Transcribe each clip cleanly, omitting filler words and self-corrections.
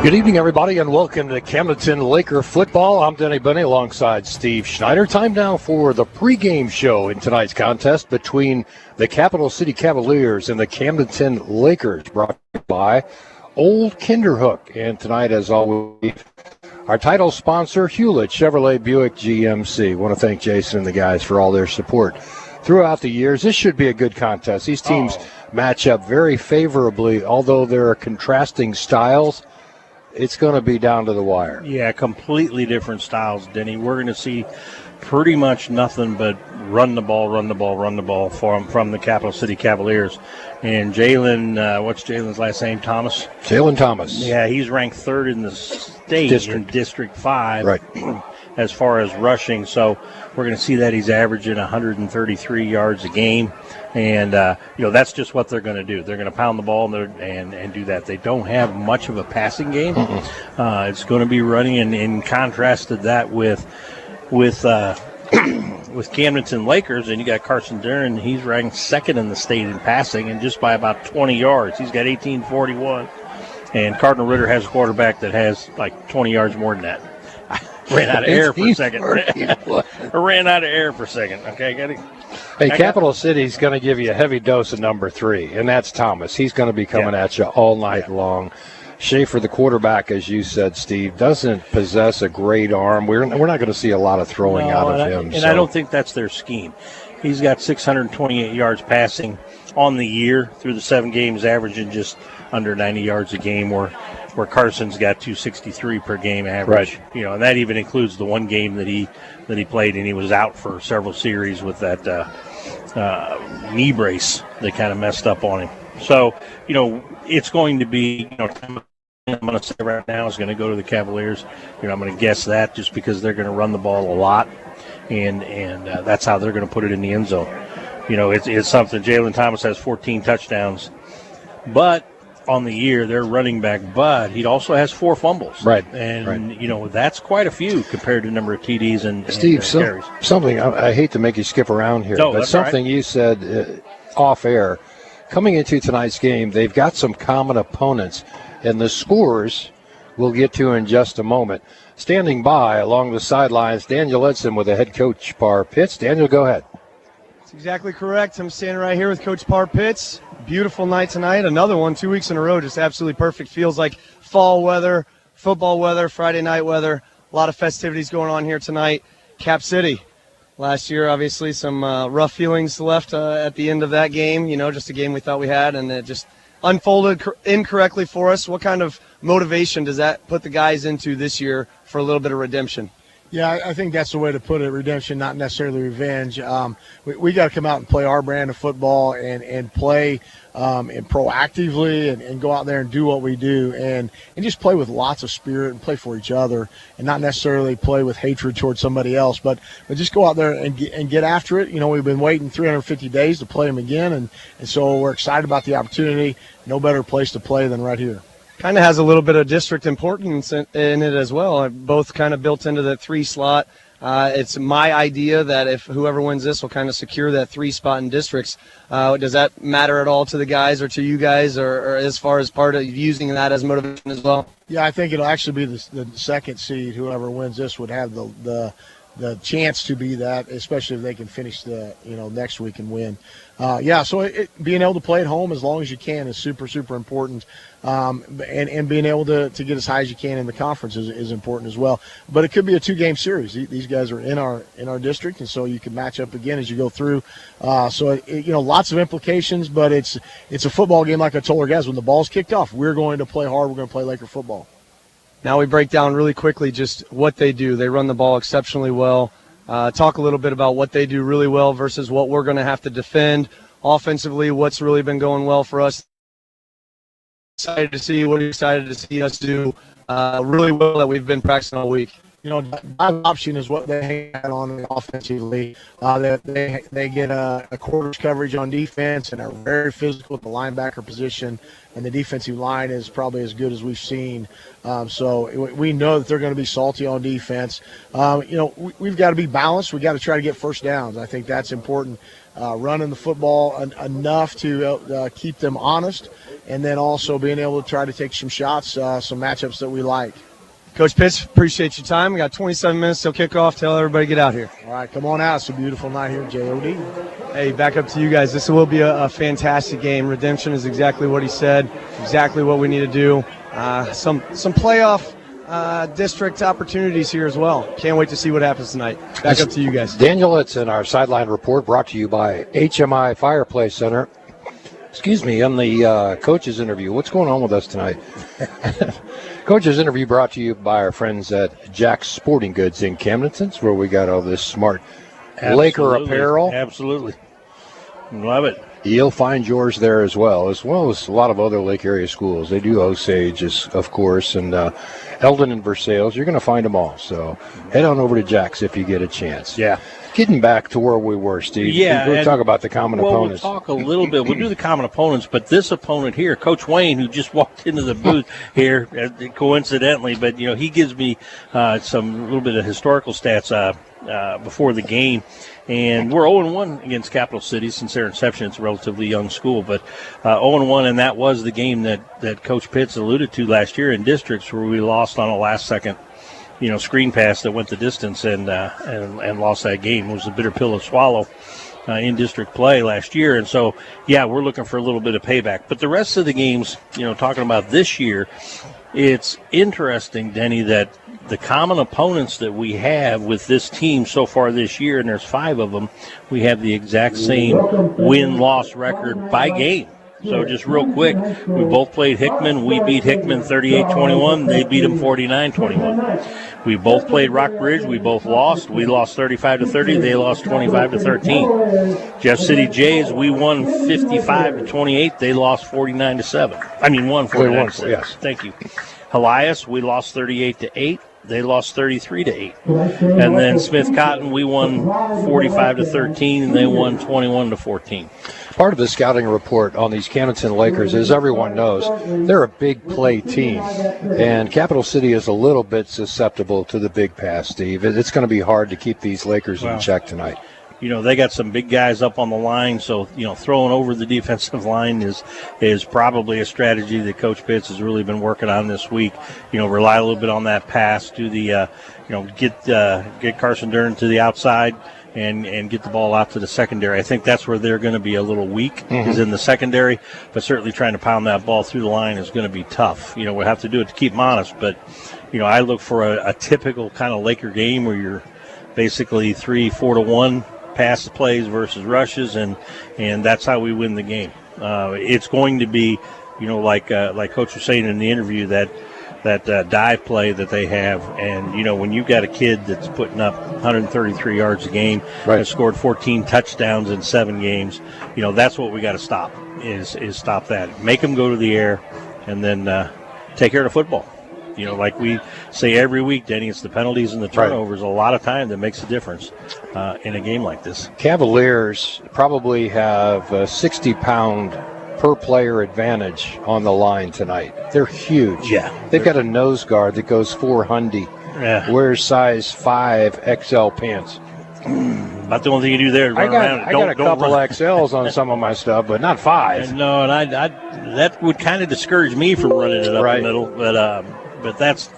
Good evening, everybody, and welcome to Camdenton Laker football. I'm Denny Bunny alongside Steve Schneider. Time now for the pregame show in tonight's contest between the Capital City Cavaliers and the Camdenton Lakers, brought by Old Kinderhook. And tonight, as always, our title sponsor, Hewlett Chevrolet Buick GMC. I want to thank Jason and the guys for all their support throughout the years. This should be a good contest. These teams match up very favorably, although there are contrasting styles. It's going to be down to the wire. Yeah, completely different styles, Denny. We're going to see pretty much nothing but run the ball from the Capital City Cavaliers. And Jalen, what's Jalen's last name? Thomas? Jalen Thomas. Yeah, he's ranked third in the state in District 5 right. as far as rushing. So we're going to see that he's averaging 133 yards a game. And, that's just what they're going to do. They're going to pound the ball and do that. They don't have much of a passing game. It's going to be running, and in contrast to that with Camdenton Lakers, and you got Carson Duran. He's ranked second in the state in passing, and just by about 20 yards. He's got 1841. And Cardinal Ritter has a quarterback that has like 20 yards more than that. Ran out of air for a second. Ran out of air for a second. Okay, Capital City's going to give you a heavy dose of number 3, and that's Thomas. He's going to be coming at you all night long. Schaefer, the quarterback, as you said, Steve, doesn't possess a great arm. We're not going to see a lot of throwing out of him. I don't think that's their scheme. He's got 628 yards passing on the year through the 7 games, averaging just under 90 yards a game, where Carson's got 263 per game average. Right. And that even includes the one game that he played, and he was out for several series with that knee brace that kind of messed up on him. So, it's going to be, I'm going to say right now is going to go to the Cavaliers. I'm going to guess that just because they're going to run the ball a lot, and that's how they're going to put it in the end zone. It's something. Jalen Thomas has 14 touchdowns, but on the year, they're running back, but he also has 4 fumbles. Right. And, that's quite a few compared to the number of TDs and Steve, carries. Something, I hate to make you skip around here, but something you said off air. Coming into tonight's game, they've got some common opponents, and the scores we'll get to in just a moment. Standing by along the sidelines, Daniel Edson with the head coach, Par Pitts. Daniel, go ahead. That's exactly correct. I'm standing right here with Coach Par Pitts. Beautiful night tonight. Another one, 2 weeks in a row, just absolutely perfect. Feels like fall weather, football weather, Friday night weather. A lot of festivities going on here tonight. Cap City. Last year, obviously, some rough feelings left at the end of that game. Just a game we thought we had, and it just unfolded incorrectly for us. What kind of motivation does that put the guys into this year for a little bit of redemption? Yeah, I think that's the way to put it, redemption, not necessarily revenge. We got to come out and play our brand of football and play and proactively and go out there and do what we do and just play with lots of spirit and play for each other and not necessarily play with hatred towards somebody else, but just go out there and get after it. We've been waiting 350 days to play them again, and so we're excited about the opportunity. No better place to play than right here. Kind of has a little bit of district importance in it as well. Both kind of built into that 3 slot. It's my idea that if whoever wins this will kind of secure that 3 spot in districts. Does that matter at all to the guys or to you guys, or as far as part of using that as motivation as well? Yeah, I think it'll actually be the second seed. Whoever wins this would have the chance to be that, especially if they can finish the next week and win. So being able to play at home as long as you can is super, super important. And being able to get as high as you can in the conference is important as well. But it could be a 2-game series. These guys are in our district, and so you can match up again as you go through. Lots of implications, but it's a football game. Like I told our guys, when the ball's kicked off, we're going to play hard. We're going to play Laker football. Now we break down really quickly just what they do. They run the ball exceptionally well. Talk a little bit about what they do really well versus what we're going to have to defend. Offensively, what's really been going well for us. Excited to see what you're excited to see us do really well that we've been practicing all week. Dive option is what they hang on offensively. They get a quarters coverage on defense and are very physical at the linebacker position, and the defensive line is probably as good as we've seen. So we know that they're going to be salty on defense. We've got to be balanced. We've got to try to get first downs. I think that's important. running the football enough to keep them honest, and then also being able to try to take some shots, some matchups that we like. Coach Pitts, appreciate your time. We got 27 minutes till kickoff. Tell everybody to get out here. All right, come on out. It's a beautiful night here at JOD. Hey, back up to you guys. This will be a fantastic game. Redemption is exactly what he said, exactly what we need to do. Some playoff district opportunities here as well. Can't wait to see what happens tonight. Back up to you guys. Daniel, it's in our Sideline Report brought to you by HMI Fireplace Center. Excuse me, on the coach's interview. What's going on with us tonight? Coach's interview brought to you by our friends at Jack's Sporting Goods in Camdenton, where we got all this smart Laker apparel. Absolutely. Love it. You'll find yours there as well as a lot of other Lake area schools. They do Osage, of course, and Eldon and Versailles. You're going to find them all. So head on over to Jack's if you get a chance. Yeah. Getting back to where we were, Steve. Yeah. We'll talk about the common opponents. We'll talk a little bit. We'll do the common opponents, but this opponent here, Coach Wayne, who just walked into the booth here, coincidentally, but he gives me some little bit of historical stats before the game. And we're 0-1 against Capital City since their inception. It's a relatively young school, but 0-1, and that was the game that Coach Pitts alluded to last year in districts where we lost on a last-second, screen pass that went the distance and lost that game. It was a bitter pill to swallow in district play last year. And so, we're looking for a little bit of payback. But the rest of the games, talking about this year, it's interesting, Denny, that the common opponents that we have with this team so far this year, and there's 5 of them, we have the exact same win-loss record by game. So just real quick, we both played Hickman. We beat Hickman 38-21. They beat them 49-21. We both played Rockbridge. We both lost. We lost 35-30. They lost 25-13. Jeff City Jays, we won 55-28. They lost 49-7. I mean, won 49-7. Yes. Thank you. Elias, we lost 38-8. They lost 33-8. And then Smith Cotton, we won 45-13, and they won 21-14. Part of the scouting report on these Camdenton Lakers, as everyone knows, they're a big play team. And Capital City is a little bit susceptible to the big pass, Steve. It's going to be hard to keep these Lakers in check tonight. They got some big guys up on the line, so, throwing over the defensive line is probably a strategy that Coach Pitts has really been working on this week. Rely a little bit on that pass, do the, get Carson Dern to the outside and get the ball out to the secondary. I think that's where they're going to be a little weak, is in the secondary, but certainly trying to pound that ball through the line is going to be tough. We'll have to do it to keep them honest, but, I look for a typical kind of Laker game where you're basically 3-4-1 pass plays versus rushes, and that's how we win the game. It's going to be, like Coach was saying in the interview, that dive play that they have, and when you've got a kid that's putting up 133 yards a game, has scored 14 touchdowns in 7 games, that's what we got to stop. Is stop that, make them go to the air, and then take care of the football. Like we say every week, Denny, it's the penalties and the turnovers a lot of time that makes a difference in a game like this. Cavaliers probably have a 60-pound per player advantage on the line tonight. They're huge. Yeah. They've got a nose guard that goes 400. Yeah. Wears size 5 XL pants. About the only thing you do there is run around. I got a couple XLs on some of my stuff, but not 5. No, and I that would kind of discourage me from running it up the middle. But that's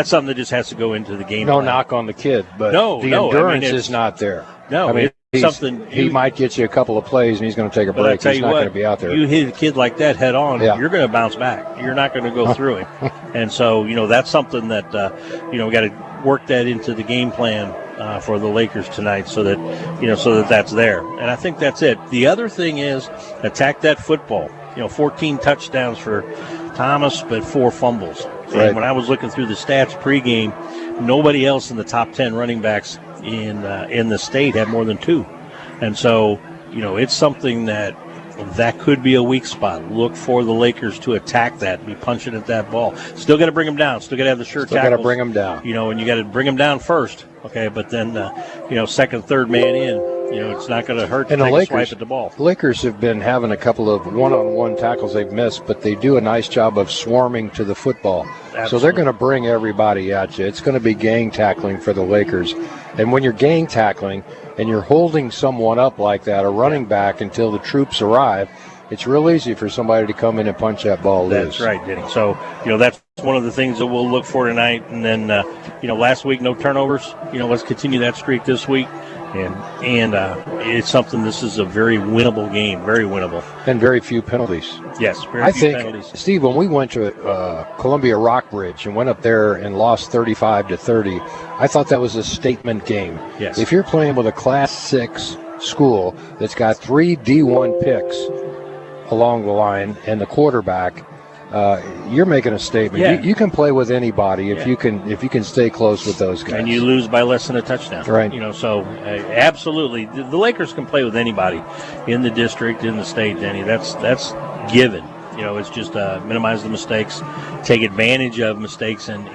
something that just has to go into the game. No plan. knock on the kid, but the endurance is not there. No, it's something. He might get you a couple of plays, and he's going to take a break. He's not going to be out there. You hit a kid like that head on, you're going to bounce back. You're not going to go through him. And so, that's something that, we got to work that into the game plan for the Lakers tonight so that that's there. And I think that's it. The other thing is attack that football. 14 touchdowns for Thomas, but 4 fumbles. And when I was looking through the stats pregame, nobody else in the top 10 running backs in the state had more than 2. And so, it's something that could be a weak spot. Look for the Lakers to attack that, be punching at that ball. Still got to bring them down. Still got to have the sure tackles. Still got to bring them down. And you got to bring them down first. Okay, but then, second, third man in. It's not going to hurt to take a swipe at the ball. The Lakers have been having a couple of one-on-one tackles they've missed, but they do a nice job of swarming to the football. Absolutely. So they're going to bring everybody at you. It's going to be gang tackling for the Lakers. And when you're gang tackling, and you're holding someone up like that, a running back, until the troops arrive, it's real easy for somebody to come in and punch that ball loose. That's right, Denny. So, that's one of the things that we'll look for tonight. And then, last week, no turnovers. Let's continue that streak this week. And it's something, this is a very winnable game, very winnable. And very few penalties. Yes, very few penalties. Steve, when we went to Columbia Rockbridge and went up there and lost 35-30, I thought that was a statement game. Yes. If you're playing with a Class 6 school that's got 3 D1 picks along the line and the quarterback, you're making a statement. Yeah. You can play with anybody if you can stay close with those guys. And you lose by less than a touchdown. Right. So absolutely, the Lakers can play with anybody in the district, in the state, Denny. That's given. It's just minimize the mistakes, take advantage of mistakes, and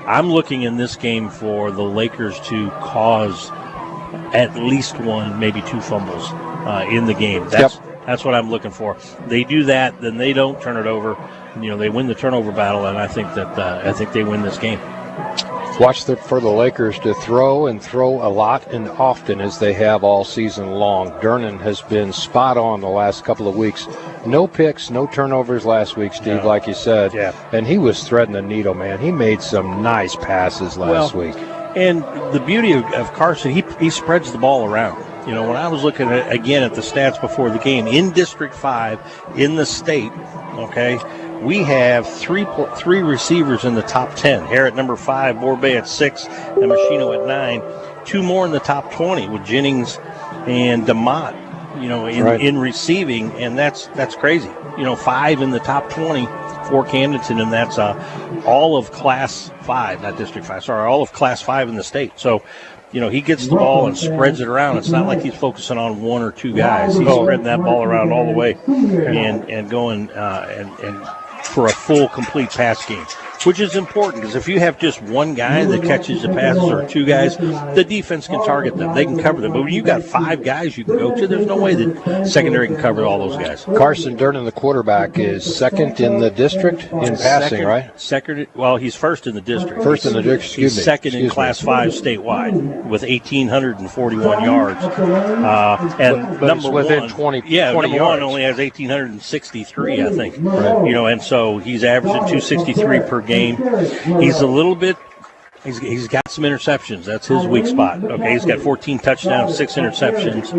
I'm looking in this game for the Lakers to cause at least one, maybe 2 fumbles in the game. That's what I'm looking for. They do that, then they don't turn it over. They win the turnover battle, and I think they win this game. Watch for the Lakers to throw a lot and often, as they have all season long. Durnan has been spot on the last couple of weeks. No picks, no turnovers last week, Steve, like you said. Yeah. And he was threading the needle, man. He made some nice passes last week. And the beauty of Carson, he spreads the ball around. When I was looking at the stats before the game, in District 5 in the state, we have three receivers in the top 10. Harrod number 5, Borbay at 6, and Machino at 9. 2 more in the top 20 with Jennings and DeMott, in receiving, and that's crazy. 5 in the top 20 for Camdenton, and that's all of Class 5, not District 5, sorry, all of Class 5 in the state. So, he gets the ball and spreads it around. It's not like he's focusing on 1 or 2 guys. He's spreading that ball around all the way and going and for a full, complete pass game, which is important, because if you have just 1 guy that catches the passes or 2 guys, the defense can target them. They can cover them. But when you've got 5 guys you can go to, there's no way that secondary can cover all those guys. Carson Durnan, the quarterback, is second in the district in passing, right? Second. Well, he's first in the district. First in the district, He's second in Class 5 statewide with 1,841 yards. And but number within 1, 20 number yards. 1 only has 1,863, I think. Right. And so he's averaging 263 per game. He's a little bit. He's got some interceptions. That's his weak spot. He's got 14 touchdowns, 6 interceptions,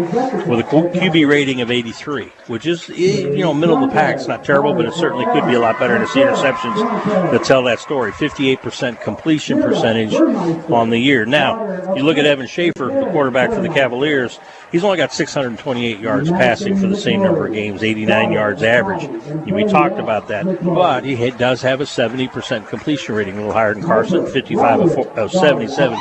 with a QB rating of 83, which is middle of the pack. It's not terrible, but it certainly could be a lot better. And it's the interceptions that tell that story. 58% completion percentage on the year. Now you look at Evan Schaefer, the quarterback for the Cavaliers. He's only got 628 yards passing for the same number of games, 89 yards average. We talked about that, but he does have a 70% completion rating, a little higher than Carson, 55 of 77,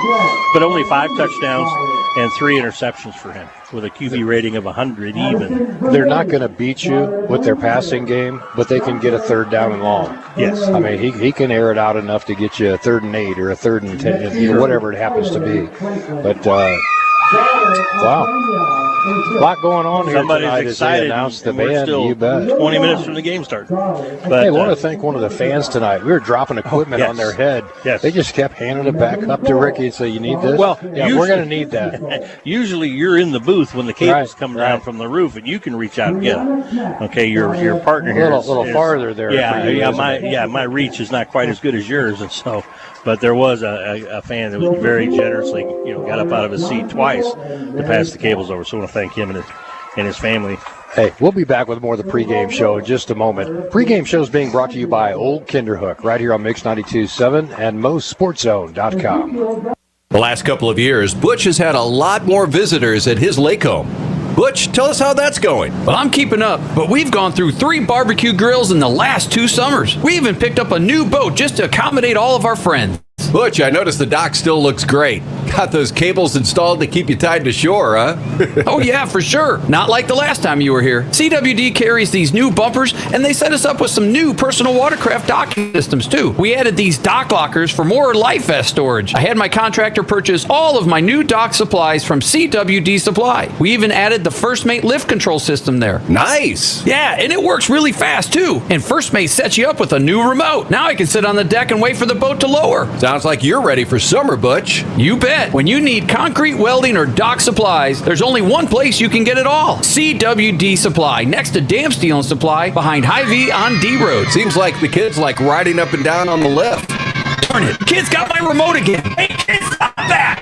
but only 5 touchdowns and 3 interceptions for him, with a QB rating of 100 even. They're not going to beat you with their passing game, but they can get a 3rd down and long. Yes. I mean, he can air it out enough to get you a 3rd and 8 or a 3rd and 10, whatever it happens to be. But, wow. A lot going on here tonight as they announce the band. You bet. 20 minutes from the game start. But, hey, I want to thank one of the fans tonight. We were dropping equipment on their head. Yes. They just kept handing it back up to Ricky and say, "You need this." Well, we're going to need that. Usually, you're in the booth when the cables come down from the roof, and you can reach out and get them. Your partner here a little farther there. My reach is not quite as good as yours, and so. But there was a fan that was very generously, got up out of his seat twice to pass the cables over. So I want to thank him and his family. Hey, we'll be back with more of the pregame show in just a moment. Pregame show is being brought to you by Old Kinderhook, right here on Mix 92.7 and MoSportsZone.com. The last couple of years, Butch has had a lot more visitors at his lake home. Butch, tell us how that's going. Well, I'm keeping up, but we've gone through 3 barbecue grills in the last 2 summers. We even picked up a new boat just to accommodate all of our friends. Butch, I noticed the dock still looks great. Got those cables installed to keep you tied to shore, huh? Oh, yeah, for sure. Not like the last time you were here. CWD carries these new bumpers, and they set us up with some new personal watercraft docking systems, too. We added these dock lockers for more life vest storage. I had my contractor purchase all of my new dock supplies from CWD Supply. We even added the First Mate lift control system there. Nice. Yeah, and it works really fast, too. And First Mate sets you up with a new remote. Now I can sit on the deck and wait for the boat to lower. Sounds like you're ready for summer, Butch. You bet. forget. When you need concrete, welding, or dock supplies, there's only one place you can get it all. CWD Supply, next to Dam Steel and Supply, behind Hy-Vee on D Road. Seems like the kids like riding up and down on the lift. Darn it, kids got my remote again. Hey, kids, stop that!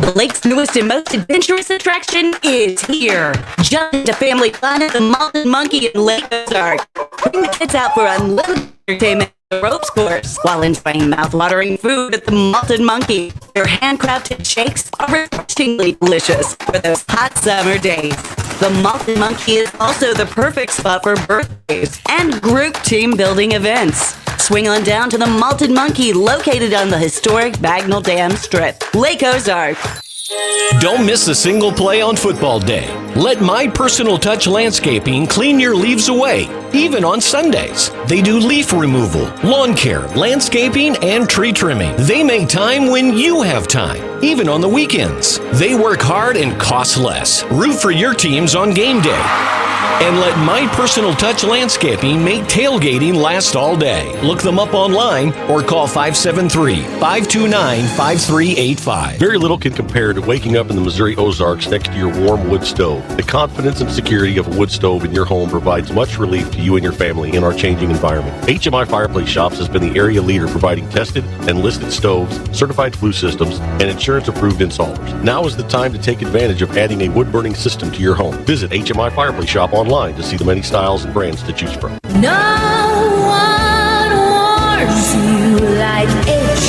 The lake's newest and most adventurous attraction is here. Jump into family fun at the Malted Monkey in Lake Ozark. Bring the kids out for unlimited entertainment at the ropes course while enjoying mouth-watering food at the Malted Monkey. Their handcrafted shakes are refreshingly delicious for those hot summer days. The Malted Monkey is also the perfect spot for birthdays and group team building events. Swing on down to the Malted Monkey, located on the historic Bagnell Dam Strip, Lake Ozark. Don't miss a single play on football day. Let My Personal Touch Landscaping clean your leaves away, even on Sundays. They do leaf removal, lawn care, landscaping, and tree trimming. They make time when you have time, even on the weekends. They work hard and cost less. Root for your teams on game day. And let My Personal Touch Landscaping make tailgating last all day. Look them up online or call 573-529-5385. Very little can compare to waking up in the Missouri Ozarks next to your warm wood stove. The confidence and security of a wood stove in your home provides much relief to you and your family in our changing environment. HMI Fireplace Shops has been the area leader providing tested and listed stoves, certified flue systems, and insurance-approved installers. Now is the time to take advantage of adding a wood-burning system to your home. Visit HMI Fireplace Shop online to see the many styles and brands to choose from. No one warns you like HMI.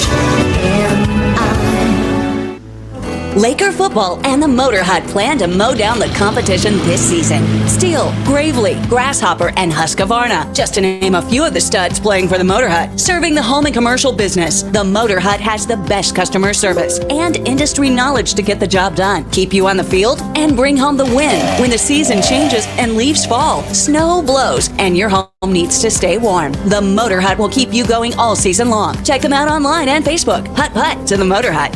Laker football and the Motor Hut plan to mow down the competition this season. Steel, Gravely, Grasshopper, and Husqvarna, just to name a few of the studs playing for the Motor Hut. Serving the home and commercial business, the Motor Hut has the best customer service and industry knowledge to get the job done, keep you on the field, and bring home the win when the season changes and leaves fall, snow blows, and your home needs to stay warm. The Motor Hut will keep you going all season long. Check them out online and Facebook. Hut to the Motor Hut.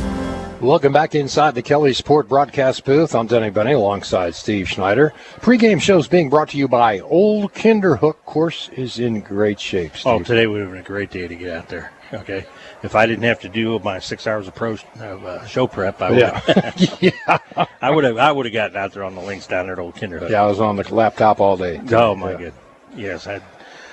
Welcome back inside the Kelly Sport broadcast booth. I'm Denny Benny alongside Steve Schneider. Pre-game shows being brought to you by Old Kinderhook. Course is in great shape, Steve. Oh, today would have been a great day to get out there. Okay, if I didn't have to do my 6 hours of show prep, I would. Yeah. I would have gotten out there on the links down there at Old Kinderhook. Yeah, I was on the laptop all day. Oh my good. Yes, But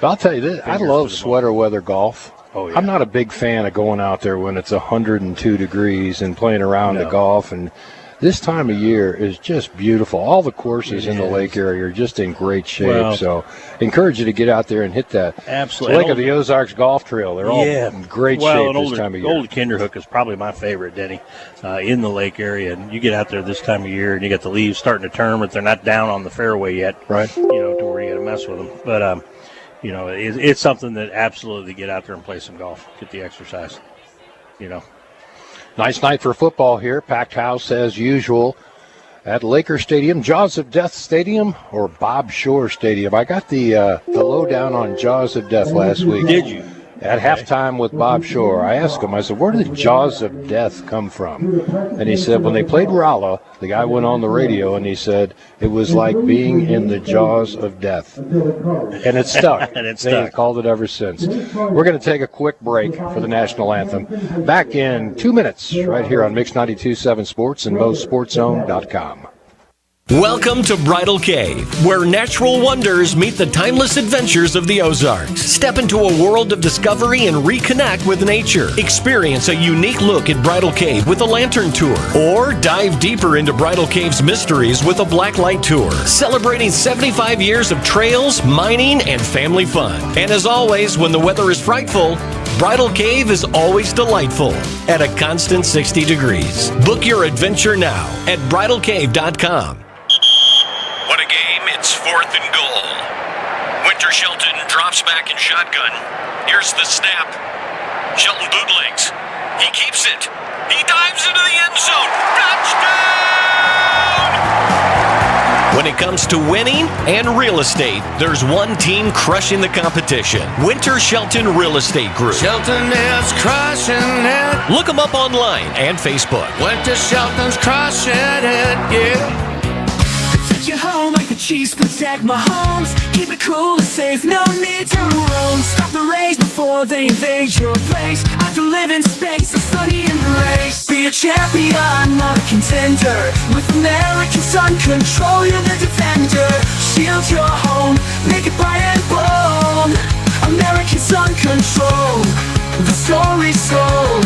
I'll tell you this: I love sweater weather golf. Oh, yeah. I'm not a big fan of going out there when it's 102 degrees and playing around the golf. And this time of year is just beautiful. All the courses in the lake area are just in great shape. Well, so encourage you to get out there and hit that. Absolutely. Lake of the Ozarks Golf Trail. They're all in great shape this time of year. Old Kinderhook is probably my favorite, Denny, in the lake area. And you get out there this time of year and you get the leaves starting to turn, but they're not down on the fairway yet. Right. To where you got to mess with them. But, it's something that absolutely get out there and play some golf, get the exercise, Nice night for football here. Packed house as usual at Laker Stadium, Jaws of Death Stadium, or Bob Shore Stadium. I got the lowdown on Jaws of Death last week. Did you? At halftime with Bob Shore, I asked him, I said, where did the Jaws of Death come from? And he said, when they played Rolla, the guy went on the radio and he said, it was like being in the Jaws of Death. And it stuck. They've called it ever since. We're going to take a quick break for the national anthem. Back in 2 minutes, right here on Mix 92.7 Sports and MoSportsZone.com. Welcome to Bridal Cave, where natural wonders meet the timeless adventures of the Ozarks. Step into a world of discovery and reconnect with nature. Experience a unique look at Bridal Cave with a lantern tour, or dive deeper into Bridal Cave's mysteries with a blacklight tour. Celebrating 75 years of trails, mining, and family fun. And as always, when the weather is frightful, Bridal Cave is always delightful at a constant 60 degrees. Book your adventure now at bridalcave.com. What a game. It's 4th and goal. Winter Shelton drops back in shotgun. Here's the snap. Shelton bootlegs. He keeps it. He dives into the end zone. Touchdown! When it comes to winning and real estate, there's one team crushing the competition. Winter Shelton Real Estate Group. Shelton is crushing it. Look them up online and Facebook. Winter Shelton's crushing it, yeah. Your home like a cheese, protect my homes. Keep it cool and safe, no need to roam. Stop the rage before before they invade your place. I can live in space, a study in race. Be a champion, not a contender. With American Sun Control, you're the defender. Shield your home, make it bright and bold. American Sun Control, the story's told.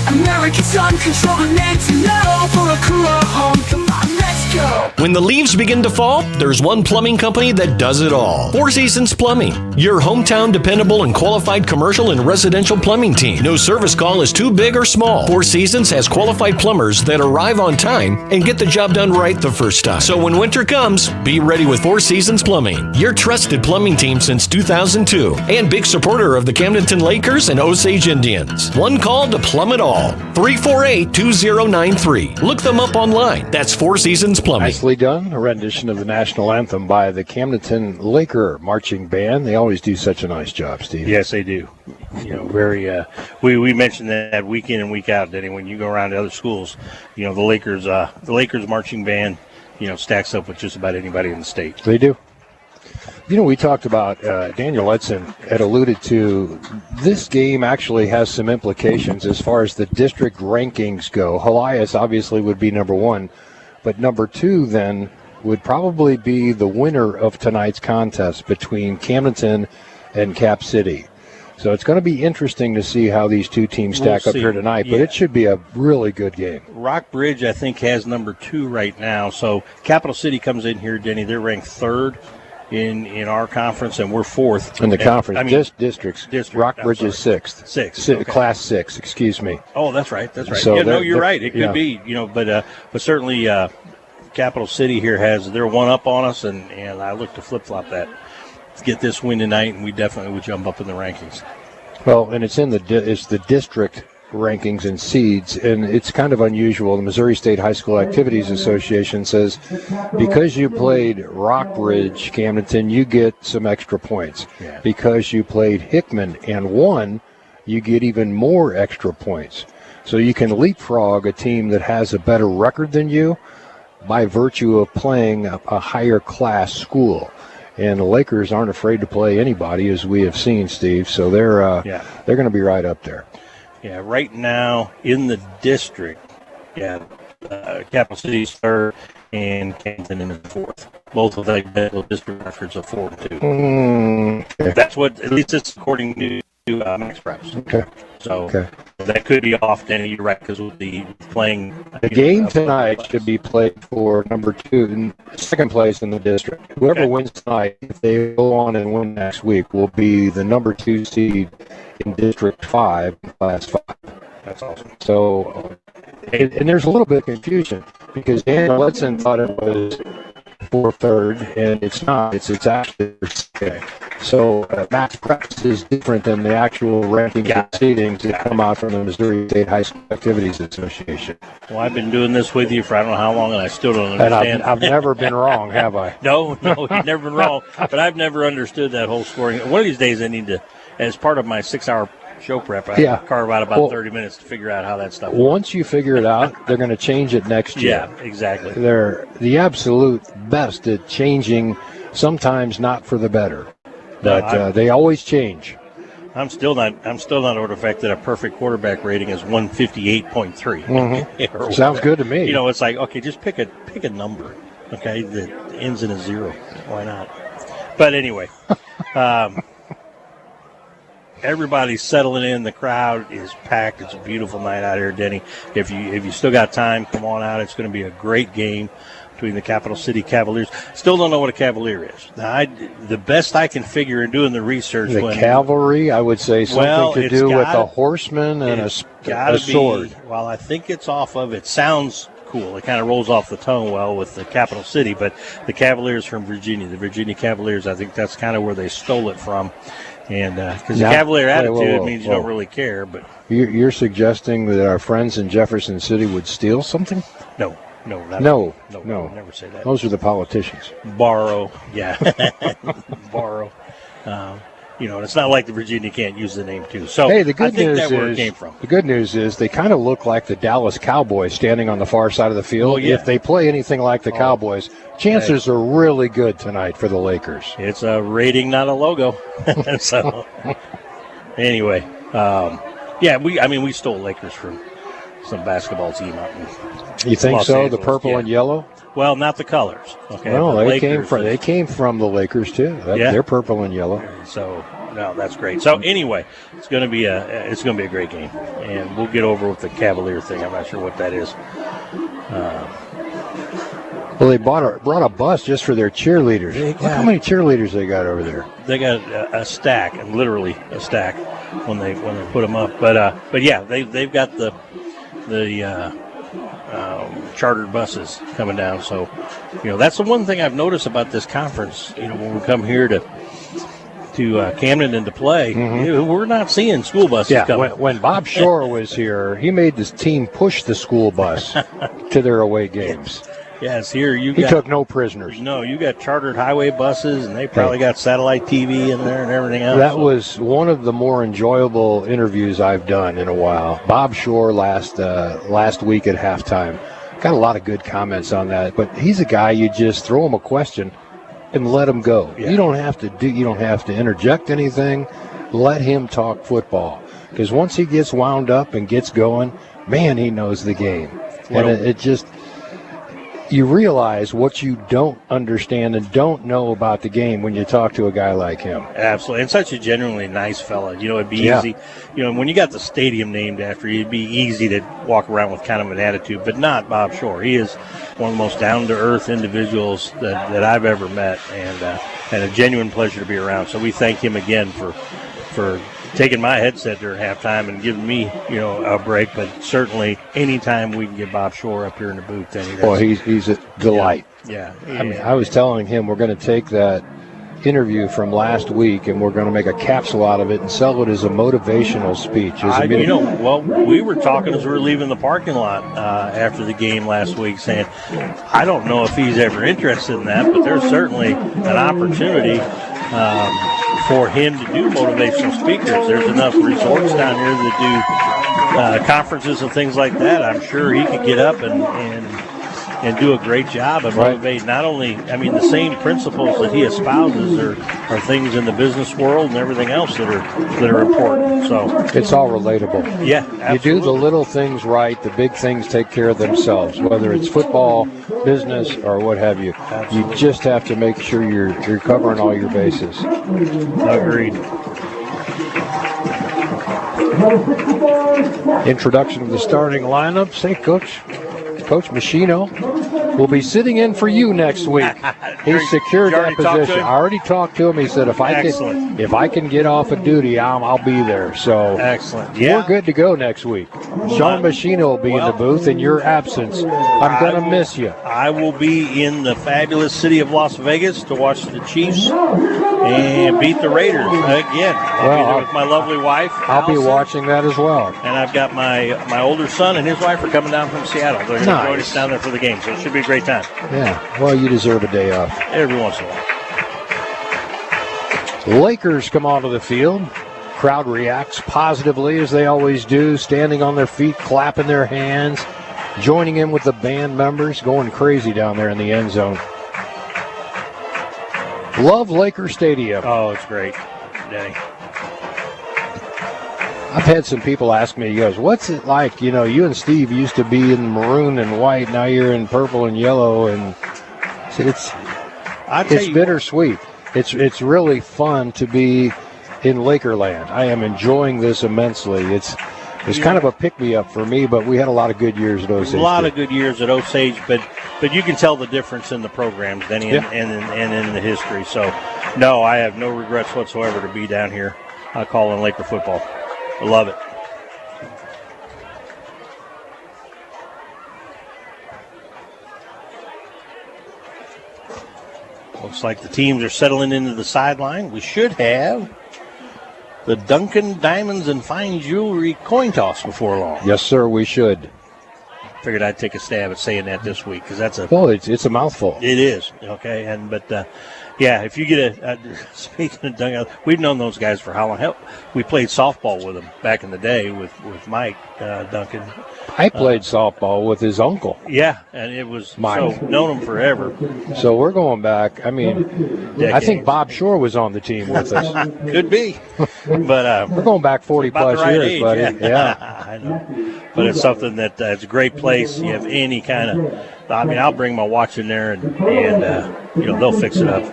American Sun Control, the name to know. For a cooler home, come on, let's go. When the leaves begin to fall, there's one plumbing company that does it all. Four Seasons Plumbing, your hometown dependable and qualified commercial and residential plumbing team. No service call is too big or small. Four Seasons has qualified plumbers that arrive on time and get the job done right the first time. So when winter comes, be ready with Four Seasons Plumbing, your trusted plumbing team since 2002, and big supporter of the Camdenton Lakers and Osage Indians. One call to plumb it all. 348-2093. Look them up online. That's Four Seasons Plumbing. Nicely done. A rendition of the national anthem by the Camdenton Laker Marching Band. They always do such a nice job, Steve. Yes, they do. Very. We mentioned that week in and week out, Denny. When you go around to other schools, the Lakers marching band, stacks up with just about anybody in the state. They do. We talked about, Daniel Edson had alluded to, this game actually has some implications as far as the district rankings go. Helias obviously would be number one, but number two then would probably be the winner of tonight's contest between Camdenton and Cap City. So it's going to be interesting to see how these two teams stack up here tonight, but it should be a really good game. Rockbridge, I think, has number 2 right now. So Capital City comes in here, Denny. They're ranked 3rd. In our conference, and we're 4th in the conference. Districts. Rockbridge is 6th. 6th. Okay. Class 6. Excuse me. Oh, that's right. So you're right. It could be. But certainly Capital City here they're one up on us, and I look to flip flop that. Let's get this win tonight, and we definitely would jump up in the rankings. Well, and it's it's the district rankings and seeds, and it's kind of unusual. The Missouri State High School Activities Association says because you played Rockbridge, Camdenton, you get some extra points. Yeah. Because you played Hickman and won, you get even more extra points. So you can leapfrog a team that has a better record than you by virtue of playing a higher class school. And the Lakers aren't afraid to play anybody, as we have seen, Steve. So they're going to be right up there. Yeah, right now in the district, Capital City's 3rd and Camdenton is 4th. Both of the district records of 4 and 2. Okay. That's what, at least it's according to Max Preps. Okay. So that could be off, Danny. You're right, because with the playing. The game tonight should be played for number 2, second place in the district. Whoever wins tonight, if they go on and win next week, will be the number 2 seed in District 5, Class 5. That's awesome. So, and there's a little bit of confusion because Dan Letson thought it was for 3rd, and it's not. It's actually 2nd. So Max Preps is different than the actual rankings and seedings that come out from the Missouri State High School Activities Association. Well, I've been doing this with you for I don't know how long, and I still don't understand. And I've never been wrong, have I? No, you've never been wrong. But I've never understood that whole scoring. One of these days I need to, as part of my 6-hour show prep, I carve out about 30 minutes to figure out how that stuff works. Once you figure it out, they're going to change it next year. Yeah, exactly. They're the absolute best at changing, sometimes not for the better. But they always change. I'm still not over the fact that a perfect quarterback rating is 158.3. Mm-hmm. Sounds good to me. It's like, okay, just pick a number, okay, that ends in a 0. Why not? But anyway, everybody's settling in. The crowd is packed. It's a beautiful night out here, Denny. If you still got time, come on out. It's going to be a great game between the Capital City Cavaliers. Still don't know what a Cavalier is. Now, the best I can figure in doing the research. Cavalry, I would say something to do with a horseman and a sword. Well, I think it's off of, it sounds cool. It kind of rolls off the tongue well with the Capital City, but the Cavaliers from Virginia, the Virginia Cavaliers, I think that's kind of where they stole it from. And because the Cavalier attitude means you don't really care. But you're suggesting that our friends in Jefferson City would steal something? No. No. Never say that. Those are the politicians. Borrow, borrow. It's not like the Virginia can't use the name too. So hey, the good news that's where it came from. The good news is they kind of look like the Dallas Cowboys standing on the far side of the field. Well, yeah. If they play anything like the Cowboys, chances are really good tonight for the Lakers. It's a rating, not a logo. So. Anyway, we stole Lakers from some basketball team out in You think Los so? Angeles. The purple and yellow? Well, not the colors. Okay. No, the they came from the Lakers too. They're purple and yellow. So no, that's great. So anyway, it's going to be a great game, and we'll get over with the Cavalier thing. I'm not sure what that is. Well, they brought a bus just for their cheerleaders. Look how many cheerleaders they got over there. They got a stack, and literally a stack when they put them up. But yeah, they've got the chartered buses coming down. So that's the one thing I've noticed about this conference. When we come here to Camdenton to play, we're not seeing school buses coming. When Bob Shore was here, he made this team push the school bus to their away games. Yes, here he took no prisoners. No, you got chartered highway buses, and they probably got satellite TV in there and everything else. That was one of the more enjoyable interviews I've done in a while. Bob Shore last week at halftime. Got a lot of good comments on that, but he's a guy you just throw him a question and let him go. Yeah. You don't have to interject anything. Let him talk football, because once he gets wound up and gets going, man, he knows the game. And it just, you realize what you don't understand and don't know about the game when you talk to a guy like him. Absolutely. And such a genuinely nice fella. It'd be easy. When you got the stadium named after you, it'd be easy to walk around with kind of an attitude, but not Bob Shore. He is one of the most down-to-earth individuals that I've ever met, and a genuine pleasure to be around. So we thank him again for taking my headset during halftime and giving me, a break. But certainly, anytime we can get Bob Shore up here in the booth, he's a delight. Yeah. I mean, I was telling him we're going to take that interview from last week and we're going to make a capsule out of it and sell it as a motivational speech. We were talking as we were leaving the parking lot after the game last week, saying, I don't know if he's ever interested in that, but there's certainly an opportunity for him to do motivational speakers. There's enough resorts down here that do conferences and things like that. I'm sure he could get up and do a great job and motivate not only, the same principles that he espouses are things in the business world and everything else that are important. So it's all relatable. Yeah, absolutely. You do the little things right, the big things take care of themselves, whether it's football, business, or what have you. Absolutely. You just have to make sure you're covering all your bases. Agreed. Introduction of the starting lineups. Hey, Coach Machino will be sitting in for you next week. He's secured that position. I already talked to him. He said if I can get off of duty, I'll be there. So excellent. Yeah, we're good to go next week. Sean Machino will be in the booth in your absence. I'm going to miss you. I will be in the fabulous city of Las Vegas to watch the Chiefs and beat the Raiders again. I'll be there with my lovely wife. I'll be watching that as well. And I've got my older son and his wife are coming down from Seattle. They're going to join us down there for the game, so it should be a great time. Yeah, well, you deserve a day off. Every once in a while. Lakers come onto the field. Crowd reacts positively, as they always do, standing on their feet, clapping their hands, joining in with the band members, going crazy down there in the end zone. Love Laker Stadium. Oh, it's great. Danny. I've had some people ask me, he goes, what's it like? You and Steve used to be in maroon and white, now you're in purple and yellow, and it's bittersweet. It's really fun to be in Lakerland. I am enjoying this immensely. It's kind of a pick-me-up for me, but we had a lot of good years at Osage. A lot of good years at Osage, but you can tell the difference in the programs, Denny, and in the history. So, no, I have no regrets whatsoever to be down here calling Laker football. I love it. Looks like the teams are settling into the sideline. We should have the Duncan Diamonds and Fine Jewelry coin toss before long. Yes, sir, we should. Figured I'd take a stab at saying that this week because that's it's a mouthful. It is, okay, but Yeah, if you get speaking of Duncan, we've known those guys for how long? Hell, we played softball with them back in the day with Mike Duncan. I played softball with his uncle. Yeah, and it was Mike. So known him forever. So we're going back. I mean, I think Bob Shore was on the team with us. Could be, but we're going back 40 plus right years, age, buddy. Yeah. I know. But it's something that it's a great place. You have any kind of, I mean, I'll bring my watch in there and they'll fix it up.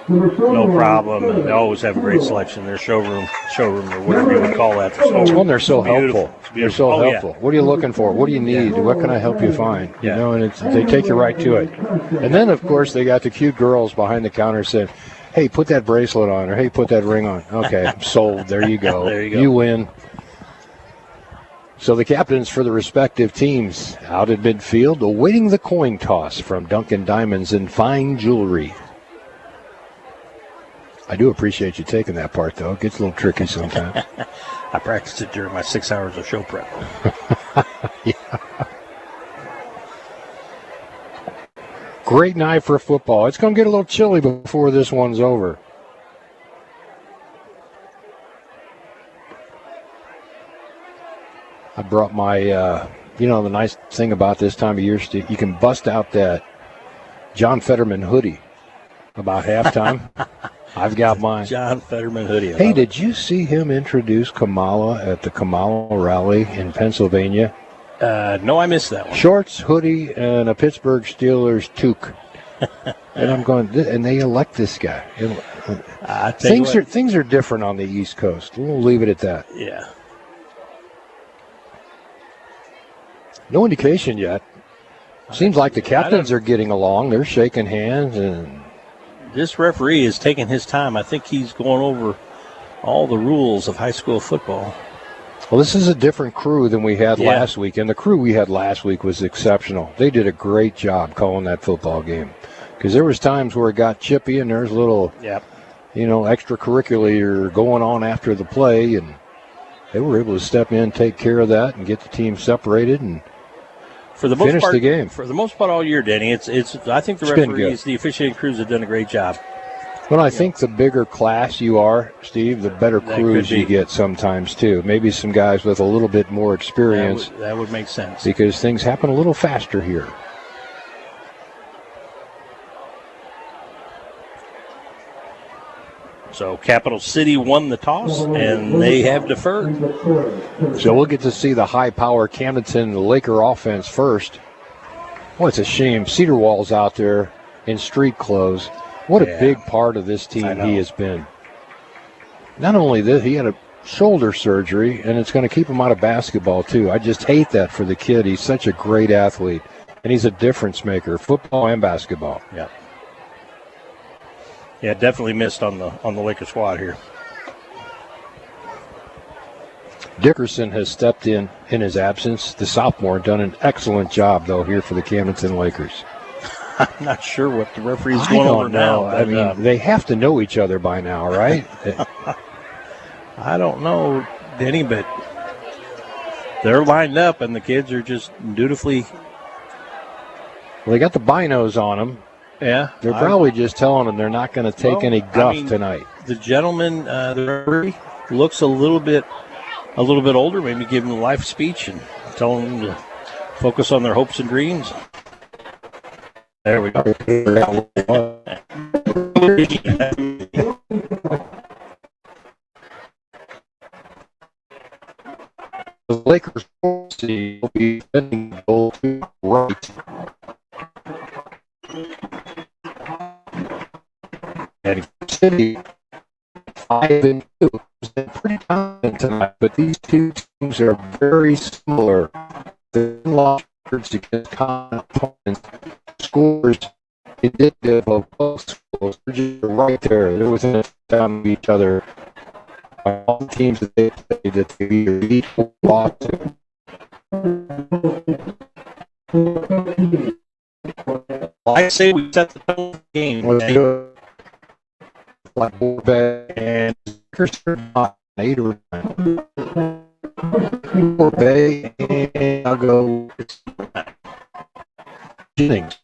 No problem. They always have a great selection. Their showroom, or whatever you would call that. They're so helpful. They're so helpful. Yeah. What are you looking for? What do you need? What can I help you find? You know, and they take you right to it. And then, of course, they got the cute girls behind the counter saying, hey, put that bracelet on, or hey, put that ring on. Okay, I'm sold. There you go. There you go. You win. So the captains for the respective teams out at midfield awaiting the coin toss from Duncan Diamonds and Fine Jewelry. I do appreciate you taking that part, though. It gets a little tricky sometimes. I practiced it during my 6 hours of show prep. Yeah. Great night for football. It's going to get a little chilly before this one's over. I brought my, the nice thing about this time of year, Steve, you can bust out that John Fetterman hoodie about halftime. I've got mine. John Fetterman hoodie. Hey, did you see him introduce Kamala at the Kamala rally in Pennsylvania? No, I missed that one. Shorts, hoodie, and a Pittsburgh Steelers toque. And I'm going, and they elect this guy. Things are different on the East Coast. We'll leave it at that. Yeah. No indication yet. Seems like the captains are getting along. They're shaking hands, and this referee is taking his time. I think he's going over all the rules of high school football. Well, this is a different crew than we had last week, and the crew we had last week was exceptional. They did a great job calling that football game, because there was times where it got chippy and there's a little, extracurricular going on after the play, and they were able to step in, take care of that, and get the team separated and finish the game. For the most part all year, Danny, it's. I think the referees, the officiating crews have done a great job. Well, I think the bigger class you are, Steve, the better crews you get sometimes, too. Maybe some guys with a little bit more experience. That would make sense. Because things happen a little faster here. So Capital City won the toss, and they have deferred. So we'll get to see the high-power Camdenton Laker offense first. Well, it's a shame. Cedar Wall's out there in street clothes. What a big part of this team he has been. Not only this, he had a shoulder surgery, and it's going to keep him out of basketball, too. I just hate that for the kid. He's such a great athlete, and he's a difference maker, football and basketball. Yeah. Yeah, definitely missed on the Laker squad here. Dickerson has stepped in his absence. The sophomore done an excellent job, though, here for the Camdenton Lakers. I'm not sure what the referee's going over now. I mean, they have to know each other by now, right? I don't know, Denny, but they're lined up, and the kids are just dutifully. Well, they got the binos on them. Yeah. They're probably just telling them they're not going to take any guff tonight. The gentleman, the referee, looks a little bit older. Maybe give him a life speech and tell them to focus on their hopes and dreams. There we go. The Lakers will be sending the goal to right. And City 5-2. They're pretty confident tonight, but these two teams are very similar. The lost against common opponents. Scores indicative of both schools. They're just right there. They're within a touchdown of each other. All the teams that they play that they either beat or lost to. I say we set the tone for the game. Let's do it. Like and not 8 or 9. Bay and I'll go Jennings.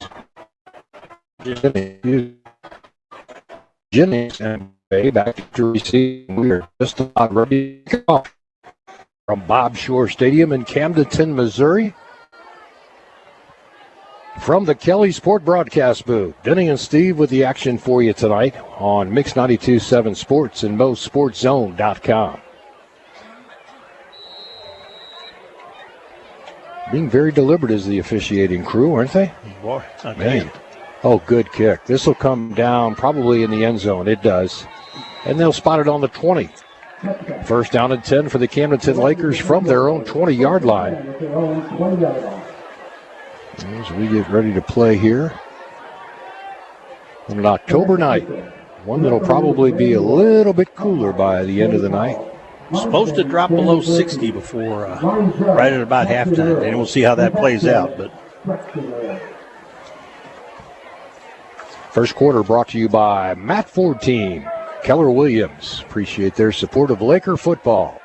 Jennings and Bay back to receive. We are just about ready to kick off from Bob Shore Stadium in Camdenton, Missouri. From the Kelly Sport Broadcast booth, Denny and Steve with the action for you tonight on Mix 92.7 Sports and MoSportsZone.com. Being very deliberate is the officiating crew, aren't they? Boy, man. Oh, good kick. This will come down probably in the end zone. It does. And they'll spot it on the 20. First down and 10 for the Camdenton Lakers from their own 20-yard line. As we get ready to play here on an October night, one that'll probably be a little bit cooler by the end of the night. Supposed to drop below 60 before right at about halftime, and we'll see how that plays out. But first quarter brought to you by Matt Ford Team, Keller Williams. Appreciate their support of Laker football.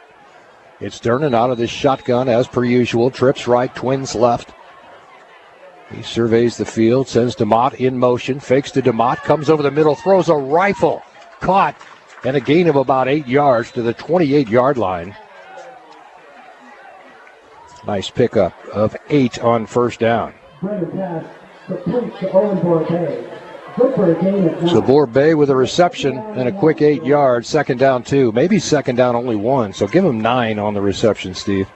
It's Durnan out of this shotgun as per usual. Trips right, twins left. He surveys the field, sends DeMott in motion, fakes to DeMott, comes over the middle, throws a rifle, caught, and a gain of about 8 yards to the 28-yard line. Nice pickup of 8 on first down. So Borbay with a reception and a quick 8 yards, second down 2, maybe second down only 1. So give him 9 on the reception, Steve.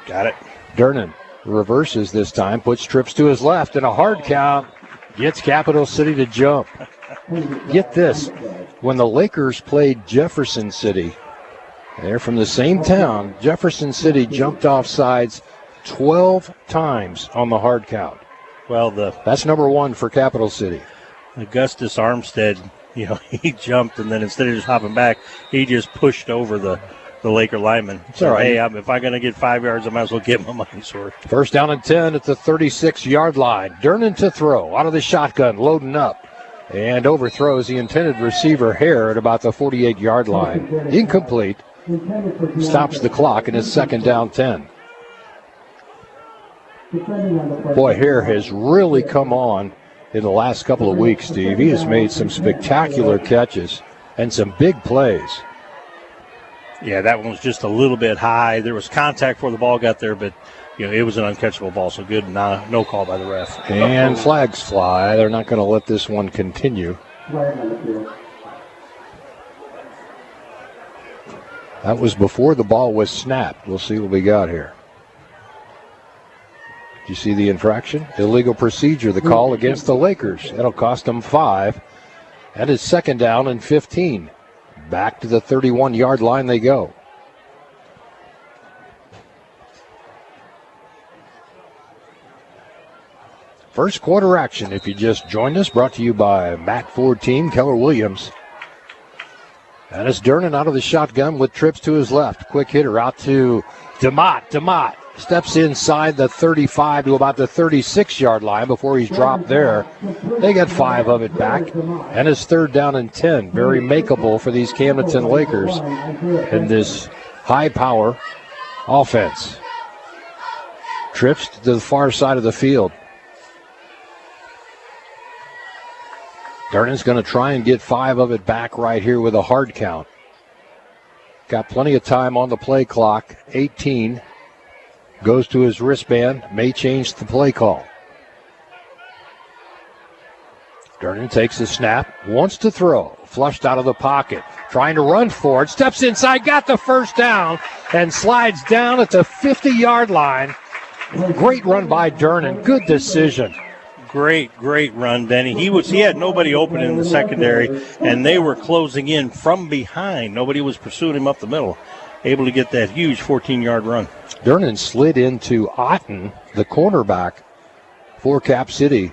Got it. Durnan reverses this time, puts Trips to his left, and a hard count gets Capital City to jump. Get this, when the Lakers played Jefferson City, they're from the same town, Jefferson City jumped off sides 12 times on the hard count. Well, that's number 1 for Capital City. Augustus Armstead, he jumped, and then instead of just hopping back, he just pushed over the Laker lineman. So, all right. Hey, if I'm going to get 5 yards, I might as well get my money's worth. First down and 10 at the 36-yard line. Durnan to throw, out of the shotgun, loading up, and overthrows the intended receiver Hare at about the 48-yard line. Incomplete. Stops the clock, and it's second down 10. Boy, Hare has really come on in the last couple of weeks, Steve. He has made some spectacular catches and some big plays. Yeah, that one was just a little bit high. There was contact before the ball got there, but it was an uncatchable ball, so good. No call by the ref. And flags fly. They're not going to let this one continue. That was before the ball was snapped. We'll see what we got here. Did you see the infraction? Illegal procedure, the call against the Lakers. That'll cost them 5. And it's second down and 15. Back to the 31-yard line they go. First quarter action, if you just joined us, brought to you by Matt Ford Team, Keller Williams. And it's Durnan out of the shotgun with Trips to his left. Quick hitter out to DeMott. DeMott steps inside the 35 to about the 36-yard line before he's dropped there. They get 5 of it back. And it's third down and 10. Very makeable for these Camdenton Lakers in this high-power offense. Trips to the far side of the field. Durnan's going to try and get 5 of it back right here with a hard count. Got plenty of time on the play clock. 18. Goes to his wristband. May change the play call. Durnan takes the snap. Wants to throw. Flushed out of the pocket. Trying to run for it. Steps inside. Got the first down. And slides down at the 50-yard line. Great run by Durnan. Good decision. Great run, Denny. He had nobody open in the secondary, and they were closing in from behind. Nobody was pursuing him up the middle. Able to get that huge 14-yard run. Durnan slid into Otten, the cornerback for Cap City,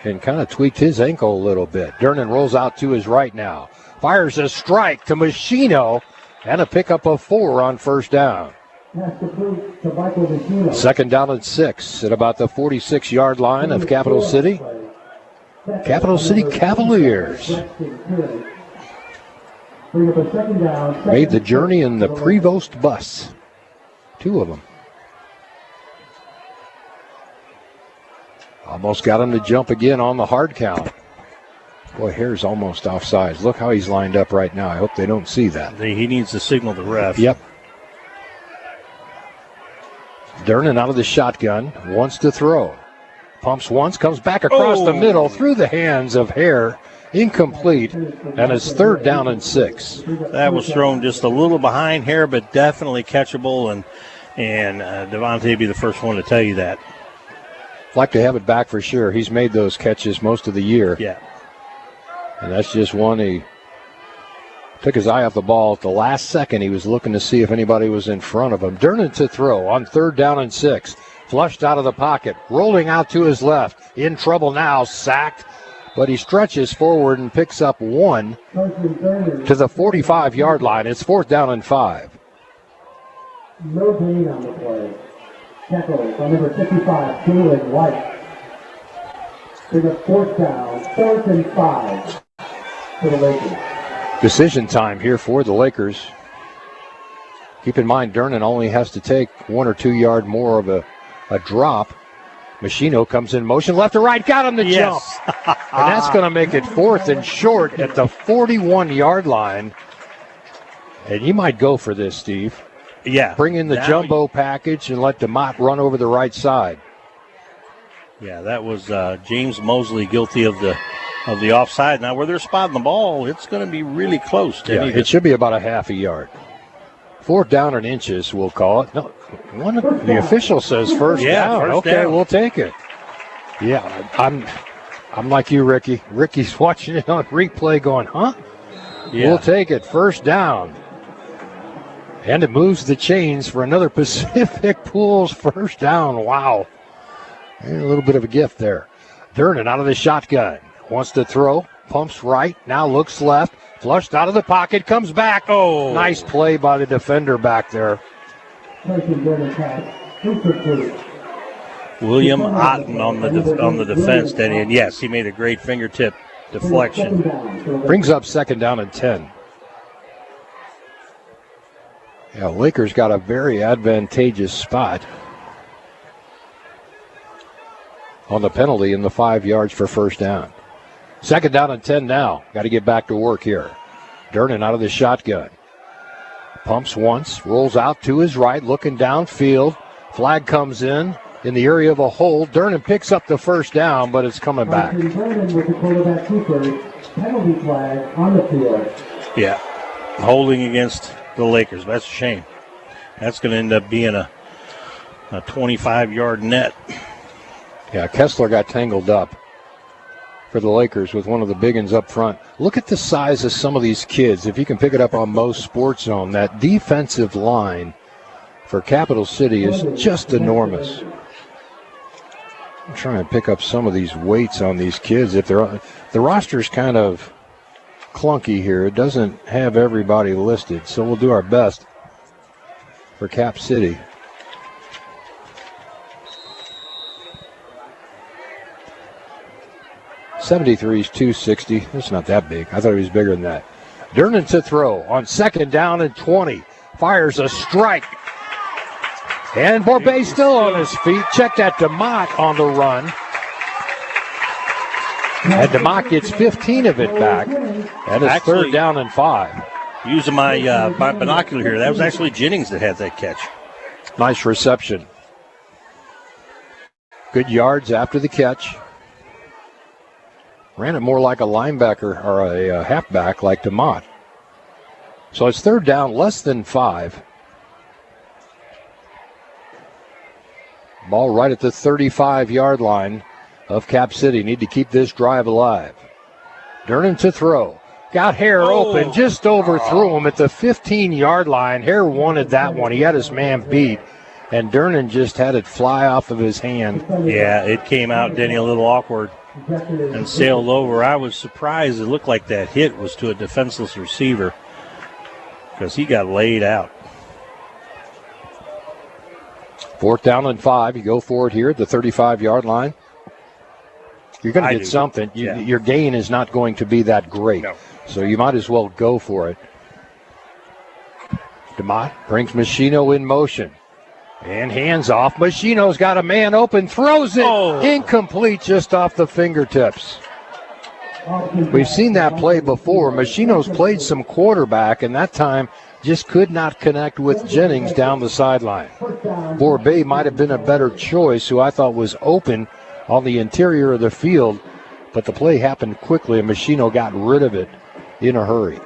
and kind of tweaked his ankle a little bit. Durnan rolls out to his right now. Fires a strike to Machino, and a pickup of 4 on first down. Second down and 6 at about the 46-yard line of Capital City. Capital City Cavaliers made the journey in the Prevost bus. 2 of them. Almost got him to jump again on the hard count. Boy, Hare's almost offsides. Look how he's lined up right now. I hope they don't see that. He needs to signal the ref. Yep. Durnan out of the shotgun, wants to throw. Pumps once, comes back across the middle, through the hands of Hare. Incomplete, and it's 3rd down and 6. That was thrown just a little behind Hare, but definitely catchable, and Devontae be the first one to tell you that. Like to have it back for sure. He's made those catches most of the year. Yeah. And that's just one he took his eye off the ball at the last second. He was looking to see if anybody was in front of him. Durnan to throw on 3rd down and 6. Flushed out of the pocket, rolling out to his left. In trouble now, sacked. But he stretches forward and picks up 1 to the 45-yard line. It's 4th down and 5. No gain on the play. Tackles on number 55, Jalen White. To the 4th down, 4th and 5 for the Lakers. Decision time here for the Lakers. Keep in mind, Durnan only has to take 1 or 2 yard more of a drop. Machino comes in motion, left to right, got him the jump. And that's going to make it 4th and short at the 41-yard line. And you might go for this, Steve. Yeah. Bring in the jumbo package and let DeMott run over the right side. Yeah, that was James Mosley guilty of the offside. Now, where they're spotting the ball, it's going to be really close. It should be about a half a yard. 4th down and inches, we'll call it. No, the official says first down. First down. We'll take it. Yeah, I'm like you, Ricky. Ricky's watching it on replay going, huh? Yeah. We'll take it. First down. And it moves the chains for another Pacific Pools first down. Wow. And a little bit of a gift there. Durnan out of the shotgun. Wants to throw. Pumps right. Now looks left. Flushed out of the pocket. Comes back. Oh, nice play by the defender back there. William Otten on the defense, Denny. And yes, he made a great fingertip deflection. Brings up 2nd down and 10. Yeah, Lakers got a very advantageous spot on the penalty in the 5 yards for first down. 2nd down and 10 now. Got to get back to work here. Durnan out of the shotgun. Pumps once, rolls out to his right, looking downfield. Flag comes in the area of a hole. Durnan picks up the first down, but it's coming back. Durnan with the quarterback keeper. Penalty flag on the field. Yeah, holding against the Lakers. That's a shame. That's going to end up being a 25-yard net. Yeah, Kessler got tangled up for the Lakers with one of the big ones up front. Look at the size of some of these kids. If you can pick it up on MoSportsZone, that defensive line for Capital City is just enormous. I'm trying to pick up some of these weights on these kids. If they're the roster's kind of clunky here. It doesn't have everybody listed, so we'll do our best for Cap City. '73 is 260. That's not that big. I thought he was bigger than that. Durnan to throw on 2nd down and 20. Fires a strike. And Borbet still on his feet. Check that, DeMott on the run. And DeMott gets 15 of it back. And it's 3rd down and 5. Using my binocular here, that was actually Jennings that had that catch. Nice reception. Good yards after the catch. Ran it more like a linebacker or a halfback like DeMott. So it's 3rd down, less than 5. Ball right at the 35-yard line of Cap City. Need to keep this drive alive. Durnan to throw. Got Hare open, just overthrew him at the 15-yard line. Hare wanted that one. He had his man beat, and Durnan just had it fly off of his hand. Yeah, it came out, Denny, a little awkward and sailed over. I was surprised. It looked like that hit was to a defenseless receiver because he got laid out. 4th down and 5. You go for it here at the 35-yard line. You're going to get something. Your gain is not going to be that great. No. So you might as well go for it. DeMott brings Machino in motion. And hands off. Machino's got a man open. Throws it. Incomplete just off the fingertips. We've seen that play before. Machino's played some quarterback, and that time just could not connect with Jennings down the sideline. Borbay might have been a better choice, who I thought was open on the interior of the field, but the play happened quickly, and Machino got rid of it in a hurry.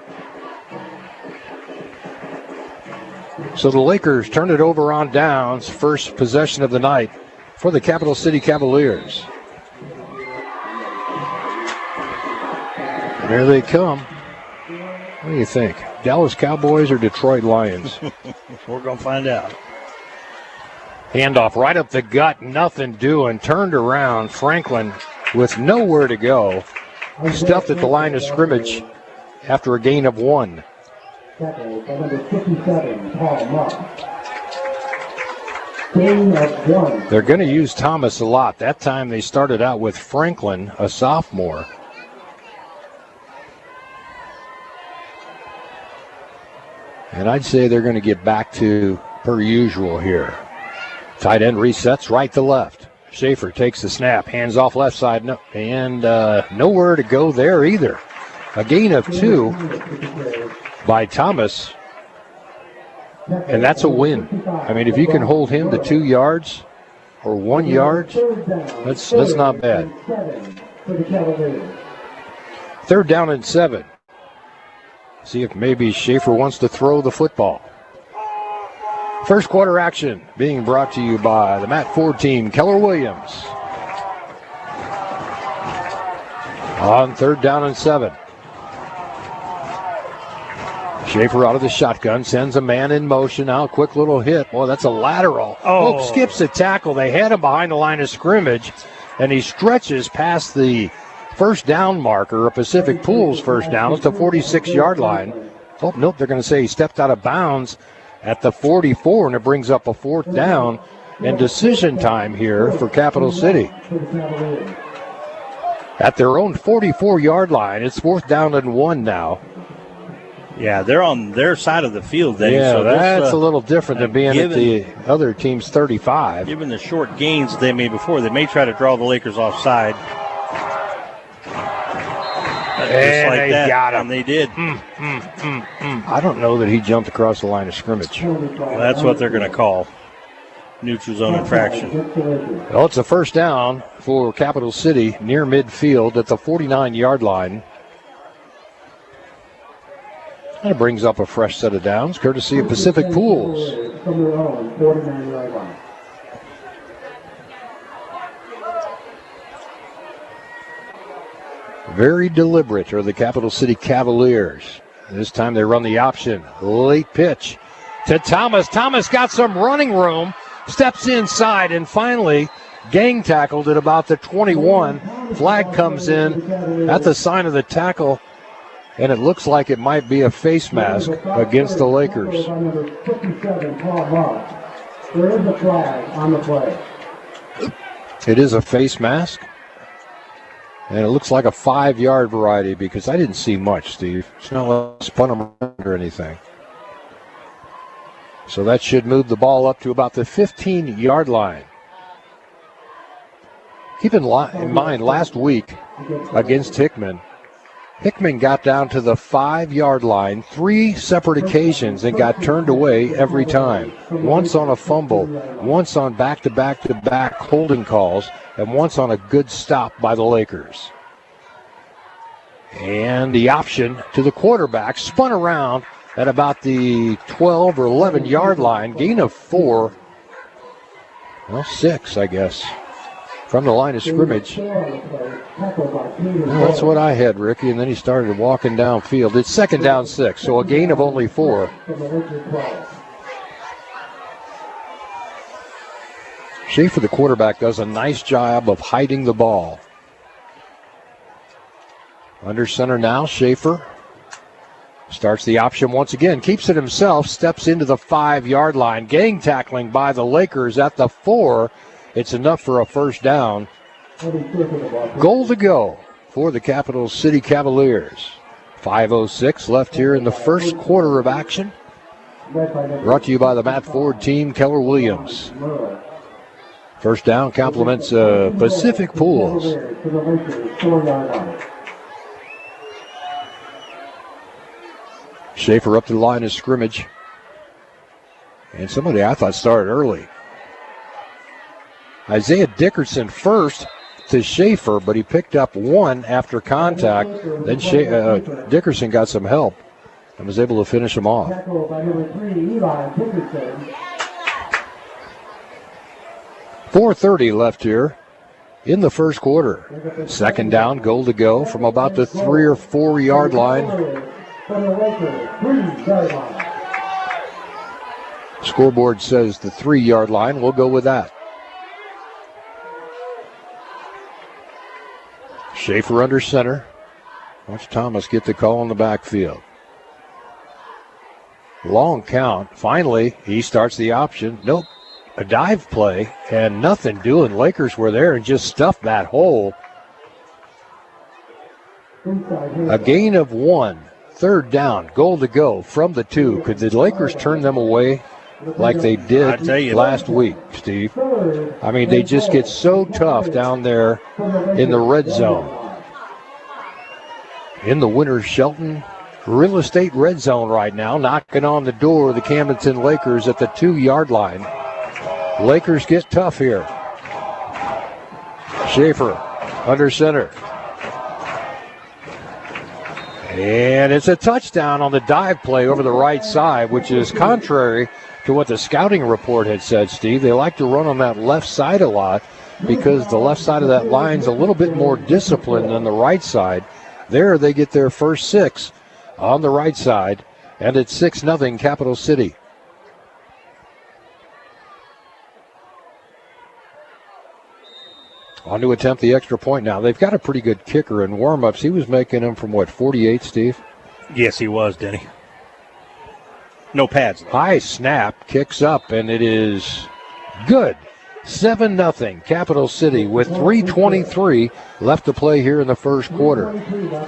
So the Lakers turn it over on downs, first possession of the night for the Capital City Cavaliers. And here they come. What do you think? Dallas Cowboys or Detroit Lions? We're going to find out. Handoff right up the gut, nothing doing. Turned around, Franklin with nowhere to go. Stuffed at the line of scrimmage after a gain of 1. Tackle by number 57, Paul Muck. Gain of 1. They're going to use Thomas a lot. That time they started out with Franklin, a sophomore. And I'd say they're going to get back to per usual here. Tight end resets right to left. Schaefer takes the snap, hands off left side, nowhere to go there either. A gain of 2 by Thomas, and that's a win. I mean, if you can hold him to 2 yards or 1 yard, that's not bad. 3rd down and 7. See if maybe Schaefer wants to throw the football. First quarter action being brought to you by the Matt Ford team, Keller Williams. On 3rd down and 7. Schaefer out of the shotgun, sends a man in motion. Now, quick little hit. Boy, that's a lateral. Oh, skips a tackle. They had him behind the line of scrimmage, and he stretches past the first down marker, a Pacific Pools first down. It's the 46-yard line. Oh, nope, they're going to say he stepped out of bounds at the 44, and it brings up a 4th down and decision time here for Capital City. At their own 44-yard line, it's 4th down and 1 now. Yeah, they're on their side of the field. Then, yeah, so that's a little different than being at the other team's 35. Given the short gains they made before, they may try to draw the Lakers offside. And like they got him. And they did. I don't know that he jumped across the line of scrimmage. Well, that's what they're going to call neutral zone infraction. Well, it's a 1st down for Capital City near midfield at the 49-yard line. And it brings up a fresh set of downs, courtesy of Pacific Pools. From their own 49-yard line. Very deliberate are the Capital City Cavaliers. This time they run the option. Late pitch to Thomas. Thomas got some running room, steps inside, and finally gang tackled at about the 21. Flag comes in at the sign of the tackle, and it looks like it might be a face mask against the Lakers. There is a flag on the play. It is a face mask. And it looks like a 5-yard variety because I didn't see much, Steve. It's not like spun them around or anything. So that should move the ball up to about the 15-yard line. Keep in mind, last week against Hickman got down to the 5-yard line 3 separate occasions and got turned away every time. Once on a fumble, once on back-to-back holding calls, and once on a good stop by the Lakers. And the option to the quarterback spun around at about the 12 or 11-yard line, gain of 4. Well, 6, I guess, from the line of scrimmage. Well, that's what I had, Ricky, and then he started walking downfield. It's 2nd down 6, so a gain of only 4. Schaefer, the quarterback, does a nice job of hiding the ball. Under center now, Schaefer starts the option once again, keeps it himself, steps into the 5-yard line. Gang tackling by the Lakers at the 4. It's enough for a 1st down. Goal to go for the Capital City Cavaliers. 5:06 left here in the first quarter of action. Brought to you by the Matt Ford team, Keller Williams. 1st down compliments Pacific Pools. Schaefer up to the line of scrimmage. And somebody I thought started early. Isaiah Dickerson first to Schaefer, but he picked up one after contact. Then Dickerson got some help and was able to finish him off. Tackle by number 3, Eli Dickerson. 4:30 left here in the first quarter. Second down, goal to go from about the 3 or 4 yard line. From the Lakers, 3-yard line. Scoreboard says the 3 yard line. We'll go with that. Schaefer under center. Watch Thomas get the call in the backfield. Long count. Finally, he starts the option. Nope. A dive play and nothing doing. Lakers were there and just stuffed that hole. A gain of 1. Third down. Goal to go from the 2. Could the Lakers turn them away like they did last week, Steve? I mean, they just get so tough down there in the red zone. In the Winter Shelton Real Estate red zone right now, knocking on the door of the Camdenton Lakers at the 2 yard line. Lakers get tough here. Schaefer under center. And it's a touchdown on the dive play over the right side, which is contrary to what the scouting report had said, Steve. They like to run on that left side a lot because the left side of that line's a little bit more disciplined than the right side. There they get their first 6 on the right side, and it's 6-0 Capital City. On to attempt the extra point now. They've got a pretty good kicker in warm-ups. He was making them from, 48, Steve? Yes, he was, Denny. No pads. High snap, kicks up, and it is good. 7-0 Capital City with 3:23 left to play here in the first quarter.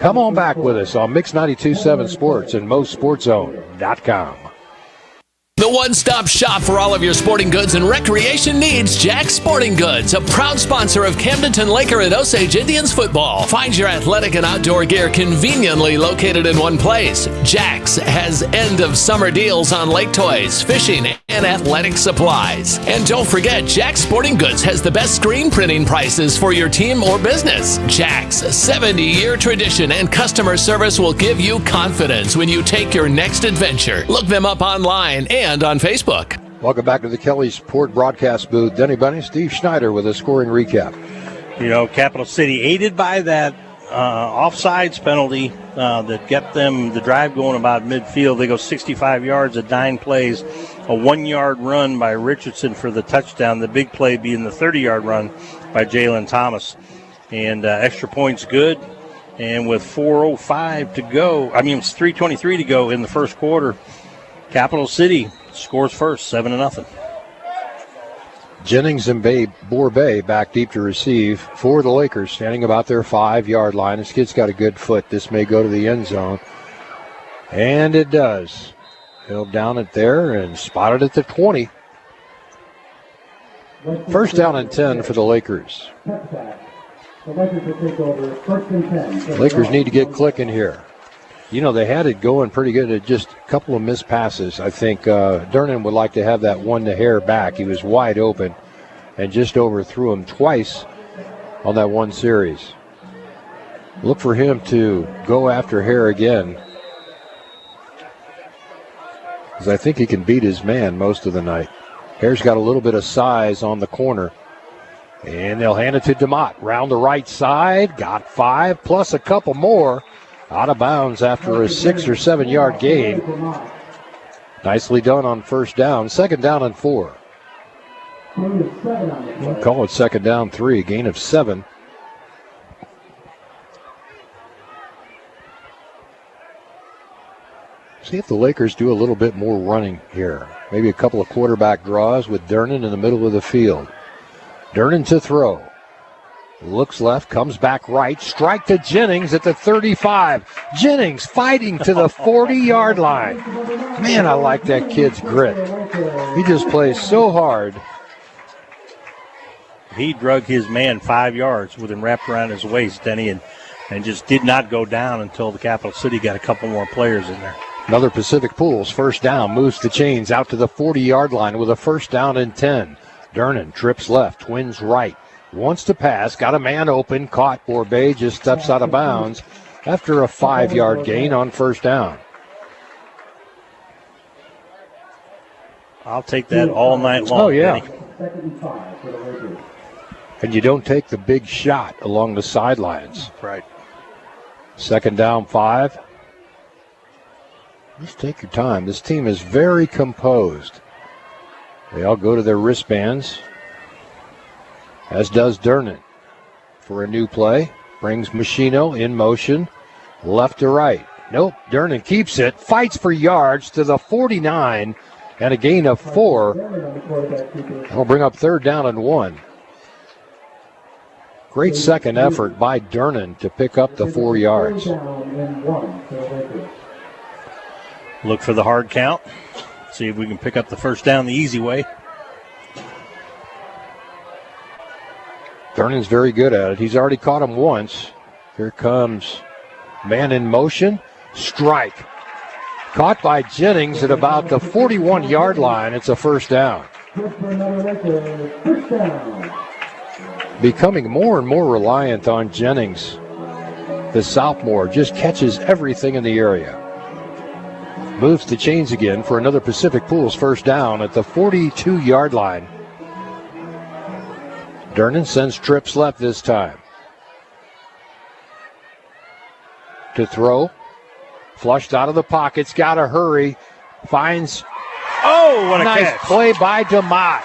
Come on back with us on Mix 92.7 Sports and MoSportsZone.com. The one-stop shop for all of your sporting goods and recreation needs, Jack's Sporting Goods, a proud sponsor of Camdenton Laker and Osage Indians football. Find your athletic and outdoor gear conveniently located in one place. Jack's has end-of-summer deals on lake toys, fishing, and athletic supplies. And don't forget, Jack's Sporting Goods has the best screen printing prices for your team or business. Jack's 70-year tradition and customer service will give you confidence when you take your next adventure. Look them up online and on Facebook. Welcome back to the Kelly Sport broadcast booth. Denny Bunny, Steve Schneider with a scoring recap. You know, Capital City aided by that offsides penalty that kept them the drive going about midfield. They go 65 yards at 9 plays, a 1 yard run by Richardson for the touchdown. The big play being the 30-yard run by Jalen Thomas. And extra points good. And with 4:05 to go, it's 3:23 to go in the first quarter, Capital City scores first, 7-0. Jennings and Borbay back deep to receive for the Lakers, standing about their 5 yard line. This kid's got a good foot. This may go to the end zone. And it does. Held down it there and spotted at the 20. First down and 10 for the Lakers. Lakers need to get clicking here. You know, they had it going pretty good. At just a couple of missed passes. I think Durnan would like to have that one to Hare back. He was wide open and just overthrew him twice on that one series. Look for him to go after Hare again, because I think he can beat his man most of the night. Hare's got a little bit of size on the corner. And they'll hand it to DeMott. Round the right side. Got 5 plus a couple more. Out of bounds after a 6 or 7 yard gain. Nicely done on first down. Second down and 4. Call it second down 3. Gain of 7. See if the Lakers do a little bit more running here. Maybe a couple of quarterback draws with Durnan in the middle of the field. Durnan to throw. Looks left, comes back right. Strike to Jennings at the 35. Jennings fighting to the 40 yard line. Man, I like that kid's grit. He just plays so hard. He drug his man 5 yards with him wrapped around his waist, Denny, and just did not go down until the Capital City got a couple more players in there. Another Pacific Pools first down, moves the chains out to the 40-yard line with a first down and 10. Durnan trips left, twins right, wants to pass, got a man open, caught. Borbay just steps out of bounds after a 5-yard gain on first down. I'll take that all night long. Oh, yeah. Benny. And you don't take the big shot along the sidelines. Right. Second down, 5. Just take your time. This team is very composed. They all go to their wristbands, as does Durnan. For a new play, brings Machino in motion, left to right. Nope, Durnan keeps it, fights for yards to the 49, and a gain of 4. That'll bring up third down and 1. Great second effort by Durnan to pick up the 4 yards. Look for the hard count. See if we can pick up the first down the easy way. Durnan's very good at it. He's already caught him once. Here comes man in motion. Strike. Caught by Jennings at about the 41-yard line. It's a first down. Becoming more and more reliant on Jennings. The sophomore just catches everything in the area. Moves the chains again for another Pacific Pools first down at the 42-yard line. Durnan sends trips left this time. To throw. Flushed out of the pockets. Got to hurry. Finds. Oh, what a nice catch. Play by DeMott.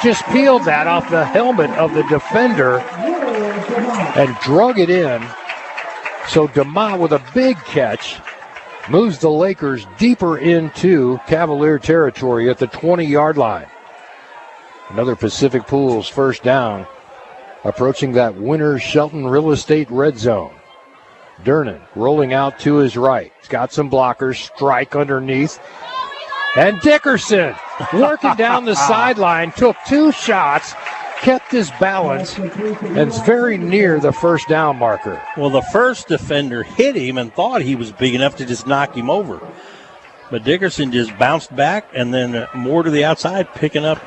Just peeled that off the helmet of the defender and drug it in. So DeMott with a big catch moves the Lakers deeper into Cavalier territory at the 20-yard line. Another Pacific Pools first down, approaching that Winter Shelton Real Estate red zone. Durnan rolling out to his right. He's got some blockers, strike underneath. And Dickerson working down the sideline, took 2 shots, kept his balance, and is very near the first down marker. Well, the first defender hit him and thought he was big enough to just knock him over. But Dickerson just bounced back and then more to the outside, picking up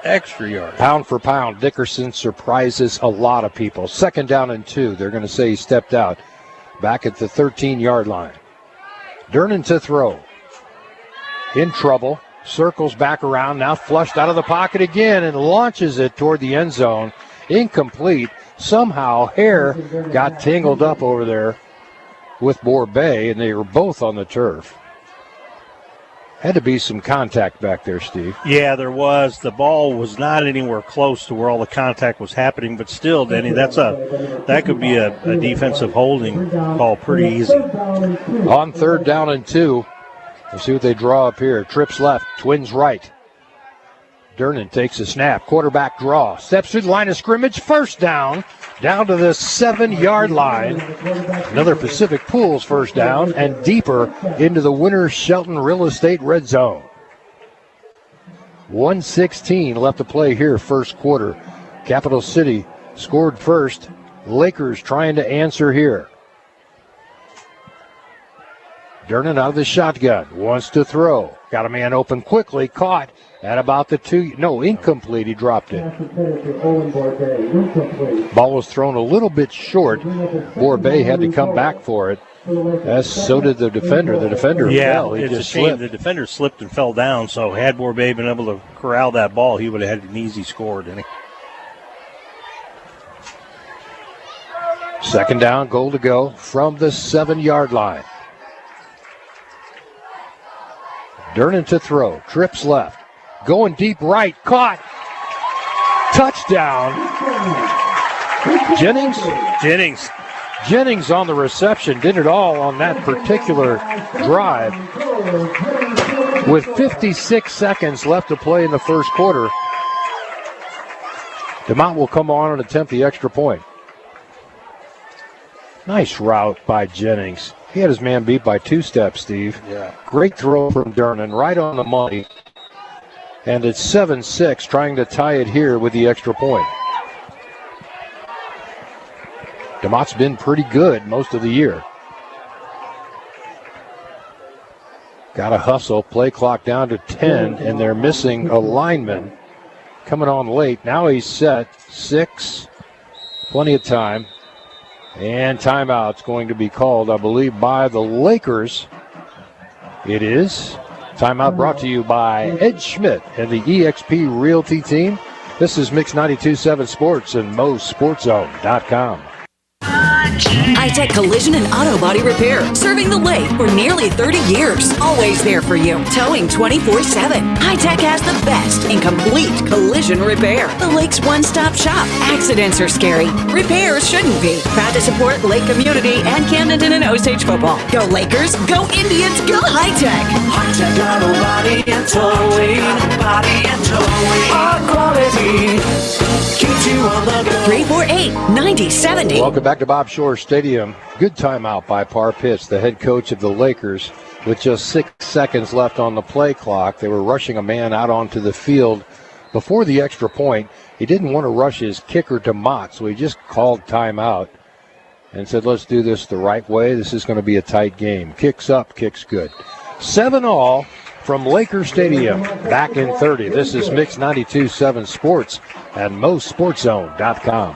extra yards. Pound for pound, Dickerson surprises a lot of people. Second down and 2. They're going to say he stepped out back at the 13-yard line. Durnan to throw. In trouble. Circles back around, now flushed out of the pocket again and launches it toward the end zone. Incomplete. Somehow Hare got tangled up over there with Borbay, and they were both on the turf. Had to be some contact back there, Steve. Yeah, there was. The ball was not anywhere close to where all the contact was happening, but still, Denny, that could be a defensive holding call pretty easy. On third down and 2. Let's see what they draw up here. Trips left, twins right. Durnan takes a snap, quarterback draw, steps through the line of scrimmage, first down to the 7-yard line. Another Pacific Pools first down and deeper into the Winter Shelton Real Estate red zone. 1:16 left to play here, first quarter. Capital City scored first. Lakers trying to answer here. Durnan out of the shotgun, wants to throw. Got a man open quickly, caught at about the 2. No, incomplete, he dropped it. Ball was thrown a little bit short. Borbay had to come back for it, as so did the defender. The defender fell. He it's just a shame slipped. the defender slipped and fell down, so had Borbay been able to corral that ball, he would have had an easy score, didn't he? Second down, goal to go from the 7-yard line. Durnan to throw, trips left, going deep right, caught, touchdown. Jennings on the reception, did it all on that particular drive. With 56 seconds left to play in the first quarter, DeMont will come on and attempt the extra point. Nice route by Jennings. He had his man beat by 2 steps, Steve. Yeah. Great throw from Durnan, right on the money. And it's 7-6, trying to tie it here with the extra point. DeMott's been pretty good most of the year. Got to hustle. Play clock down to 10, and they're missing a lineman coming on late. Now he's set. 6. Plenty of time. And timeout's going to be called, I believe, by the Lakers. It is. Timeout brought to you by Ed Schmidt and the EXP Realty team. This is Mix 92.7 Sports and MoSportsZone.com. High-tech collision and auto body repair. Serving the lake for nearly 30 years. Always there for you. Towing 24/7. High-tech has the best in complete collision repair. The lake's one-stop shop. Accidents are scary. Repairs shouldn't be. Proud to support Lake community and Camdenton and Osage football. Go Lakers. Go Indians. Go high-tech. High-tech auto body and towing. Body and towing. Our quality keeps you on the go. 348-9070. Welcome back to Bob Shore Stadium. Good timeout by Par Pitts, the head coach of the Lakers, with just 6 seconds left on the play clock. They were rushing a man out onto the field before the extra point. He didn't want to rush his kicker to Mott, so he just called timeout and said, let's do this the right way. This is going to be a tight game. Kicks up, kicks good. 7-all from Laker Stadium, back in 30. This is Mix 92.7 Sports and MoSportsZone.com.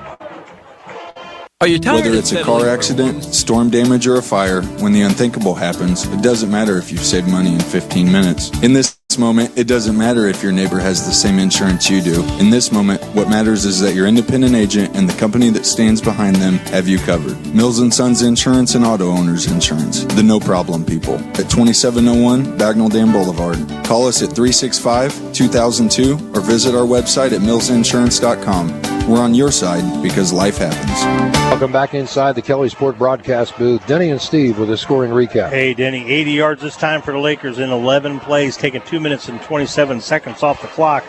Whether it's a car accident, storm damage, or a fire, when the unthinkable happens, it doesn't matter if you've saved money in 15 minutes. In this moment, it doesn't matter if your neighbor has the same insurance you do. In this moment, what matters is that your independent agent and the company that stands behind them have you covered. Mills & Sons Insurance and Auto Owners Insurance. The no problem people. At 2701 Bagnell Dam Boulevard. Call us at 365-2002 or visit our website at millsinsurance.com. We're on your side because life happens. Welcome back inside the Kelly Sport broadcast booth. Denny and Steve with a scoring recap. Hey, Denny, 80 yards this time for the Lakers in 11 plays, taking 2 minutes and 27 seconds off the clock.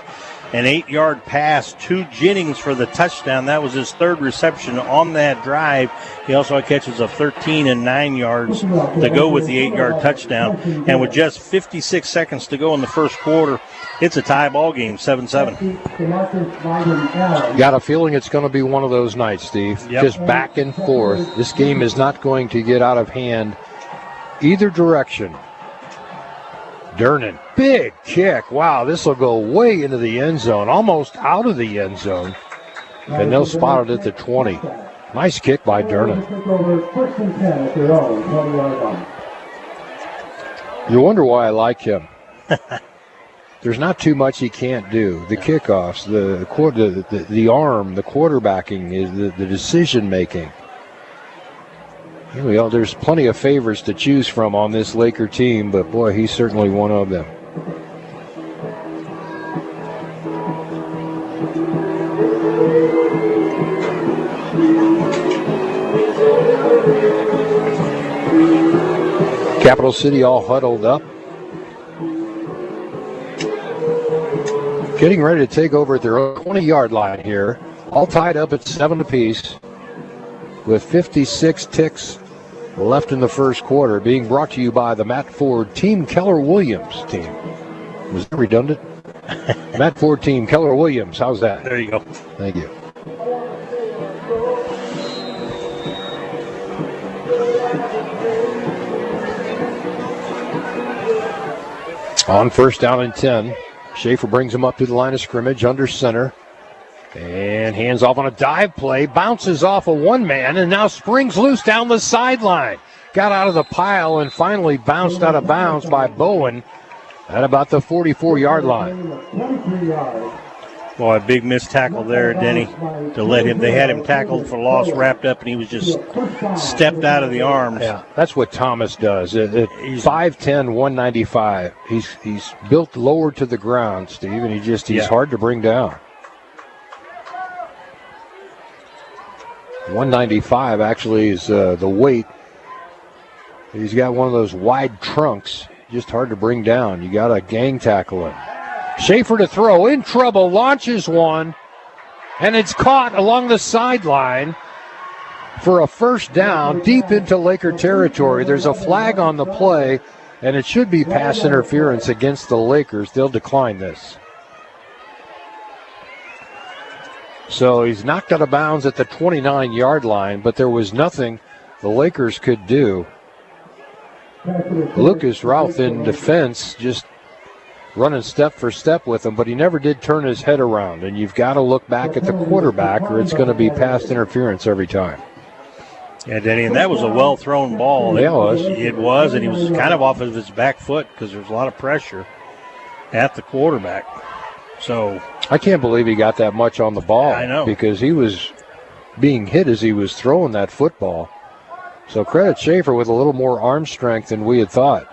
An 8-yard pass to Jennings for the touchdown. That was his third reception on that drive. He also had catches of 13 and 9 yards to go with the 8-yard touchdown. And with just 56 seconds to go in the first quarter, it's a tie ball game, 7-7. Got a feeling it's going to be one of those nights, Steve. Yep. Just back and forth. This game is not going to get out of hand either direction. Durnan, big kick. Wow, this will go way into the end zone, almost out of the end zone. And they'll spot it at the 20. Nice kick by Durnan. You wonder why I like him. There's not too much he can't do. The kickoffs, the arm, the quarterbacking, is the decision making. There's plenty of favorites to choose from on this Laker team, but boy, he's certainly one of them. Capital City all huddled up. Getting ready to take over at their own 20-yard line here. All tied up at 7 apiece with 56 ticks left in the first quarter. Being brought to you by the Matt Ford Team Keller Williams team. Was that redundant? Matt Ford Team Keller Williams. How's that? There you go. Thank you. On first down and 10. Schaefer brings him up to the line of scrimmage under center. And hands off on a dive play. Bounces off of one man and now springs loose down the sideline. Got out of the pile and finally bounced out of bounds by Bowen at about the 44-yard line. Boy, a big missed tackle there, Denny, to let him. They had him tackled for loss, wrapped up, and he was just stepped out of the arms. Yeah, that's what Thomas does. At 5'10", 195. He's built lower to the ground, Steve, and he's hard to bring down. 195 actually is the weight. He's got one of those wide trunks, just hard to bring down. You got to gang tackle him. Schaefer to throw, in trouble, launches one, and it's caught along the sideline for a first down deep into Laker territory. There's a flag on the play, and it should be pass interference against the Lakers. They'll decline this. So he's knocked out of bounds at the 29-yard line, but there was nothing the Lakers could do Lucas Routh in defense, just running step for step with him, but he never did turn his head around. And you've got to look back at the quarterback or it's going to be pass interference every time. Yeah, Denny, and that was a well-thrown ball. Yeah, it was. It was, and he was kind of off of his back foot because there was a lot of pressure at the quarterback. So I can't believe he got that much on the ball. I know. Because he was being hit as he was throwing that football. So credit Schaefer with a little more arm strength than we had thought.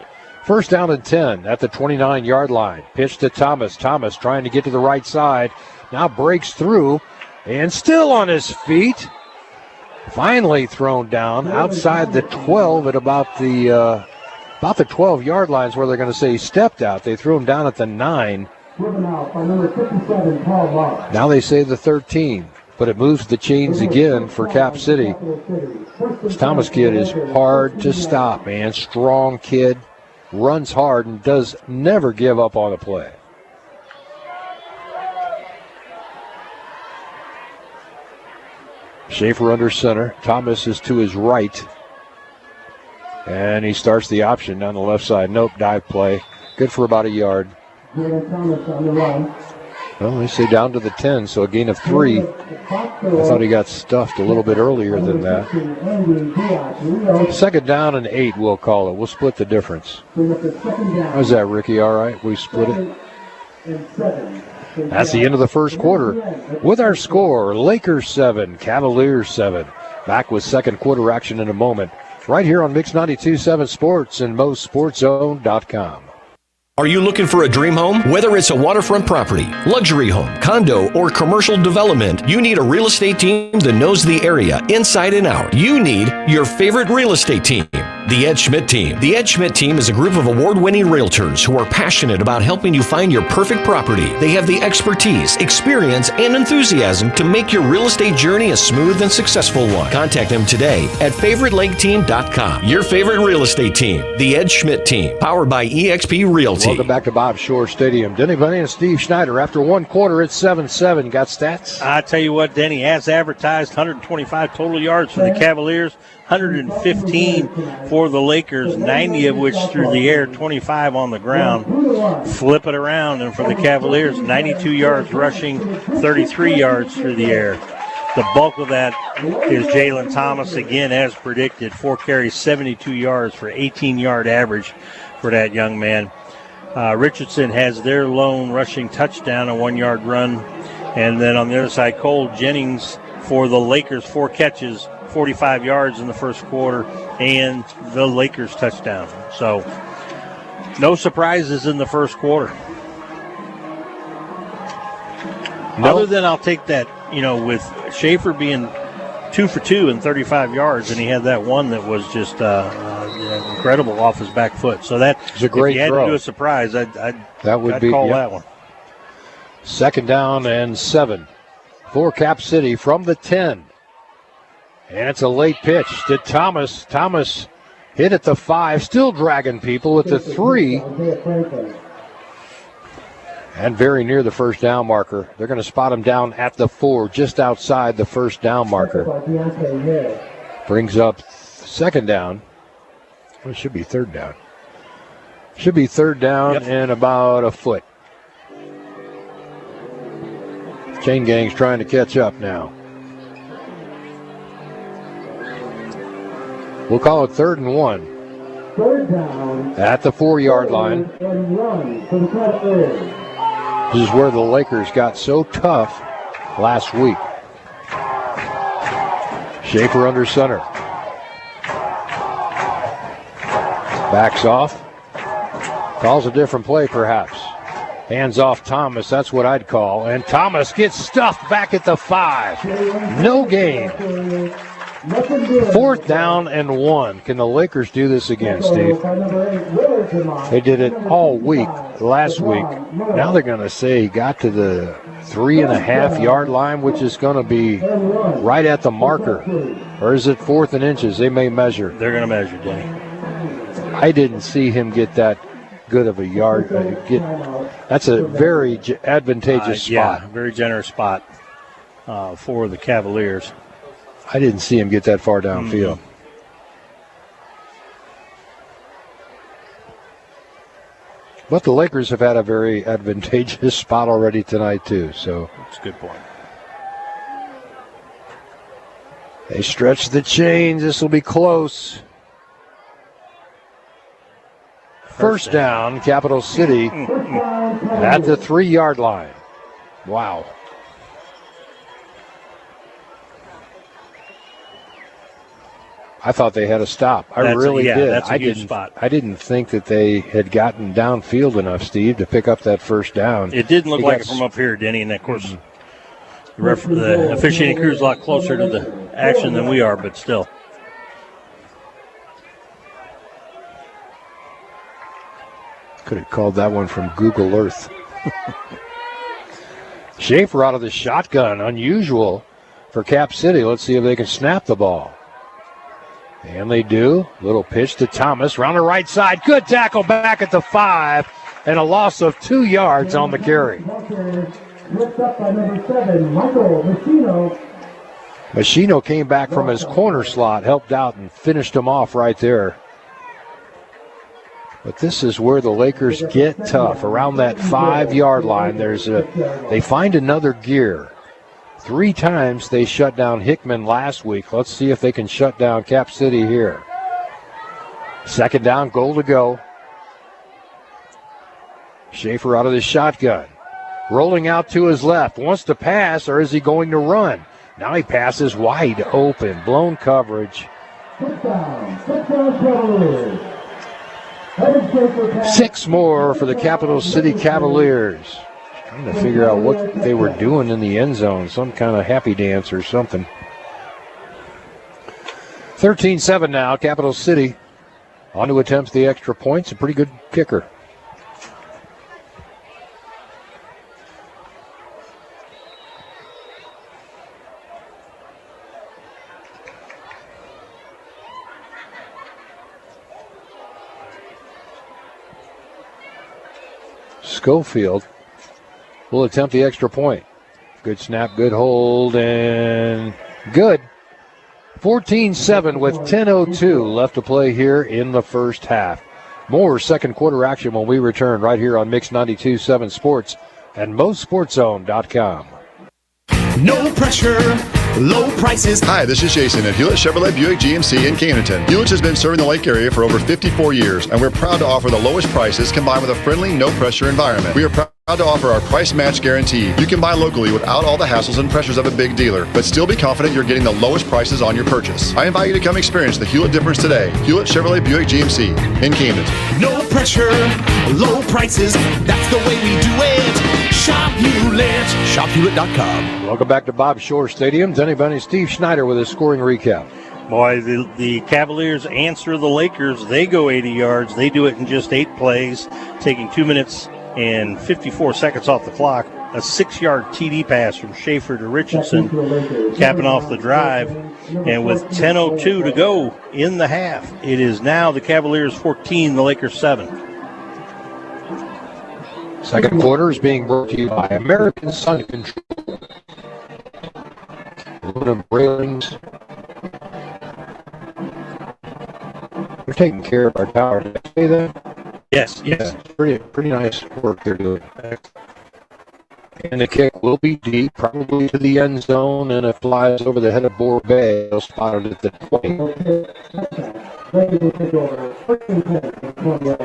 First down and 10 at the 29-yard line. Pitch to Thomas. Thomas trying to get to the right side. Now breaks through and still on his feet. Finally thrown down outside the 12 at about the 12-yard lines where they're going to say he stepped out. They threw him down at the 9. Now they say the 13. But it moves the chains again for Cap City. This Thomas kid is hard to stop, man. Strong kid, runs hard, and does never give up on a play. Schaefer under center. Thomas is to his right. And he starts the option down the left side. Nope, dive play. Good for about a yard. Well, they say down to the 10, so a gain of 3. I thought he got stuffed a little bit earlier than that. Second down and 8, we'll call it. We'll split the difference. How's that, Ricky? All right, we split it. That's the end of the first quarter. With our score, Lakers 7, Cavaliers 7. Back with second quarter action in a moment. Right here on Mix 92.7 Sports and MoSportsZone.com. Are you looking for a dream home? Whether it's a waterfront property, luxury home, condo, or commercial development, you need a real estate team that knows the area inside and out. You need your favorite real estate team. The Ed Schmidt Team. The Ed Schmidt Team is a group of award-winning realtors who are passionate about helping you find your perfect property. They have the expertise, experience, and enthusiasm to make your real estate journey a smooth and successful one. Contact them today at favoriteliketeam.com. Your favorite real estate team, the Ed Schmidt Team, powered by eXp Realty. Welcome back to Bob Shore Stadium. Denny Bunny and Steve Schneider. After one quarter, it's 7-7. Got stats? I tell you what, Denny, as advertised, 125 total yards for the Cavaliers, 115 for the Lakers, 90 of which through the air, 25 on the ground. Flip it around, and for the Cavaliers, 92 yards rushing, 33 yards through the air. The bulk of that is Jalen Thomas, again, as predicted. 4 carries, 72 yards for 18-yard average for that young man. Richardson has their lone rushing touchdown, a 1-yard run. And then on the other side, Cole Jennings for the Lakers, 4 catches, 45 yards in the first quarter, and the Lakers touchdown. So no surprises in the first quarter. No. Other than I'll take that, with Schaefer being 2 for 2 and 35 yards, and he had that one that was just incredible off his back foot. So that was a great if you had throw. to do a surprise, I'd call that one. Second down and 7 for Cap City from the 10. And it's a late pitch to Thomas. Thomas hit at the 5, still dragging people at the 3. And very near the first down marker. They're going to spot him down at the 4, just outside the first down marker. Brings up second down. Well, it should be third down. Should be third down and about a foot. Chain gang's trying to catch up now. We'll call it 3rd and 1. Third down. At the 4-yard line. And run for the Cavaliers. This is where the Lakers got so tough last week. Schaefer under center. Backs off. Calls a different play perhaps. Hands off Thomas, that's what I'd call. And Thomas gets stuffed back at the 5. No gain. 4th down and 1. Can the Lakers do this again, Steve? They did it all week, last week. Now they're going to say he got to the 3.5-yard line, which is going to be right at the marker. Or is it 4th and inches? They may measure. They're going to measure, Danny. I didn't see him get that good of a yard. That's a very advantageous spot. Yeah, very generous spot for the Cavaliers. I didn't see him get that far downfield. But the Lakers have had a very advantageous spot already tonight, too. So that's a good point. They stretch the chains. This will be close. First down, Capital City at the 3-yard line. Wow. I thought they had a stop. I really did. That's a huge spot. I didn't think that they had gotten downfield enough, Steve, to pick up that first down. It didn't look like it from up here, Denny, and of course the officiating crew is a lot closer to the action than we are, but still. Could have called that one from Google Earth. Schaefer out of the shotgun. Unusual for Cap City. Let's see if they can snap the ball. And they do. Little pitch to Thomas. Round the right side. Good tackle back at the 5. And a loss of 2 yards on the carry. Up by number 7, Michael Machino. Machino came back from his corner slot, helped out, and finished him off right there. But this is where the Lakers get tough. Around that 5-yard line, they find another gear. 3 times they shut down Hickman last week. Let's see if they can shut down Cap City here. Second down, goal to go. Schaefer out of the shotgun. Rolling out to his left. Wants to pass, or is he going to run? Now he passes wide open. Blown coverage. 6 more for the Capital City Cavaliers. Trying to figure out what they were doing in the end zone. Some kind of happy dance or something. 13-7 now. Capital City on to attempt the extra points. A pretty good kicker. Schofield will attempt the extra point. Good snap, good hold, and good. 14-7 with 10:02 left to play here in the first half. More second quarter action when we return right here on Mix 92.7 Sports and MoSportsZone.com. No pressure, low prices. Hi, this is Jason at Hewlett Chevrolet Buick GMC in Camdenton. Hewlett has been serving the Lake area for over 54 years, and we're proud to offer the lowest prices combined with a friendly, no-pressure environment. We are proud to offer our price match guarantee. You can buy locally without all the hassles and pressures of a big dealer, but still be confident you're getting the lowest prices on your purchase. I invite you to come experience the Hewlett difference today. Hewlett Chevrolet Buick GMC in Camdenton. No pressure, low prices. That's the way we do it. Shop Hewlett. ShopHewlett.com. Welcome back to Bob Shore Stadium. Denny Bunny, Steve Schneider with a scoring recap. Boy, the Cavaliers answer the Lakers. They go 80 yards. They do it in just 8 plays, taking 2 minutes and 54 seconds off the clock. A 6-yard TD pass from Schaefer to Richardson, capping off the drive. And with 10:02 to go in the half, it is now the Cavaliers 14, the Lakers 7. Second quarter is being brought to you by American Sun Control. Aluminum railings. They're taking care of our tower. Did I say that? Yes. Yeah, pretty nice work they're doing. And the kick will be deep, probably to the end zone, and it flies over the head of Boer Bay. They'll spot it at the 20.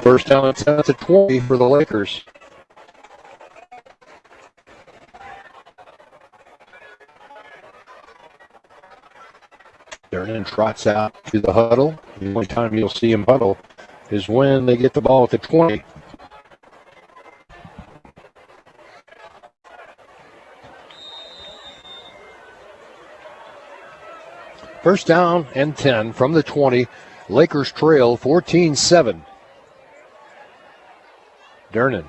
First down and 10 at the 20 for the Lakers. Dernan trots out to the huddle. The only time you'll see him huddle is when they get the ball at the 20. First down and 10 from the 20. Lakers trail 14-7. Dernan.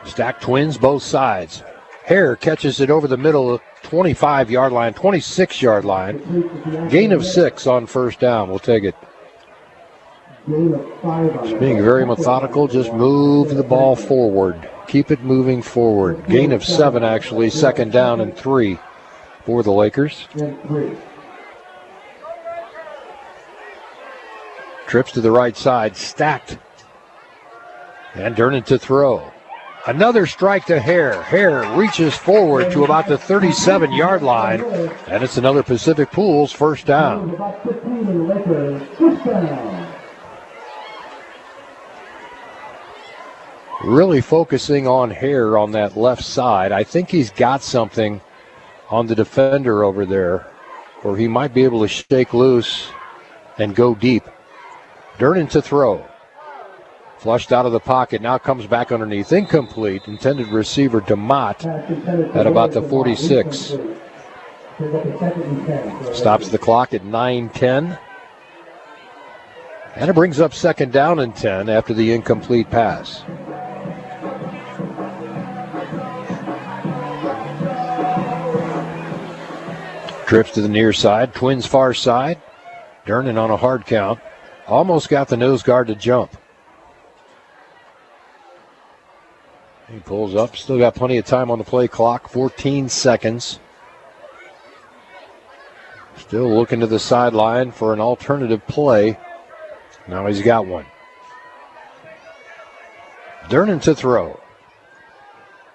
Stacked twins both sides. Hare catches it over the middle 25-yard line, 26-yard line. Gain of 6 on first down. We'll take it. Just being very methodical. Just move the ball forward. Keep it moving forward. Gain of 7, actually. Second down and 3 for the Lakers. Trips to the right side. Stacked. And Durnan to throw. Another strike to Hare. Hare reaches forward to about the 37-yard line, and it's another Pacific Pools first down. Really focusing on Hare on that left side. I think he's got something on the defender over there, or he might be able to shake loose and go deep. Durnan to throw. Flushed out of the pocket, now comes back underneath. Incomplete. Intended receiver DeMott at about the 46. Stops the clock at 9:10. And it brings up second down and 10 after the incomplete pass. Trips to the near side, Twins far side. Durnan on a hard count. Almost got the nose guard to jump. He pulls up, still got plenty of time on the play clock, 14 seconds. Still looking to the sideline for an alternative play. Now he's got one. Durnan to throw.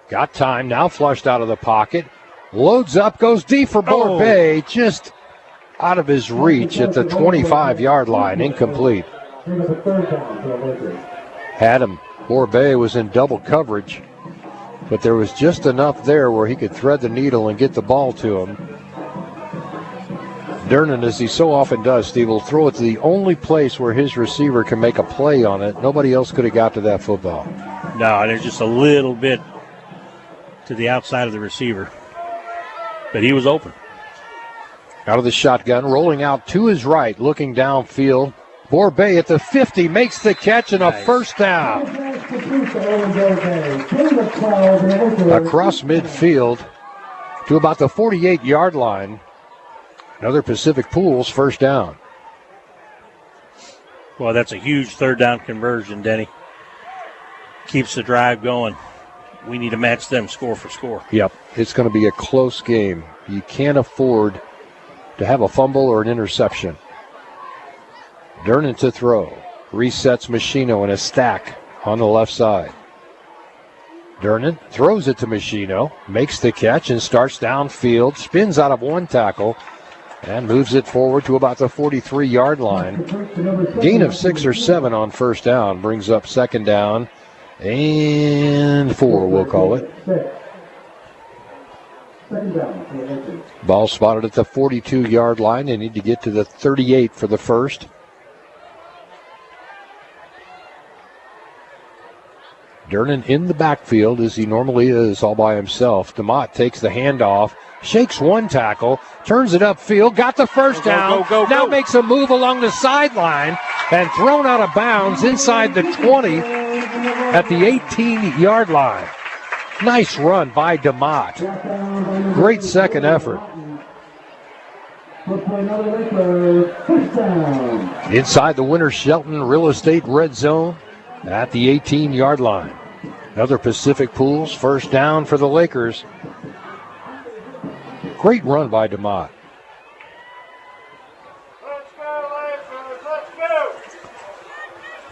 Got time, now flushed out of the pocket. Loads up, goes deep for Borbay, just out of his reach at the 25-yard line, incomplete. Had him. Borbay was in double coverage, but there was just enough there where he could thread the needle and get the ball to him. Durnan, as he so often does, Steve, will throw it to the only place where his receiver can make a play on it. Nobody else could have got to that football. No, there's just a little bit to the outside of the receiver, but he was open. Out of the shotgun, rolling out to his right, looking downfield. Borbay at the 50 makes the catch and a first down. Across midfield to about the 48-yard line. Another Pacific Pools first down. Well, that's a huge third down conversion, Denny. Keeps the drive going. We need to match them score for score. Yep, it's going to be a close game. You can't afford to have a fumble or an interception. Durnan to throw. Resets Machino in a stack on the left side. Durnan throws it to Machino, makes the catch and starts downfield, spins out of one tackle, and moves it forward to about the 43-yard line. Gain of 6 or 7 on first down brings up second down and 4, we'll call it. Ball spotted at the 42-yard line. They need to get to the 38 for the first. Durnan in the backfield as he normally is, all by himself. DeMott takes the handoff, shakes one tackle, turns it upfield, got the first down, now makes a move along the sideline and thrown out of bounds inside the 20 at the 18-yard line. Nice run by DeMott. Great second effort. Inside the Winter Shelton Real Estate red zone at the 18-yard line. Another Pacific Pools first down for the Lakers. Great run by DeMott.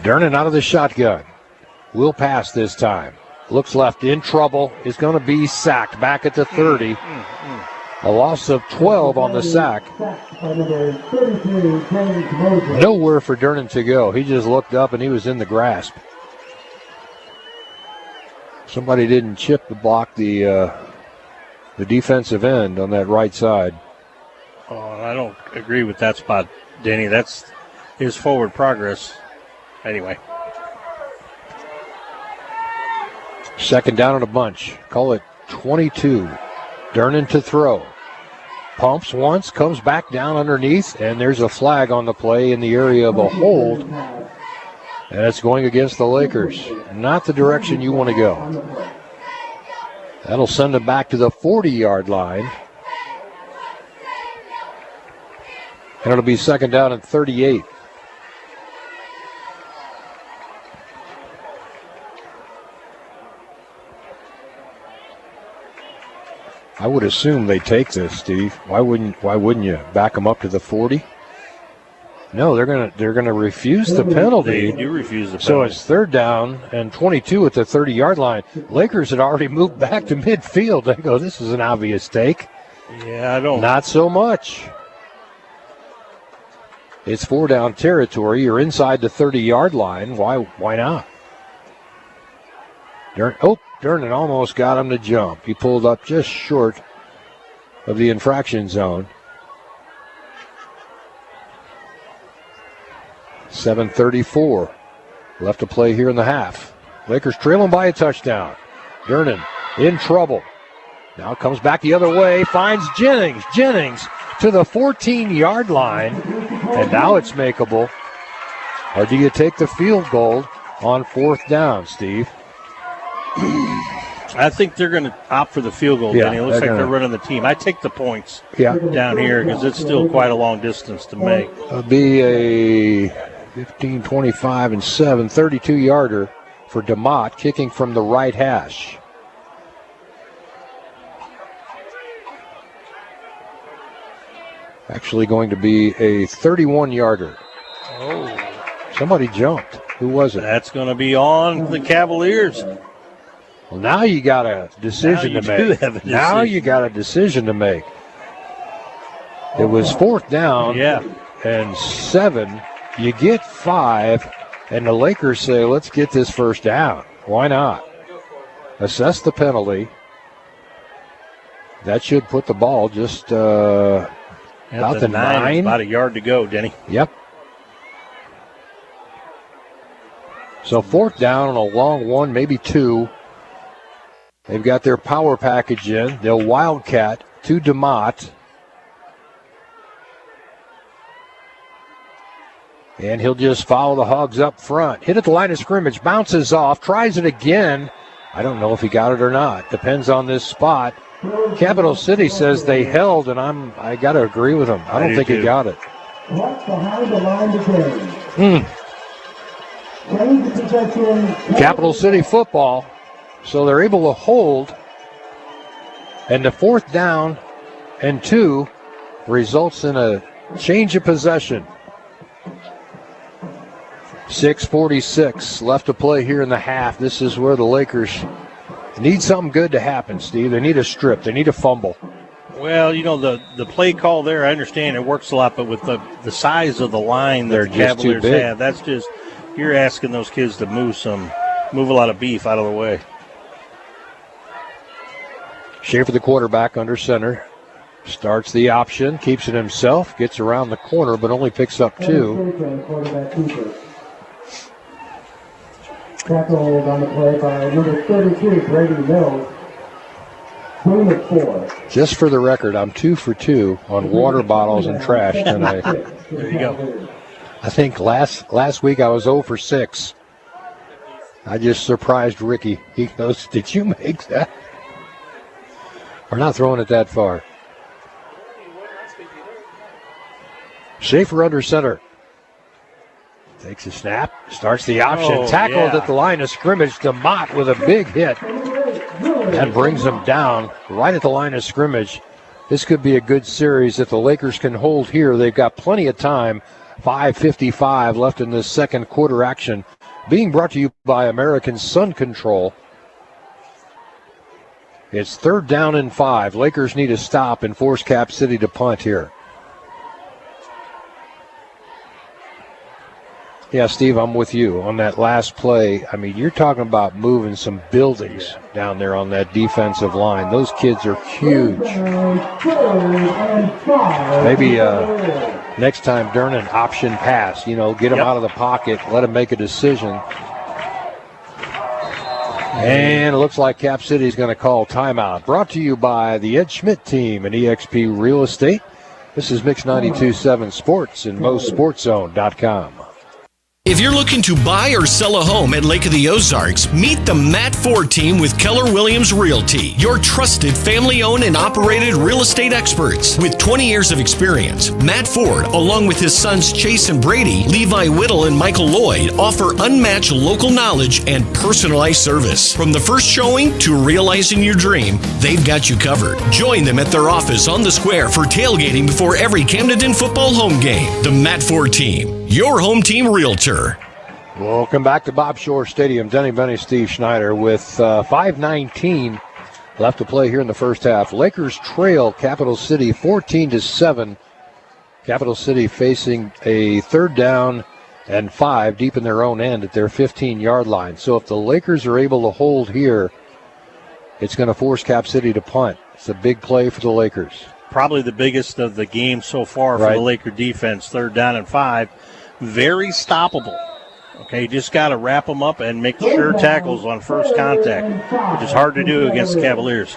Durnan out of the shotgun. Will pass this time. Looks left, in trouble, is going to be sacked back at the 30. A loss of 12 on the sack. Nowhere for Durnan to go. He just looked up and he was in the grasp. Somebody didn't chip the block the defensive end on that right side. Oh, I don't agree with that spot, Denny. That's his forward progress. Anyway. Second down and a bunch. Call it 22. Durnan to throw. Pumps once, comes back down underneath, and there's a flag on the play in the area of a hold. And it's going against the Lakers. Not the direction you want to go. That'll send them back to the 40-yard line. And it'll be second down and 38. I would assume they take this, Steve. Why wouldn't you back them up to the 40? No, they're gonna refuse the penalty. They do refuse the penalty. So it's 3rd down and 22 at the 30-yard line. Lakers had already moved back to midfield. They go, this is an obvious take. Yeah, I don't. Not so much. It's 4-down territory. You're inside the 30-yard line. Why not? Durnan almost got him to jump. He pulled up just short of the infraction zone. 7:34 left to play here in the half. Lakers trailing by a touchdown. Durnan in trouble. Now comes back the other way, finds Jennings. Jennings to the 14-yard line, and now it's makeable. Or do you take the field goal on 4th down, Steve? I think they're going to opt for the field goal, Yeah, Danny. It looks like they're they're running the team. I take the points Yeah. down here because it's still quite a long distance to make. It'll be a 15, 25, and 7, 32-yarder for DeMott, kicking from the right hash. Actually going to be a 31-yarder. Oh. Somebody jumped. Who was it? That's going to be on the Cavaliers. Well, now you got a decision to make. Now you got a decision to make. It was 4th down and 7. You get 5, and the Lakers say, let's get this first down. Why not? Assess the penalty. That should put the ball just about the 9. About a yard to go, Denny. Yep. So 4th down on a long one, maybe 2. They've got their power package in. They'll wildcat to DeMott. And he'll just follow the Hogs up front. Hit at the line of scrimmage, bounces off, tries it again. I don't know if he got it or not. Depends on this spot. Capital City says they held, and I got to agree with him. I don't think he got it. What's behind the line to change? Change the possession. Capital City football. So they're able to hold. And the 4th down and 2 results in a change of possession. 6:46 left to play here in the half. This is where the Lakers need something good to happen, Steve. They need a strip. They need a fumble. Well, you know, the play call there, I understand it works a lot, but with the size of the line that the Cavaliers have, that's just, you're asking those kids to move a lot of beef out of the way. Schaefer, the quarterback, under center. Starts the option, keeps it himself, gets around the corner, but only picks up 2. Tackled on the play by number 32, Brady Mills. Gain of 4. Just for the record, I'm 2 for 2 on water bottles and trash tonight. There you go. I think last week I was 0 for 6. I just surprised Ricky. He goes, did you make that? We're not throwing it that far. Schaefer under center. Takes a snap, starts the option, tackled at the line of scrimmage. DeMott with a big hit. That brings him down right at the line of scrimmage. This could be a good series if the Lakers can hold here. They've got plenty of time. 5:55 left in this second quarter action. Being brought to you by American Sun Control. It's 3rd down and 5. Lakers need a stop and force Cap City to punt here. Yeah, Steve, I'm with you on that last play. I mean, you're talking about moving some buildings down there on that defensive line. Those kids are huge. Maybe next time, Durnan, option pass. You know, get them out of the pocket, let them make a decision. And it looks like Cap City is going to call timeout. Brought to you by the Ed Schmidt team and EXP Real Estate. This is Mix 92.7 Sports and MoSportsZone.com. If you're looking to buy or sell a home at Lake of the Ozarks, meet the Matt Ford team with Keller Williams Realty, your trusted family-owned and operated real estate experts. With 20 years of experience, Matt Ford, along with his sons Chase and Brady, Levi Whittle and Michael Lloyd, offer unmatched local knowledge and personalized service. From the first showing to realizing your dream, they've got you covered. Join them at their office on the square for tailgating before every Camdenton football home game. The Matt Ford team, your home team realtor. Welcome back to Bob Shore Stadium. Denny Benny, Steve Schneider with 5:19 left to play here in the first half. Lakers trail Capital City 14-7. Capital City facing a 3rd down and 5 deep in their own end at their 15-yard line. So if the Lakers are able to hold here, it's going to force Cap City to punt. It's a big play for the Lakers. Probably the biggest of the game so far for the Laker defense. 3rd down and 5. Very stoppable. Okay, just got to wrap them up and make sure tackles on first contact, which is hard to do against the Cavaliers.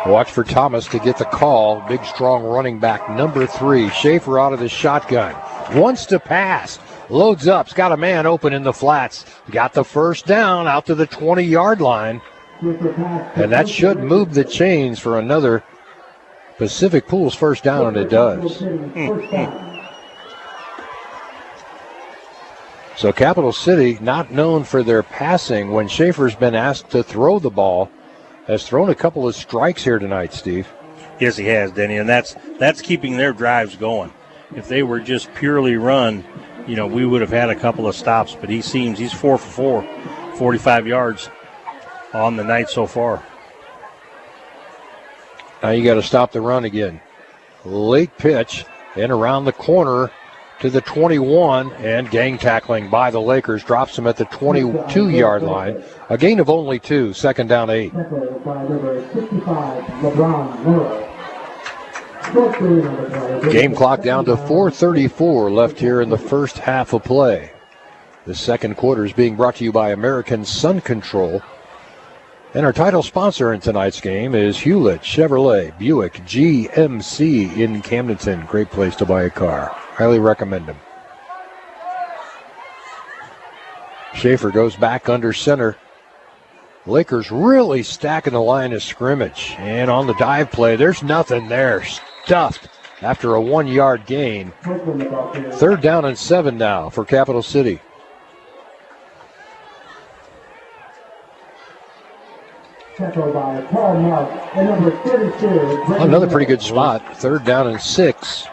Watch for Thomas to get the call. Big, strong running back, number 3. Schaefer out of the shotgun. Wants to pass. Loads up. He's got a man open in the flats. Got the first down out to the 20-yard line. And that should move the chains for another Pacific Pools first down, and it does. So Capital City, not known for their passing, when Schaefer's been asked to throw the ball, has thrown a couple of strikes here tonight, Steve. Yes, he has, Denny, and that's keeping their drives going. If they were just purely run, we would have had a couple of stops, but he's 4 for 4, 45 yards on the night so far. Now you got to stop the run again. Late pitch and around the corner to the 21, and gang tackling by the Lakers drops him at the 22-yard line. A gain of only 2, 2nd down 8. Game clock down to 4:34 left here in the first half of play. The second quarter is being brought to you by American Sun Control. And our title sponsor in tonight's game is Hewlett Chevrolet Buick GMC in Camdenton. Great place to buy a car. Highly recommend them. Schaefer goes back under center. Lakers really stacking the line of scrimmage. And on the dive play, there's nothing there. Stuffed after a 1-yard gain. 3rd down and 7 now for Capital City. Another pretty good spot. 3rd down and 6.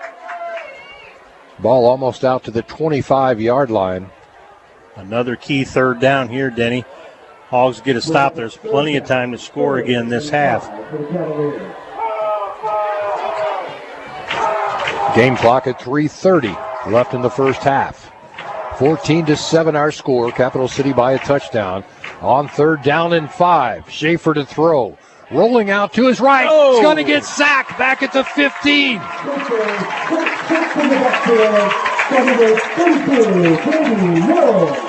Ball almost out to the 25-yard line. Another key 3rd down here, Denny. Hogs get a stop. There's plenty of time to score again this half. Game clock at 3:30 left in the first half. 14-7 our score. Capital City by a touchdown. On 3rd down and 5. Schaefer to throw. Rolling out to his right. Oh. He's going to get sacked back at the 15.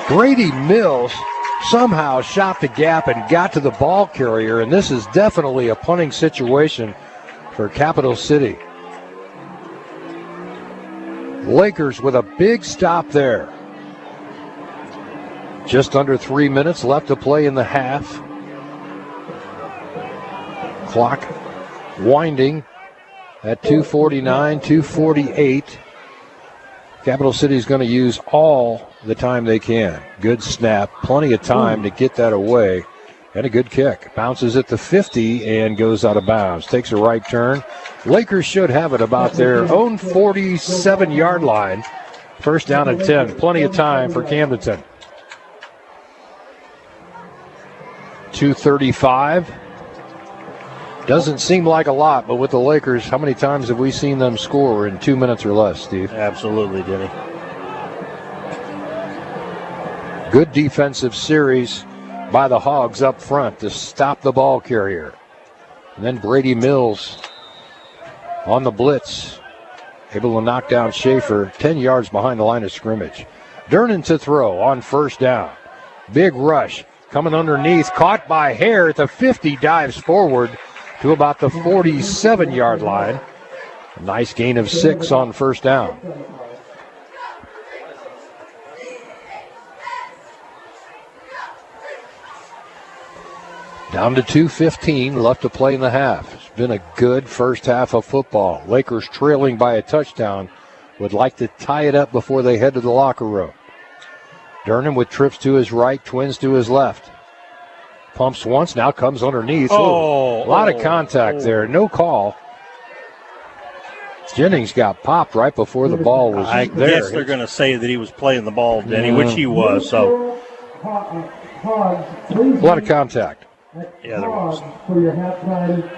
Brady Mills somehow shot the gap and got to the ball carrier, and this is definitely a punting situation for Capital City. Lakers with a big stop there. Just under 3 minutes left to play in the half. Clock winding at 2:49, 2:48. Capital City is going to use all the time they can. Good snap, plenty of time to get that away, and a good kick. Bounces at the 50 and goes out of bounds. Takes a right turn. Lakers should have it about their own 47-yard line. First down and 10. Plenty of time for Camdenton. 2:35. Doesn't seem like a lot, but with the Lakers, how many times have we seen them score in 2 minutes or less, Steve? Absolutely, Denny. Good defensive series by the Hogs up front to stop the ball carrier. And then Brady Mills on the blitz, able to knock down Schaefer 10 yards behind the line of scrimmage. Durnan to throw on 1st down. Big rush coming underneath, caught by Hare at the 50, dives forward to about the 47-yard line. A nice gain of 6 on 1st down. Down to 2:15 left to play in the half. It's been a good first half of football. Lakers trailing by a touchdown. Would like to tie it up before they head to the locker room. Durnan with trips to his right, twins to his left. Pumps once, now comes underneath. A lot of contact there. No call. Jennings got popped right before the ball was I there. guess they're going to say that he was playing the ball, Denny, which he was. So a lot of contact. Yeah, there was. For your halftime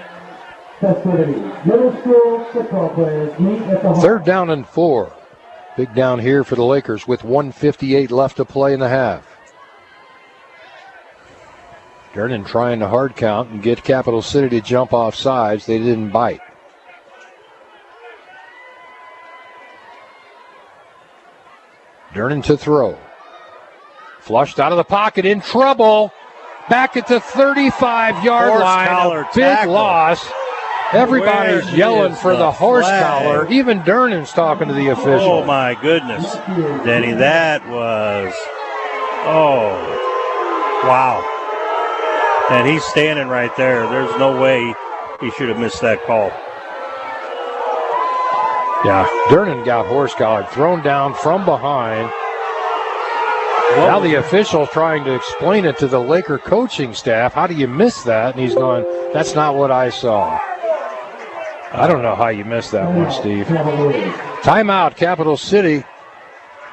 festivities. Middle school football players meet at the 3rd down and 4. Big down here for the Lakers with 1:58 left to play in the half. Durnan trying to hard count and get Capital City to jump off sides. They didn't bite. Durnan to throw. Flushed out of the pocket, in trouble. Back at the 35-yard line. A big loss. Everybody's yelling for the horse collar. Even Durnan's talking to the official. Oh, my goodness. Denny, that was... Oh, wow. And he's standing right there. There's no way he should have missed that call. Yeah, Durnan got horse collared, thrown down from behind. Now the official's trying to explain it to the Laker coaching staff. How do you miss that? And he's going, that's not what I saw. I don't know how you missed that one, Steve. Timeout, Capital City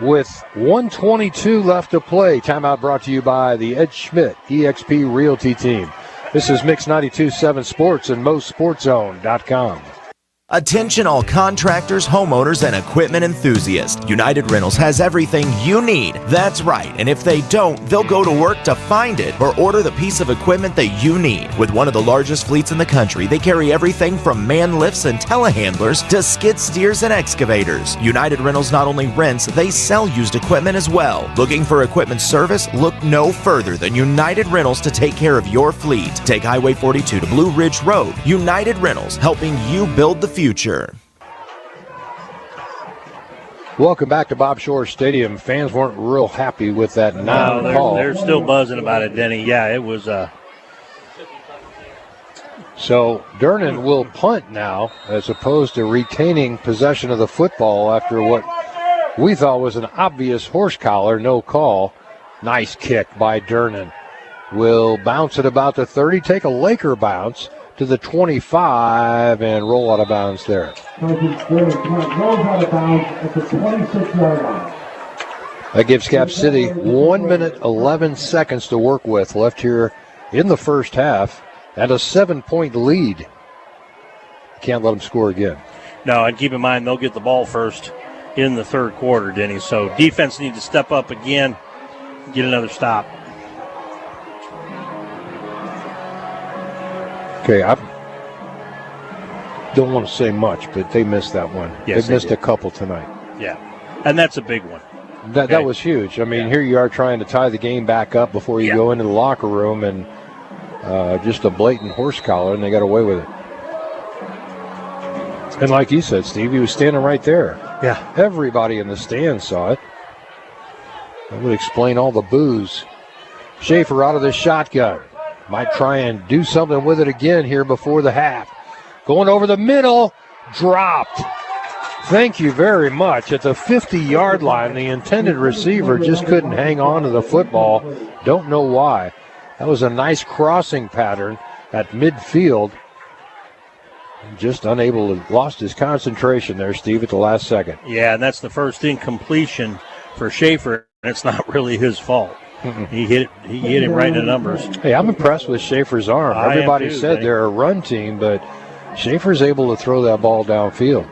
with 1:22 left to play. Timeout brought to you by the Ed Schmidt eXp Realty Team. This is Mix 92.7 Sports and MoSportsZone.com. Attention all contractors, homeowners, and equipment enthusiasts. United Rentals has everything you need. That's right. And if they don't, they'll go to work to find it or order the piece of equipment that you need. With one of the largest fleets in the country, they carry everything from man lifts and telehandlers to skid steers and excavators. United Rentals not only rents, they sell used equipment as well. Looking for equipment service? Look no further than United Rentals to take care of your fleet. Take Highway 42 to Blue Ridge Road. United Rentals, helping you build the future. Welcome back to Bob Shore Stadium. Fans weren't real happy with that non-call. They're still buzzing about it, Denny. Yeah, it was. So Durnan will punt now as opposed to retaining possession of the football after what we thought was an obvious horse collar, no call. Nice kick by Durnan. Will bounce at about the 30, take a Laker bounce to the 25 and roll out of bounds there. That gives Cap City 1 minute 11 seconds to work with left here in the first half and a 7-point lead. Can't let them score again. No, and keep in mind they'll get the ball first in the third quarter, Denny. So defense needs to step up again, get another stop. Okay, I don't want to say much, but they missed that one. Yes, they missed did. a couple tonight. Yeah, and that's a big one. That was huge. I mean, here you are trying to tie the game back up before you go into the locker room, and just a blatant horse collar, and they got away with it. And like you said, Steve, he was standing right there. Yeah. Everybody in the stands saw it. That would explain all the boos. Schaefer out of the shotgun. Might try and do something with it again here before the half. Going over the middle, dropped. Thank you very much. At the 50-yard line, the intended receiver just couldn't hang on to the football. Don't know why. That was a nice crossing pattern at midfield. Just unable to, lost his concentration there, Steve, at the last second. Yeah, and that's the first incompletion for Schaefer, and it's not really his fault. He hit him right in the numbers. Hey, I'm impressed with Schaefer's arm. Everybody said they're a run team, but Schaefer's able to throw that ball downfield.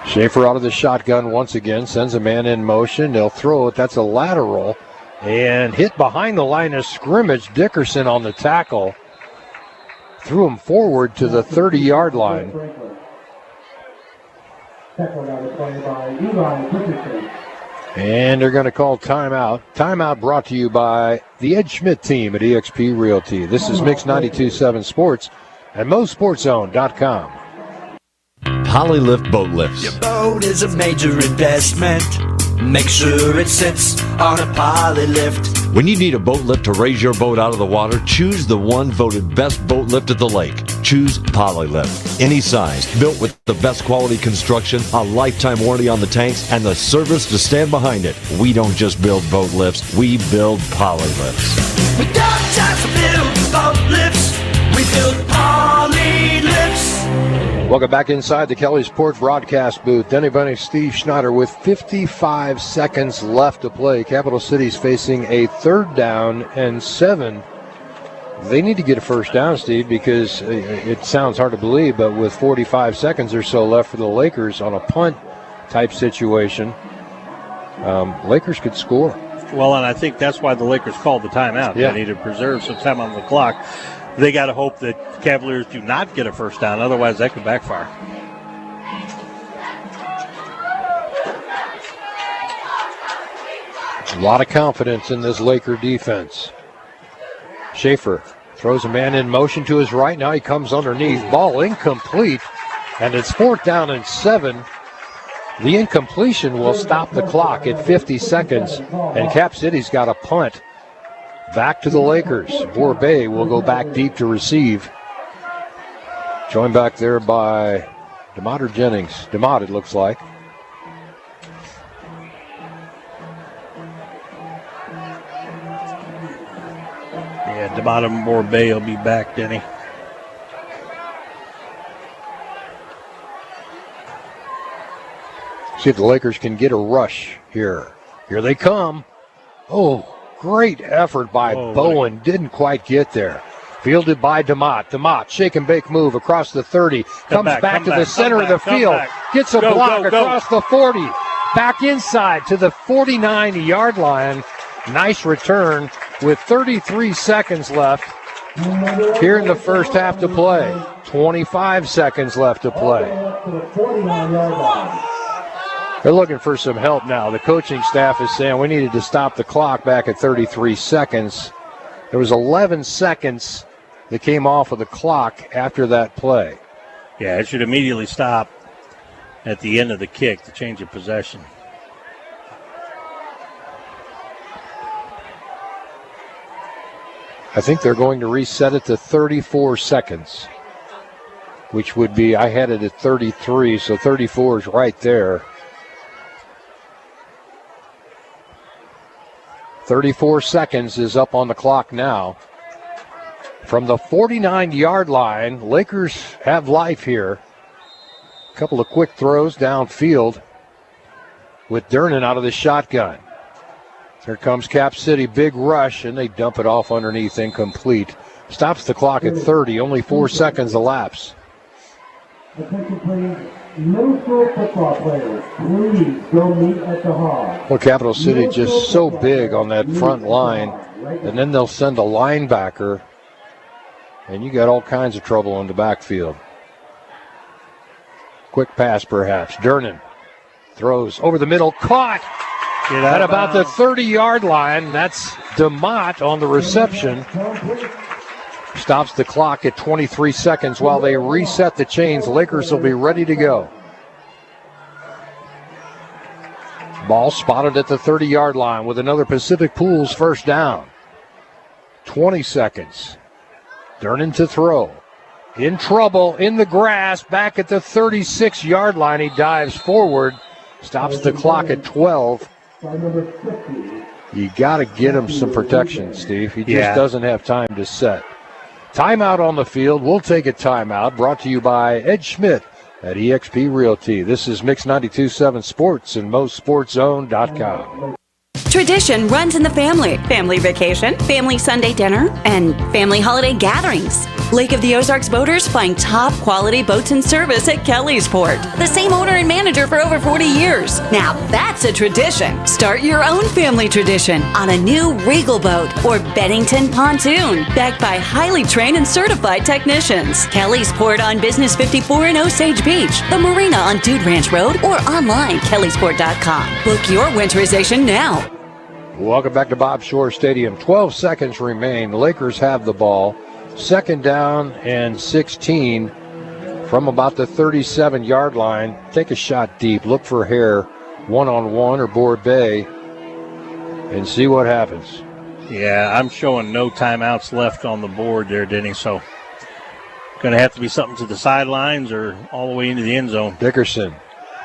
Schaefer out of the shotgun once again, sends a man in motion. They'll throw it. That's a lateral. And hit behind the line of scrimmage. Dickerson on the tackle. Threw him forward to the 30-yard line. And they're going to call timeout. Timeout brought to you by the Ed Schmidt team at eXp Realty. This is Mix 92.7 Sports and MoSportsZone.com. Polylift boat lifts. Your boat is a major investment. Make sure it sits on a poly lift. When you need a boat lift to raise your boat out of the water, choose the one voted best boat lift at the lake. Choose Polylift. Any size, built with the best quality construction, a lifetime warranty on the tanks, and the service to stand behind it. We don't just build boat lifts, we build Polylifts. We don't just build boat lifts, we build poly lifts. Welcome back inside the Kelly Sports broadcast booth. Denny Bunny, Steve Schneider with 55 seconds left to play. Capital City's facing a 3rd down and 7. They need to get a first down, Steve, because it sounds hard to believe, but with 45 seconds or so left for the Lakers on a punt type situation, Lakers could score. Well, and I think that's why the Lakers called the timeout. Yeah. They need to preserve some time on the clock. They got to hope that Cavaliers do not get a first down. Otherwise, that could backfire. A lot of confidence in this Laker defense. Schaefer throws a man in motion to his right. Now he comes underneath. Ball incomplete. And it's 4th down and 7. The incompletion will stop the clock at 50 seconds. And Cap City's got a punt. Back to the Lakers. Borbay will go back deep to receive. Joined back there by DeMott or Jennings. DeMott, it looks like. Yeah, DeMott and Borbay will be back, Denny. See if the Lakers can get a rush here. Here they come. Oh, great effort by Bowen. Didn't quite get there. Fielded by DeMott. DeMott, shake and bake move across the 30. Comes back to the center of the field. Gets a block across the 40. Back inside to the 49-yard line. Nice return with 33 seconds left here in the first half to play. 25 seconds left to play. They're looking for some help now. The coaching staff is saying we needed to stop the clock back at 33 seconds. There was 11 seconds that came off of the clock after that play. Yeah, it should immediately stop at the end of the kick, the change of possession. I think they're going to reset it to 34 seconds, which would be, I had it at 33, so 34 is right there. 34 seconds is up on the clock now. From the 49-yard line, Lakers have life here. A couple of quick throws downfield with Durnan out of the shotgun. Here comes Cap City, big rush, and they dump it off underneath, incomplete. Stops the clock at 30, only 4 seconds elapse. Attention please, middle school football players, please go meet at the hall. Well, Capital City just so big on that front line, and then they'll send a linebacker, and you got all kinds of trouble in the backfield. Quick pass, perhaps. Durnan throws over the middle, caught at about the 30-yard line. That's DeMott on the reception. Stops the clock at 23 seconds while they reset the chains. Lakers will be ready to go. Ball spotted at the 30-yard line with another Pacific Pools first down. 20 seconds. Durnan to throw. In trouble, in the grass, back at the 36-yard line. He dives forward, stops the clock at 12. You got to get him some protection, Steve. He just doesn't have time to set. Timeout on the field. We'll take a timeout. Brought to you by Ed Schmidt at eXp Realty. This is Mix 92.7 Sports and MoSportsZone.com. Tradition runs in the family. Family vacation, family Sunday dinner, and family holiday gatherings. Lake of the Ozarks boaters find top quality boats and service at Kelly's Port. The same owner and manager for over 40 years. Now that's a tradition. Start your own family tradition on a new Regal boat or Bennington pontoon, backed by highly trained and certified technicians. Kelly's Port on Business 54 in Osage Beach, the marina on Dude Ranch Road, or online kellysport.com. Book your winterization now. Welcome back to Bob Shore Stadium. 12 seconds remain. The Lakers have the ball. Second down and 16 from about the 37-yard line. Take a shot deep. Look for Hare one-on-one or Board Bay and see what happens. Yeah, I'm showing no timeouts left on the board there, Denny, so going to have to be something to the sidelines or all the way into the end zone. Dickerson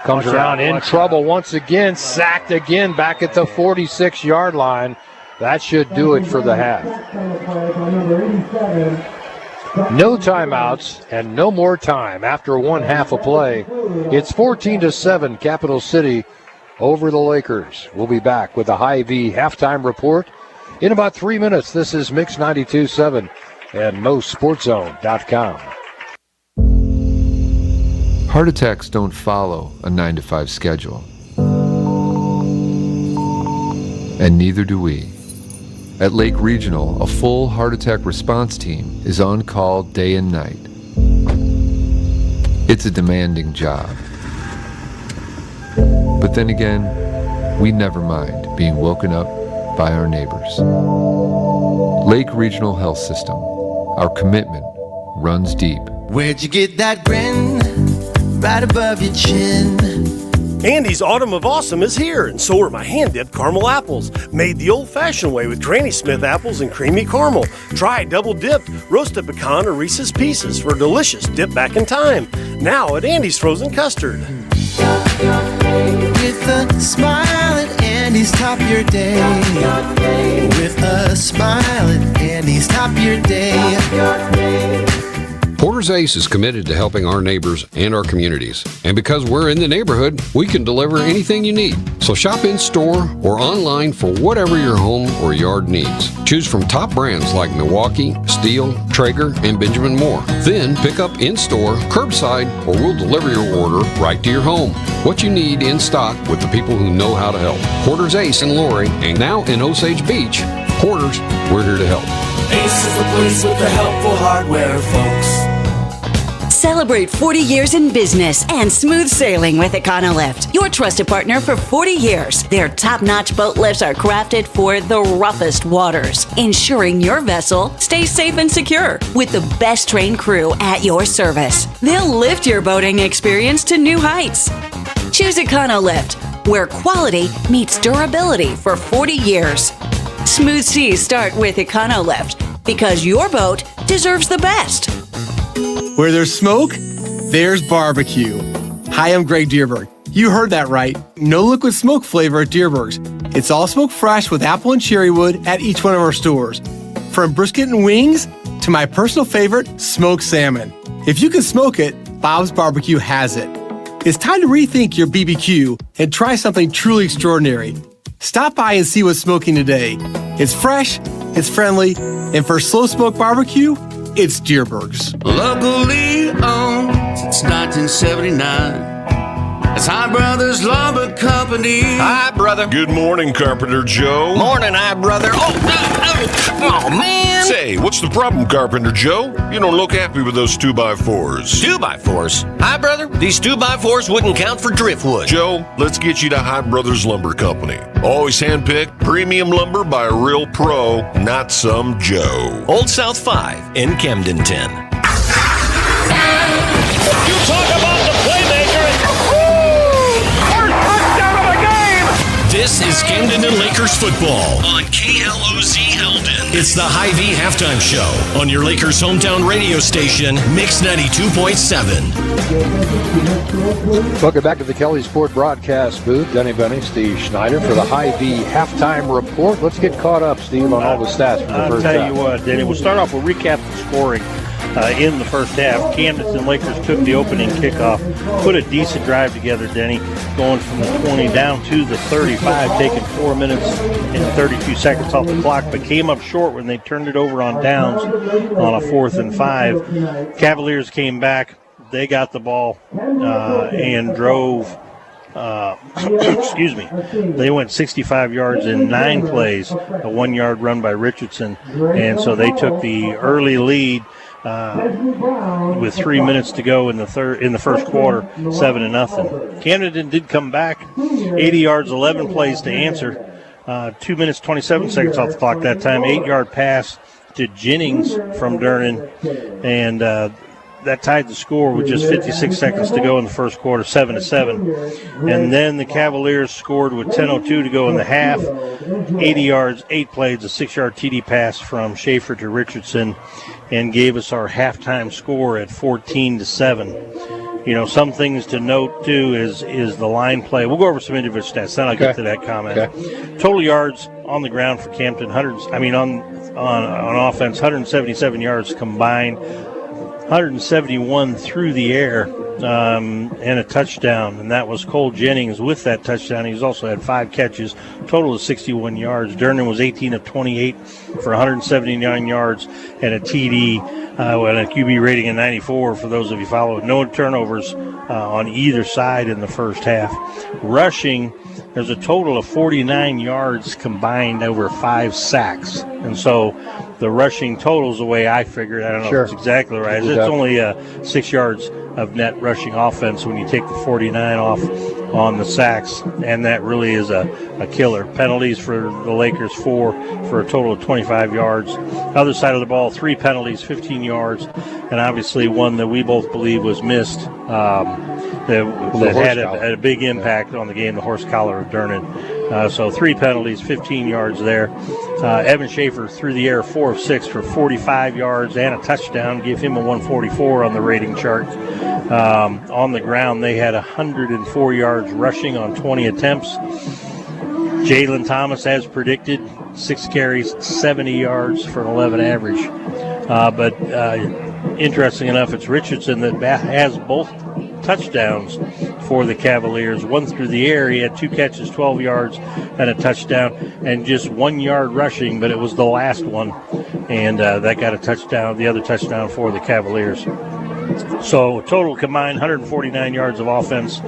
comes around in trouble once again, sacked again back at the 46-yard line. That should do it for the half. No timeouts and no more time after one half of play. It's 14-7, Capital City over the Lakers. We'll be back with a Hy-Vee halftime report in about 3 minutes. This is Mix 92.7 and MoSportsZone.com. Heart attacks don't follow a 9-to-5 schedule. And neither do we. At Lake Regional, a full heart attack response team is on call day and night. It's a demanding job. But then again, we never mind being woken up by our neighbors. Lake Regional Health System. Our commitment runs deep. Where'd you get that grin? Right above your chin. Andy's Autumn of Awesome is here, and so are my hand-dipped caramel apples. Made the old-fashioned way with Granny Smith apples and creamy caramel. Try double-dipped, roasted pecan or Reese's Pieces for a delicious dip back in time. Now at Andy's Frozen Custard. With a smile at Andy's, top your day. With a smile at Andy's, top your day. Porter's Ace is committed to helping our neighbors and our communities. And because we're in the neighborhood, we can deliver anything you need. So shop in store or online for whatever your home or yard needs. Choose from top brands like Milwaukee, Steel, Traeger, and Benjamin Moore. Then pick up in store, curbside, or we'll deliver your order right to your home. What you need in stock with the people who know how to help. Porter's Ace in Lori, and now in Osage Beach. Porter's, we're here to help. Ace is the place with the helpful hardware, folks. Celebrate 40 years in business and smooth sailing with Econolift, your trusted partner for 40 years. Their top-notch boat lifts are crafted for the roughest waters, ensuring your vessel stays safe and secure with the best trained crew at your service. They'll lift your boating experience to new heights. Choose Econolift, where quality meets durability for 40 years. Smooth seas start with Econolift because your boat deserves the best. Where there's smoke, there's barbecue. Hi, I'm Greg Dierberg. You heard that right. No liquid smoke flavor at Dierberg's. It's all smoke fresh with apple and cherry wood at each one of our stores. From brisket and wings to my personal favorite, smoked salmon. If you can smoke it, Bob's Barbecue has it. It's time to rethink your BBQ and try something truly extraordinary. Stop by and see what's smoking today. It's fresh, it's friendly, and for slow smoke barbecue, it's Dierberg's. Locally owned since 1979. It's Hi Brothers Lumber Company. Hi, brother. Good morning, Carpenter Joe. Morning, hi, brother. Oh, man. Say, what's the problem, Carpenter Joe? You don't look happy with those 2x4s. 2x4s? Hi, brother. These 2x4s wouldn't count for driftwood. Joe, let's get you to Hi Brothers Lumber Company. Always handpicked premium lumber by a real pro, not some Joe. Old South 5 in Camdenton. You talk about the playmaker. First touchdown of the game. This is Camdenton Lakers football on KLOZ Eldon. It's the Hy-Vee halftime show on your Lakers hometown radio station, Mix 92.7. Welcome back to the Kelly Sport broadcast booth. Denny Benny, Steve Schneider for the Hy-Vee halftime report. Let's get caught up, Steve, on all the stats for the first half. I'll tell you what, Denny, we'll start off with recap the scoring. In the first half, Camdenton Lakers took the opening kickoff, put a decent drive together, Denny, going from the 20 down to the 35, taking 4 minutes and 32 seconds off the clock, but came up short when they turned it over on downs on a 4th and 5. Cavaliers came back. They got the ball and drove. Excuse me. They went 65 yards in 9 plays, a 1-yard run by Richardson, and so they took the early lead. With 3 minutes to go in the first quarter, 7-0. Camdenton did come back, 80 yards, 11 plays to answer. 2 minutes, 27 seconds off the clock that time. 8-yard pass to Jennings from Durnan, and that tied the score with just 56 seconds to go in the first quarter, 7-7. And then the Cavaliers scored with 10:02 to go in the half. 80 yards, 8 plays, a 6-yard TD pass from Schaefer to Richardson, and gave us our halftime score at 14-7. Some things to note too is the line play. We'll go over some individual stats. Then I'll get to that comment. Okay. Total yards on the ground for Camden, on offense, 177 yards combined, 171 through the air, and a touchdown. And that was Cole Jennings with that touchdown. He's also had 5 catches, total of 61 yards. Durnan was 18 of 28 for 179 yards and a TD. And a QB rating of 94 for those of you following. No turnovers on either side in the first half. Rushing, there's a total of 49 yards combined over 5 sacks. And so the rushing totals, the way I figured, I don't know if it's exactly right, it's only 6 yards of net rushing offense when you take the 49 off on the sacks, and that really is a killer. Penalties for the Lakers, 4 for a total of 25 yards. Other side of the ball, 3 penalties, 15 yards, and obviously one that we both believe was missed that had a big impact on the game, the horse collar of Durnan. So 3 penalties, 15 yards there. Evan Schaefer through the air, 4 of 6 for 45 yards and a touchdown, give him a 144 on the rating chart. On the ground, they had 104 yards rushing on 20 attempts. Jalen Thomas, as predicted, 6 carries, 70 yards for an 11 average. But interesting enough, it's Richardson that has both touchdowns for the Cavaliers. One through the air, he had 2 catches, 12 yards, and a touchdown, and just 1 yard rushing, but it was the last one, and that got a touchdown, the other touchdown for the Cavaliers. So total combined 149 yards of offense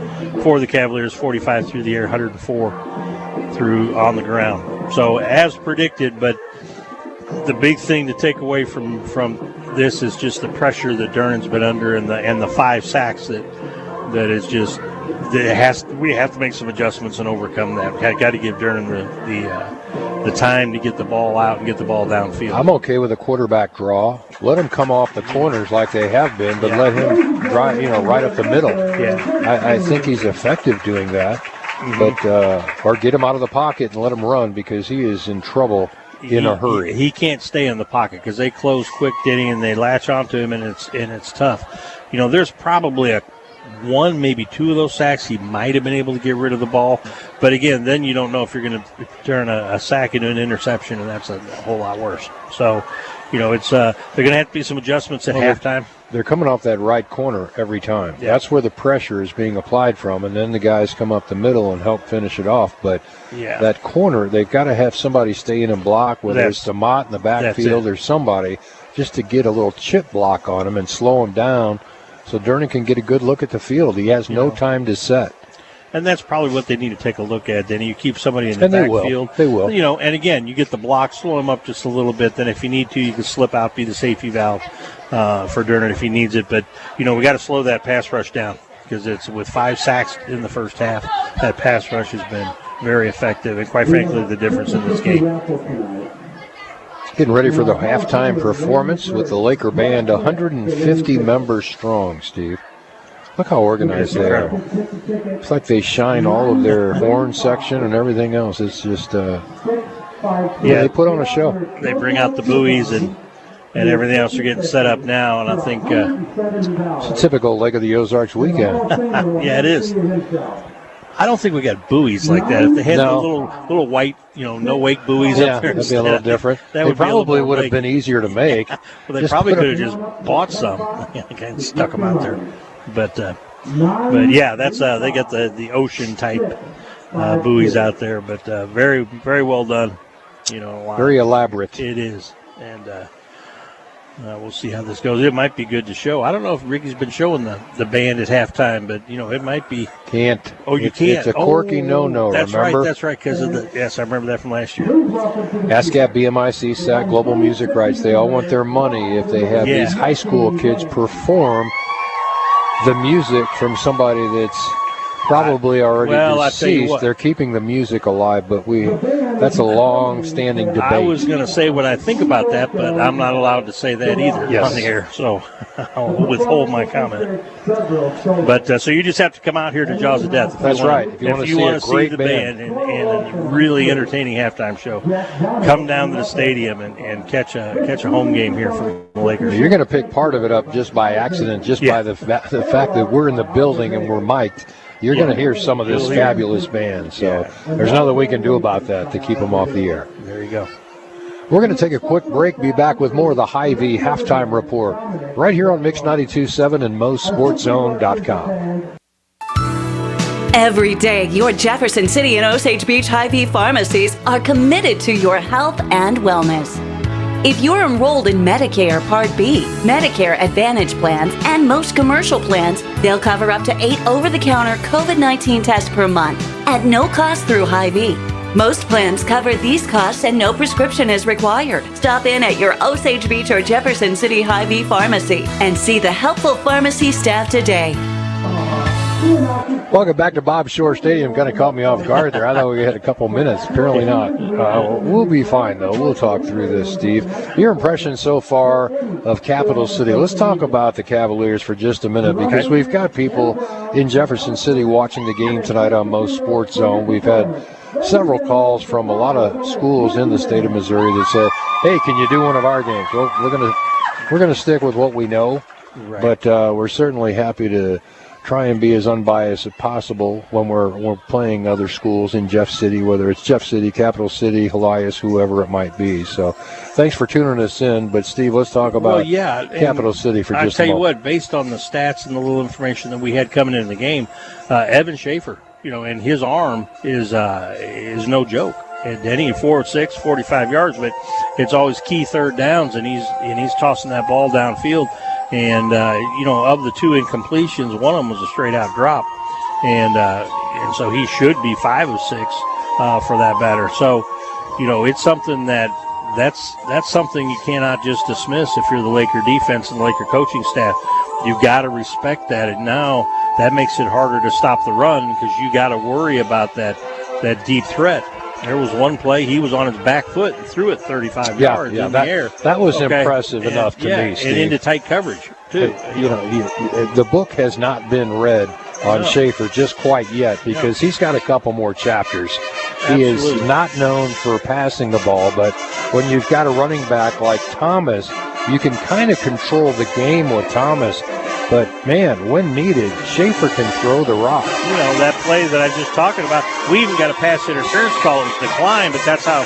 for the Cavaliers, 45 through the air, 104 through on the ground. So as predicted, but the big thing to take away from this is just the pressure that Durnan's been under, and the 5 sacks that is just we have to make some adjustments and overcome that. We've got to give Durnan the time to get the ball out and get the ball downfield. I'm okay with a quarterback draw. Let him come off the corners like they have been, but let him drive, right up the middle. Yeah, I think he's effective doing that. But or get him out of the pocket and let him run, because he is in trouble in a hurry. He can't stay in the pocket because they close quick, Denny, and they latch onto him, and it's tough. There's probably one, maybe 2 of those sacks he might have been able to get rid of the ball, but again, then you don't know if you're going to turn a sack into an interception, and that's a whole lot worse. So, it's they're going to have to be some adjustments at halftime. They're coming off that right corner every time. Yeah. That's where the pressure is being applied from, and then the guys come up the middle and help finish it off. But that corner, they've got to have somebody stay in and block, whether it's DeMott in the backfield or somebody, just to get a little chip block on him and slow him down so Durnan can get a good look at the field. He has no time to set. And that's probably what they need to take a look at. Then you keep somebody in the backfield. They will. And again, you get the block, slow him up just a little bit. Then if you need to, you can slip out, be the safety valve for Durnan if he needs it. But, we got to slow that pass rush down, because it's with 5 sacks in the first half. That pass rush has been very effective, and quite frankly, the difference in this game. Getting ready for the halftime performance with the Laker band, 150 members strong, Steve. Look how organized they are. It's like they shine all of their horn section and everything else. It's just, they put on a show. They bring out the buoys and everything else are getting set up now, and I think it's a typical Lake of the Ozarks weekend. Yeah, it is. I don't think we got buoys like that. If they had little white, no wake buoys up there, that'd be a little different. They probably would have been easier to make. Well, they probably could have just bought some and stuck them out there. But yeah, that's they got the ocean type buoys out there. But very, very well done. Very elaborate. It is, and we'll see how this goes. It might be good to show. I don't know if Ricky's been showing the band at halftime, but it might be. Can't. Oh, you can't. It's a quirky no-no. That's remember? Right. That's right. Because of yes, I remember that from last year. ASCAP, BMI, CSAC, Global Music Rights. They all want their money if they have these high school kids perform the music from somebody that's probably already deceased. They're keeping the music alive, but we That's a long-standing debate. I was going to say what I think about that, but I'm not allowed to say that either on the air, so I'll withhold my comment. But so you just have to come out here to Jaws of Death. That's right. If you want to see the band and a really entertaining halftime show, come down to the stadium and catch a home game here for the Lakers. You're going to pick part of it up just by accident, by the fact that we're in the building and we're mic'd. You're going to hear some of this fabulous band. So there's nothing we can do about that to keep them off the air. There you go. We're going to take a quick break, be back with more of the Hy-Vee halftime report right here on Mix 92.7 and MoSportsZone.com. Every day, your Jefferson City and Osage Beach Hy-Vee pharmacies are committed to your health and wellness. If you're enrolled in Medicare Part B, Medicare Advantage plans, and most commercial plans, they'll cover up to 8 over-the-counter COVID-19 tests per month at no cost through Hy-Vee. Most plans cover these costs and no prescription is required. Stop in at your Osage Beach or Jefferson City Hy-Vee pharmacy and see the helpful pharmacy staff today. Welcome back to Bob Shore Stadium. Kind of caught me off guard there. I thought we had a couple minutes. Apparently not. We'll be fine, though. We'll talk through this, Steve. Your impression so far of Capital City. Let's talk about the Cavaliers for just a minute, because we've got people in Jefferson City watching the game tonight on MoSportsZone. We've had several calls from a lot of schools in the state of Missouri that said, hey, can you do one of our games? Well, we're gonna stick with what we know, but we're certainly happy to try and be as unbiased as possible when we're playing other schools in Jeff City, whether it's Jeff City, Capital City, Helias, whoever it might be. So thanks for tuning us in. But, Steve, let's talk about Capital City for just a moment. I'll tell you what, based on the stats and the little information that we had coming into the game, Evan Schaefer, and his arm is no joke. And Denny, 4-6, 45 yards, but it's always key third downs, and he's tossing that ball downfield. And, of the 2 incompletions, one of them was a straight-out drop. And so he should be 5 of 6 for that batter. So, it's something that's something you cannot just dismiss if you're the Laker defense and the Laker coaching staff. You've got to respect that. And now that makes it harder to stop the run because you got to worry about that deep threat. There was one play, he was on his back foot and threw it 35 yards in the air. That was impressive enough to me, Steve. And into tight coverage, too. The book has not been read on Schaefer just quite yet because he's got a couple more chapters. He is not known for passing the ball, but when you've got a running back like Thomas, you can kind of control the game with Thomas. But, man, when needed, Schaefer can throw the rock. That play that I was just talking about, we even got a pass interference call. It was declined, but that's how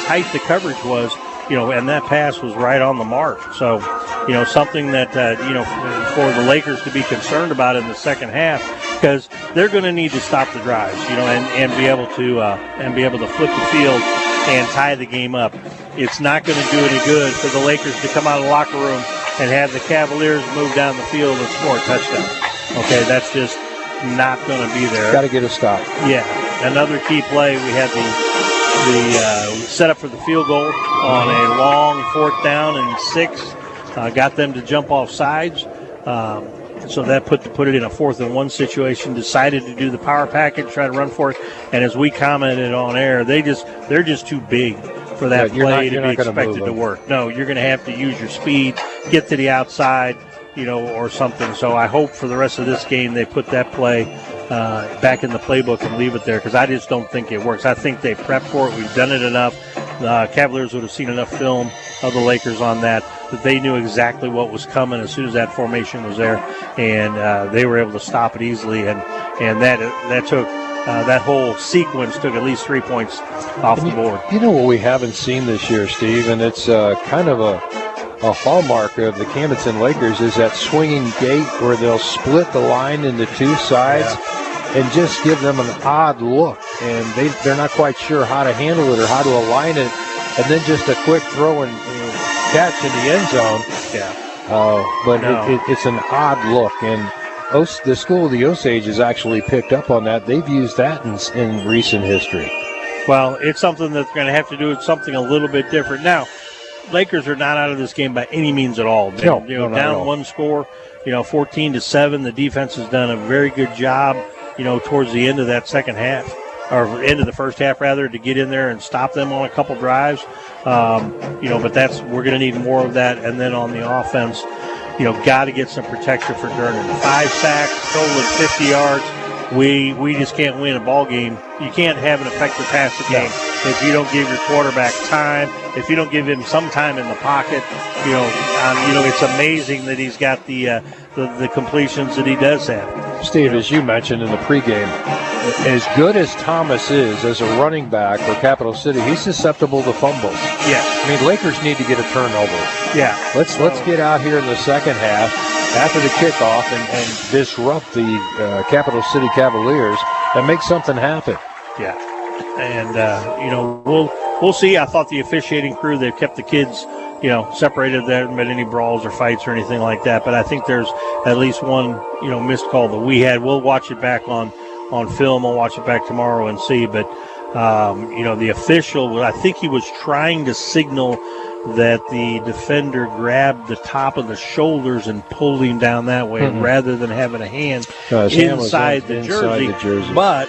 tight the coverage was, and that pass was right on the mark. So, something that, for the Lakers to be concerned about in the second half, because they're going to need to stop the drives, and be able to flip the field and tie the game up. It's not going to do any good for the Lakers to come out of the locker room and have the Cavaliers move down the field and score a touchdown. Okay, that's just not going to be there. Got to get a stop. Yeah, another key play. We had the setup for the field goal on a long 4th down and 6. Got them to jump off sides. So that put it in a 4th and 1 situation. Decided to do the power package, try to run for it. And as we commented on air, they're just too big for that play to be expected to work. No, you're going to have to use your speed, get to the outside, or something. So I hope for the rest of this game they put that play back in the playbook and leave it there because I just don't think it works. I think they prepped for it. We've done it enough. The Cavaliers would have seen enough film of the Lakers on that they knew exactly what was coming as soon as that formation was there, and they were able to stop it easily. And that took that whole sequence took at least 3 points off the board. You know what we haven't seen this year, Steve, and it's kind of a hallmark of the Camdenton Lakers is that swinging gate where they'll split the line into 2 sides and just give them an odd look, and they're not quite sure how to handle it or how to align it, and then just a quick throw and catch in the end zone. It's an odd look, and the school of the Osage has actually picked up on that. They've used that in recent history. Well, it's something that's going to have to do with something a little bit different. Now, Lakers are not out of this game by any means at all. Down 1 score, 14-7. The defense has done a very good job, towards the end of that second half. or end of the first half rather, to get in there and stop them on a couple drives. But we're going to need more of that. And then on the offense, got to get some protection for Durden. 5 sacks, total of 50 yards. We just can't win a ball game. You can't have an effective passing game if you don't give your quarterback time. If you don't give him some time in the pocket, it's amazing that he's got the completions that he does have. Steve, as you mentioned in the pregame, as good as Thomas is as a running back for Capital City, he's susceptible to fumbles. Yeah. I mean, Lakers need to get a turnover. Yeah. Let's get out here in the second half after the kickoff and disrupt the Capital City Cavaliers and make something happen. Yeah. And, we'll see. I thought the officiating crew, they've kept the kids, separated. There haven't been any brawls or fights or anything like that. But I think there's at least one, missed call that we had. We'll watch it back on film. I'll watch it back tomorrow and see. But, the official, I think he was trying to signal that the defender grabbed the top of the shoulders and pulled him down that way rather than having a hand inside the jersey. But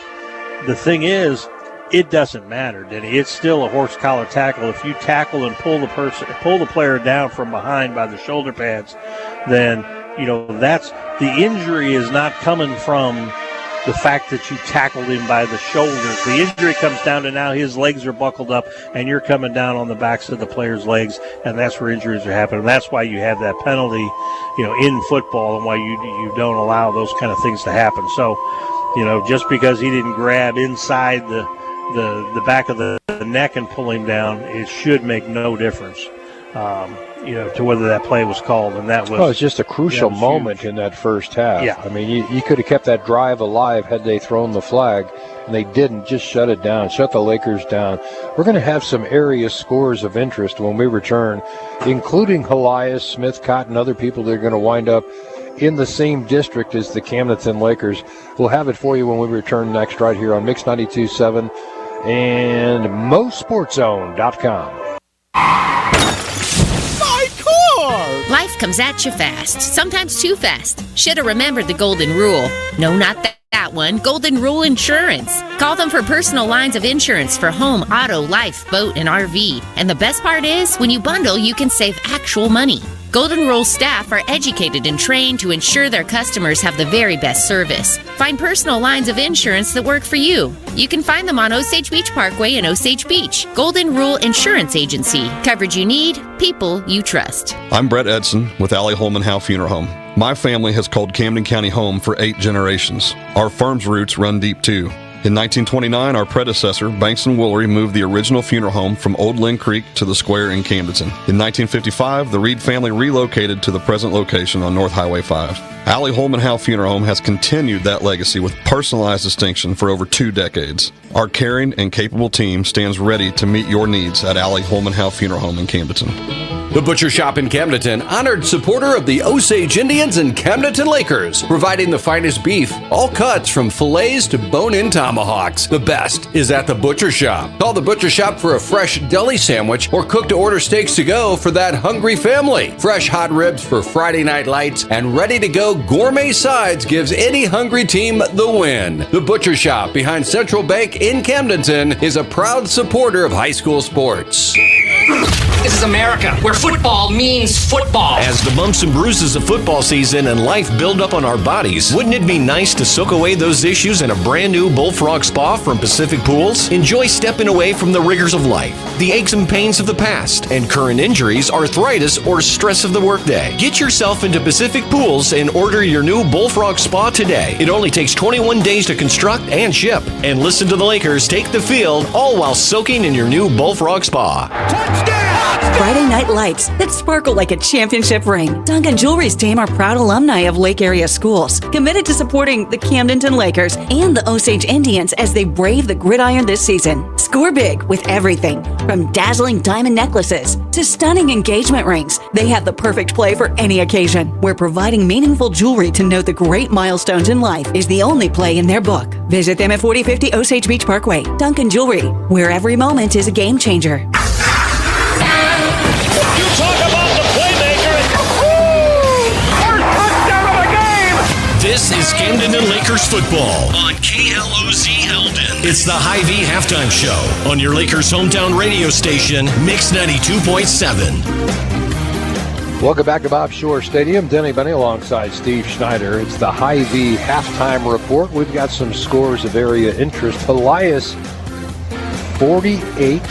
the thing is, it doesn't matter, Denny. It's still a horse collar tackle. If you tackle and pull the player down from behind by the shoulder pads, then that's the injury is not coming from the fact that you tackled him by the shoulders. The injury comes down to now his legs are buckled up and you're coming down on the backs of the player's legs, and that's where injuries are happening. That's why you have that penalty, in football, and why you don't allow those kind of things to happen. So, just because he didn't grab inside the back of the neck and pull him down, it should make no difference. To whether that play was called, and that was. Well, it's just a crucial moment in that first half. Yeah. I mean, you could have kept that drive alive had they thrown the flag, and they didn't. Just shut it down, shut the Lakers down. We're going to have some area scores of interest when we return, including Elias, Smith, Cotton, other people that are going to wind up in the same district as the Camdenton Lakers. We'll have it for you when we return next right here on Mix 92.7 and MoSportsZone.com. Life comes at you fast, sometimes too fast. Should have remembered the golden rule. No, not that one. Golden Rule Insurance. Call them for personal lines of insurance for home, auto, life, boat, and RV. And the best part is, when you bundle, you can save actual money. Golden Rule staff are educated and trained to ensure their customers have the very best service. Find personal lines of insurance that work for you. You can find them on Osage Beach Parkway in Osage Beach. Golden Rule Insurance Agency. Coverage you need, people you trust. I'm Brett Edson with Allie Holman Howe Funeral Home. My family has called Camden County home for 8 generations. Our firm's roots run deep too. In 1929, our predecessor, Banks & Woolery, moved the original funeral home from Old Lynn Creek to the square in Camdenton. In 1955, the Reed family relocated to the present location on North Highway 5. Allie Holman Howe Funeral Home has continued that legacy with personalized distinction for over 2 decades. Our caring and capable team stands ready to meet your needs at Allie Holman Howe Funeral Home in Camdenton. The Butcher Shop in Camdenton, honored supporter of the Osage Indians and Camdenton Lakers, providing the finest beef, all cuts from fillets to bone-in tomahawks. The best is at the Butcher Shop. Call the Butcher Shop for a fresh deli sandwich or cook-to-order steaks to go for that hungry family. Fresh hot ribs for Friday night lights and ready-to-go gourmet sides gives any hungry team the win. The Butcher Shop behind Central Bank in Camdenton is a proud supporter of high school sports. This is America, where football means football. As the bumps and bruises of football season and life build up on our bodies, wouldn't it be nice to soak away those issues in a brand new Bullfrog Spa from Pacific Pools? Enjoy stepping away from the rigors of life, the aches and pains of the past, and current injuries, arthritis, or stress of the workday. Get yourself into Pacific Pools and order your new Bullfrog Spa today. It only takes 21 days to construct and ship. And listen to the Lakers take the field, all while soaking in your new Bullfrog Spa. Friday night lights that sparkle like a championship ring. Duncan Jewelry's team are proud alumni of Lake Area schools, committed to supporting the Camdenton Lakers and the Osage Indians as they brave the gridiron this season. Score big with everything, from dazzling diamond necklaces to stunning engagement rings. They have the perfect play for any occasion, where providing meaningful jewelry to note the great milestones in life is the only play in their book. Visit them at 4050 Osage Beach Parkway. Duncan Jewelry, where every moment is a game changer. This is Camdenton Lakers football on KLOZ Eldon. It's the Hy-Vee Halftime Show on your Lakers hometown radio station, Mix 92.7. Welcome back to Bob Shore Stadium. Denny Benny alongside Steve Schneider. It's the Hy-Vee Halftime Report. We've got some scores of area interest. Elias, 48 or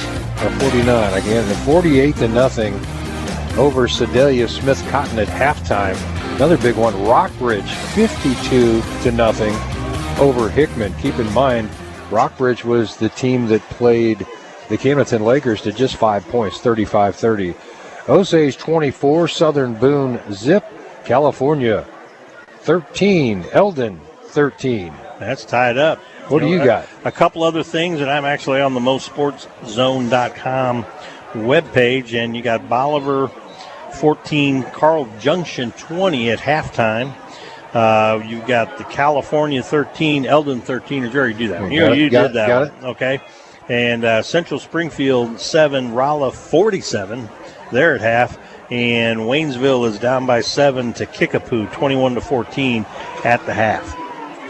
49 again, 48-0 over Sedalia Smith Cotton at halftime. Another big one, Rockbridge, 52-0 over Hickman. Keep in mind, Rockbridge was the team that played the Camdenton Lakers to just 5 points, 35-30. Osage 24, Southern Boone zip. California 13, Eldon 13. That's tied up. What do you got? A couple other things, and I'm actually on the MoSportsZone.com webpage, and you got Bolivar 14, Carl Junction 20 at halftime. You've got the California 13, Eldon 13. Or did you already do that one? You did that got one. it. Okay. And Central Springfield 7, Rolla 47. There at half. And Waynesville is down by 7 to Kickapoo, 21-14 at the half.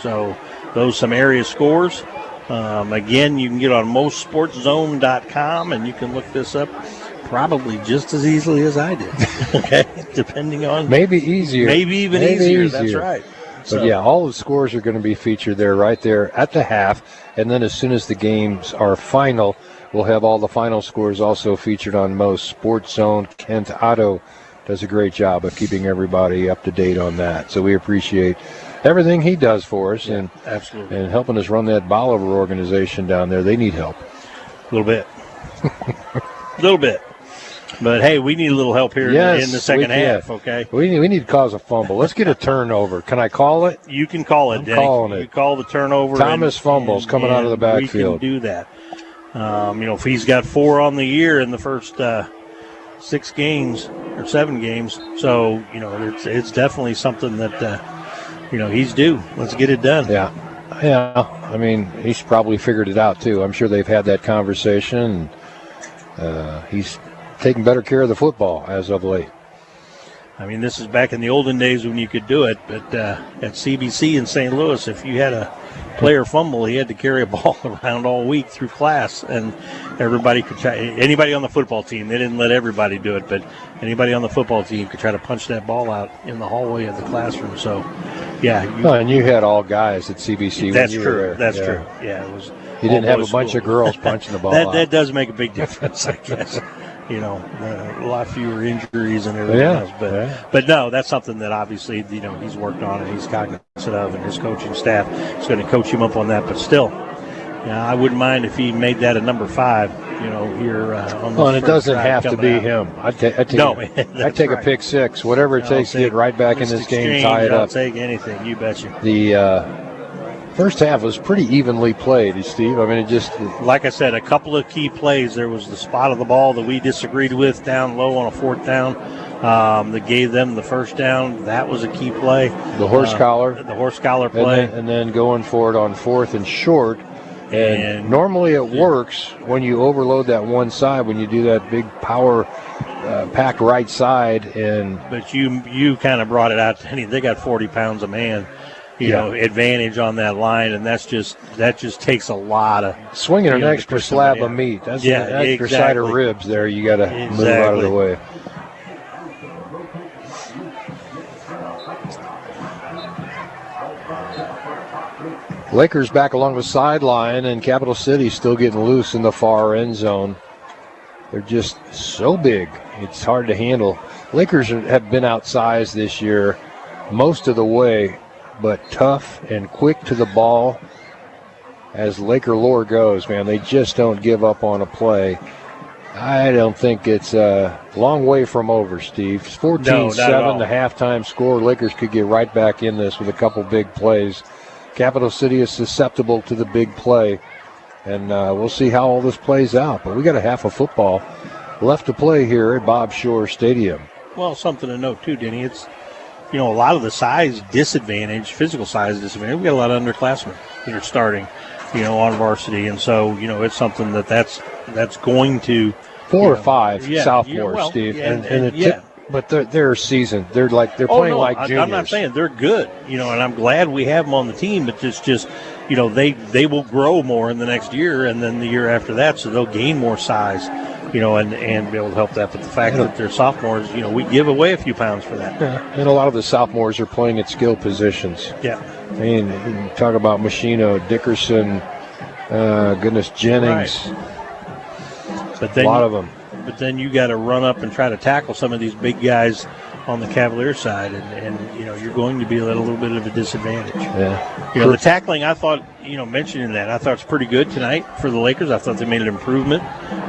So those some area scores. Again, you can get on MoSportsZone.com, and you can look this up probably just as easily as I did. Okay, depending on maybe easier, maybe even easier. That's right. But yeah, all the scores are going to be featured there, right there at the half, and then as soon as the games are final, we'll have all the final scores also featured on MoSportsZone. Kent Otto does a great job of keeping everybody up to date on that, so we appreciate everything he does for us, and absolutely, and helping us run that Bolivar organization down there. They need help a little bit, a little bit. But hey, we need a little help here in the second half. Okay, we need to cause a fumble. Let's get a turnover. Can I call it? You can call it. I'm calling it. You call the turnover. Thomas fumbles coming out of the backfield. We can do that. If he's got 4 on the year in the first 6 games or 7 games, so it's definitely something that he's due. Let's get it done. Yeah. I mean, he's probably figured it out too. I'm sure they've had that conversation. He's taking better care of the football as of late. I mean, this is back in the olden days when you could do it, but at CBC in St. Louis, if you had a player fumble, he had to carry a ball around all week through class, and everybody could try. Anybody on the football team, they didn't let everybody do it, but anybody on the football team could try to punch that ball out in the hallway of the classroom. So, yeah. And you had all guys at CBC. That's when you true. Were there. That's true. Yeah, it was. You didn't have a bunch of girls punching the ball out. That does make a big difference, I guess. A lot fewer injuries and everything else. But no, that's something that obviously, he's worked on and he's cognizant of, and his coaching staff is going to coach him up on that. But still, I wouldn't mind if he made that a number 5, here on the and it doesn't have to be him. I'd take a pick 6, whatever it takes to get right back in this game, tie it up. I'll take anything, you betcha. The first half was pretty evenly played, Steve. I mean, it just... Like I said, a couple of key plays. There was the spot of the ball that we disagreed with down low on a 4th down that gave them the first down. That was a key play. The horse collar. The horse collar play. And then going for it on 4th and short. And normally it works when you overload that one side, when you do that big power packed right side. But you kind of brought it out. They got 40 pounds a man. Advantage on that line, and that just takes a lot of swinging an extra slab of meat. That's an extra side of ribs there. You got to move out of the way. Lakers back along the sideline, and Capital City still getting loose in the far end zone. They're just so big; it's hard to handle. Lakers have been outsized this year most of the way, but tough and quick to the ball. As Laker lore goes, man, they just don't give up on a play. I don't think it's a long way from over, Steve. It's 14-7, the halftime score. Lakers could get right back in this with a couple big plays. Capital City is susceptible to the big play, and we'll see how all this plays out. But we got a half of football left to play here at Bob Shore Stadium. Well, something to note, too, Denny. It's a lot of the size disadvantage, physical size disadvantage, we got a lot of underclassmen that are starting, on varsity. And so, it's something that's going to. 4 or 5 sophomores, Steve. But they're seasoned. They're playing like juniors. I'm not saying they're good, and I'm glad we have them on the team, but it's just, they will grow more in the next year and then the year after that, so they'll gain more size, and be able to help that. But the fact that they're sophomores, we give away a few pounds for that. Yeah. And a lot of the sophomores are playing at skill positions. Yeah. I mean, you talk about Machino, Dickerson, Jennings. Right. But then a lot of them. But then you got to run up and try to tackle some of these big guys on the Cavalier side, and you're going to be at a little bit of a disadvantage. Yeah. The tackling, I thought, mentioning that, I thought it's pretty good tonight for the Lakers. I thought they made an improvement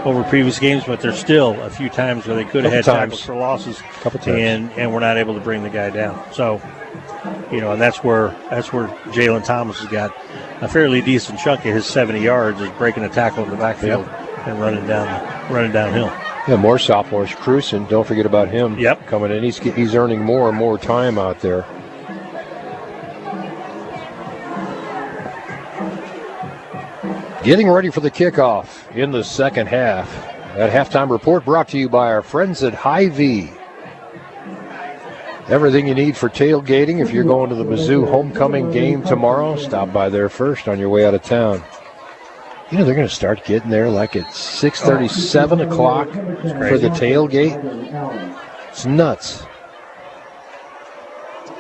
over previous games, but there's still a few times where they could have had tackles for losses, and we're not able to bring the guy down. So, and that's where Jalen Thomas has got a fairly decent chunk of his 70 yards is breaking a tackle in the backfield and running downhill. Yeah, more sophomores. Cruson, don't forget about him. Yep. Coming in. He's earning more and more time out there. Getting ready for the kickoff in the second half. That halftime report brought to you by our friends at Hy-Vee. Everything you need for tailgating. If you're going to the Mizzou homecoming game tomorrow, stop by there first on your way out of town. They're going to start getting there like at 6:30, 7 o'clock for the tailgate. It's nuts.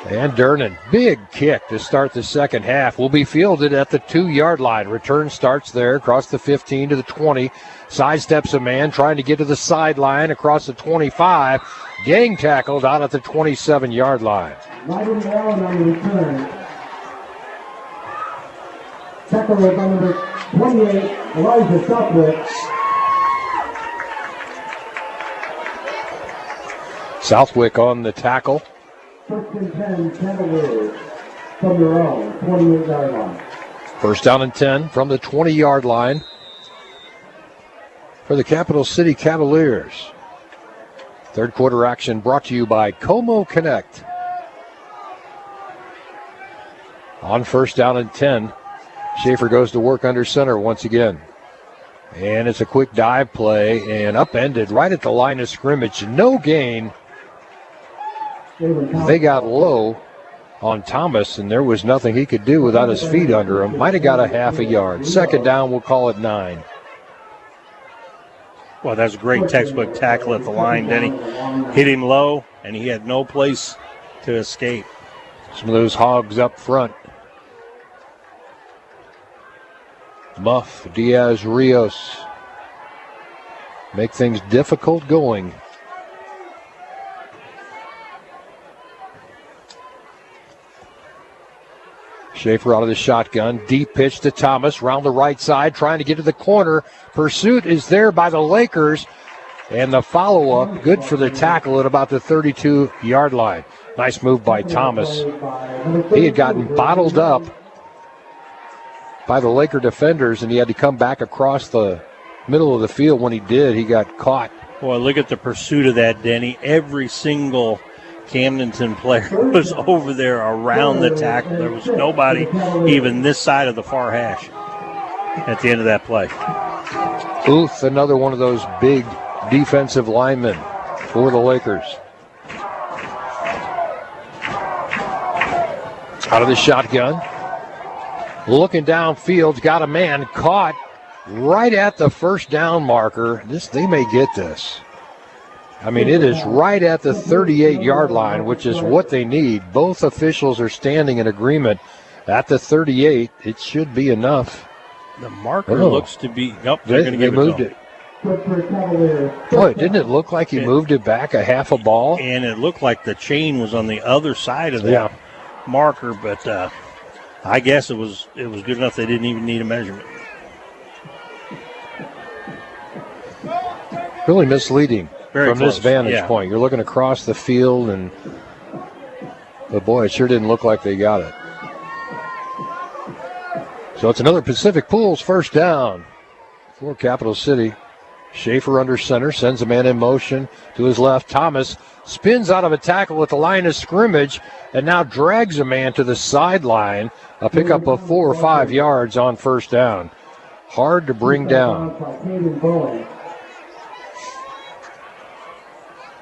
And Durnan, big kick to start the second half, will be fielded at the 2-yard line. Return starts there across the 15 to the 20. Sidesteps a man trying to get to the sideline across the 25. Gang tackled out at the 27-yard line. Allen on the return. Tackle by number 28, Elijah Southwick. Southwick on the tackle. First and 10, Cavaliers from their own 28-yard line. First down and 10 from the 20-yard line for the Capital City Cavaliers. Third quarter action brought to you by Como Connect. On first down and 10, Schaefer goes to work under center once again. And it's a quick dive play and upended right at the line of scrimmage. No gain. They got low on Thomas, and there was nothing he could do without his feet under him. Might have got a half a yard. Second down, we'll call it 9. Well, that's a great textbook tackle at the line, Denny. Hit him low, and he had no place to escape. Some of those hogs up front. Muff, Diaz, Rios make things difficult going. Schaefer out of the shotgun. Deep pitch to Thomas. Round the right side. Trying to get to the corner. Pursuit is there by the Lakers. And the follow-up. Good for the tackle at about the 32-yard line. Nice move by Thomas. He had gotten bottled up by the Laker defenders, and he had to come back across the middle of the field. When he did, he got caught. Boy, look at the pursuit of that, Denny. Every single Camdenton player was over there around the tackle. There was nobody even this side of the far hash at the end of that play. Uth, another one of those big defensive linemen for the Lakers. Out of the shotgun. Looking downfield, got a man caught right at the first down marker. They may get this. I mean, it is right at the 38-yard line, which is what they need. Both officials are standing in agreement at the 38. It should be enough. The marker looks to be. Nope, they're going to give moved it. Boy, didn't it look like he moved it back a half a ball? And it looked like the chain was on the other side of that marker, but I guess it was good enough they didn't even need a measurement. Really misleading. Very from close. This vantage point. You're looking across the field, but boy, it sure didn't look like they got it. So it's another Pacific Pools first down for Capital City. Schaefer under center, sends a man in motion to his left. Thomas spins out of a tackle at the line of scrimmage and now drags a man to the sideline. A pickup of 4 or 5 yards on first down. Hard to bring down.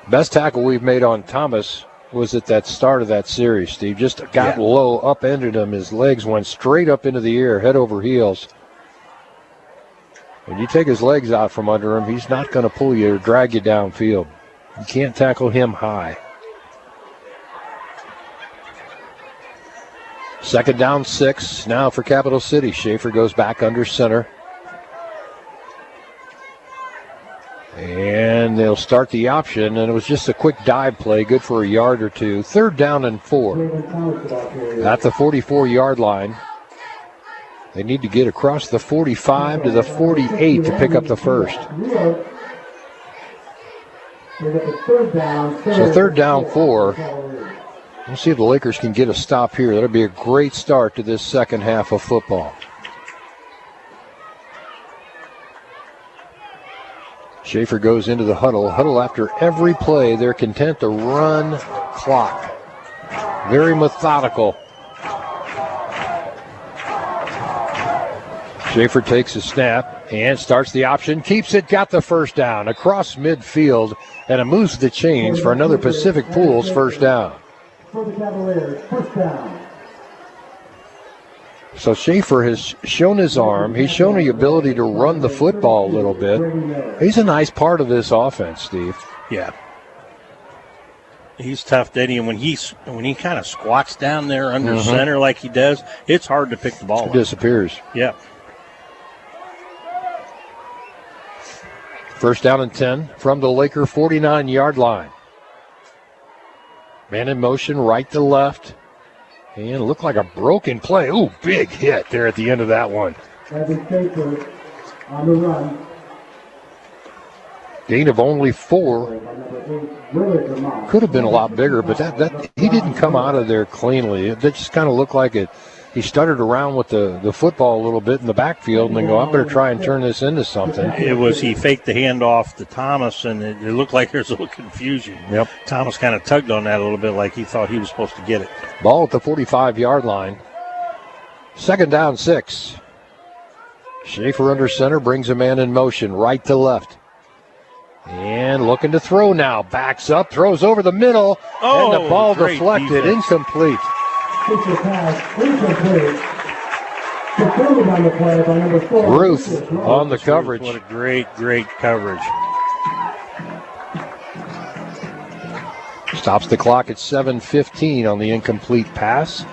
Best tackle we've made on Thomas was at that start of that series, Steve. Just got low, upended him. His legs went straight up into the air, head over heels. When you take his legs out from under him, he's not going to pull you or drag you downfield. You can't tackle him high. 2nd down, 6 now for Capital City. Schaefer goes back under center. And they'll start the option, and it was just a quick dive play, good for a yard or two. 3rd down and 4 at the 44-yard line. They need to get across the 45 to the 48 to pick up the first. So 3rd down, 4. We'll see if the Lakers can get a stop here. That'll be a great start to this second half of football. Schaefer goes into the huddle. Huddle after every play. They're content to run clock. Very methodical. Schaefer takes a snap and starts the option. Keeps it, got the first down. Across midfield, and it moves the chains for another Pacific Pools first down. For the Cavaliers, first down. So Schaefer has shown his arm. He's shown the ability to run the football a little bit. He's a nice part of this offense, Steve. Yeah. He's tough, Denny, and when he kind of squats down there under center like he does, it's hard to pick the ball up. Disappears. Yeah. 1st down and 10 from the Laker 49-yard line. Man in motion, right to left. And it looked like a broken play. Ooh, big hit there at the end of that one. Evan Schaefer on the run. Gain of only 4. Could have been a lot bigger, but that he didn't come out of there cleanly. It just kind of looked like it. He stuttered around with the football a little bit in the backfield and then go, I'm going to try and turn this into something. He faked the handoff to Thomas, and it looked like there's a little confusion. Yep. Thomas kind of tugged on that a little bit like he thought he was supposed to get it. Ball at the 45-yard line. 2nd down, 6. Schaefer under center, brings a man in motion, right to left. And looking to throw now. Backs up, throws over the middle, and the ball deflected, defense. incomplete. Ruth on the coverage. What a great coverage. Stops the clock at 7:15 on the incomplete pass.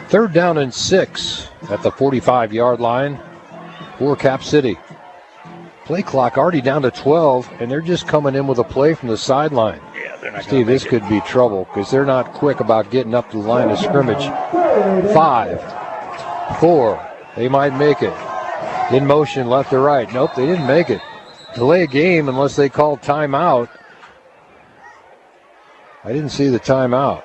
3rd down and 6 at the 45-yard line for Cap City. Play clock already down to 12, and they're just coming in with a play from the sideline. Yeah, they're not. Steve, this could be trouble because they're not quick about getting up to the line of scrimmage. 5, 4, they might make it. In motion, left to right. Nope, they didn't make it. Delay a game unless they call timeout. I didn't see the timeout.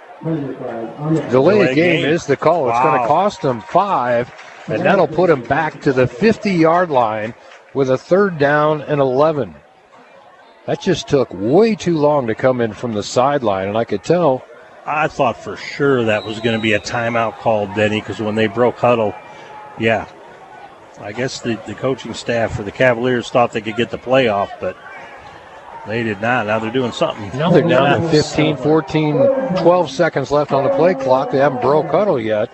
Delay a game is the call. It's going to cost them 5, and that'll put them back to the 50-yard line with a 3rd down and 11. That just took way too long to come in from the sideline, and I could tell. I thought for sure that was going to be a timeout call, Denny, because when they broke huddle, yeah. I guess the coaching staff for the Cavaliers thought they could get the play off, but they did not. Now they're doing something. Now they're down to 15, 14, 12 seconds left on the play clock. They haven't broke huddle yet.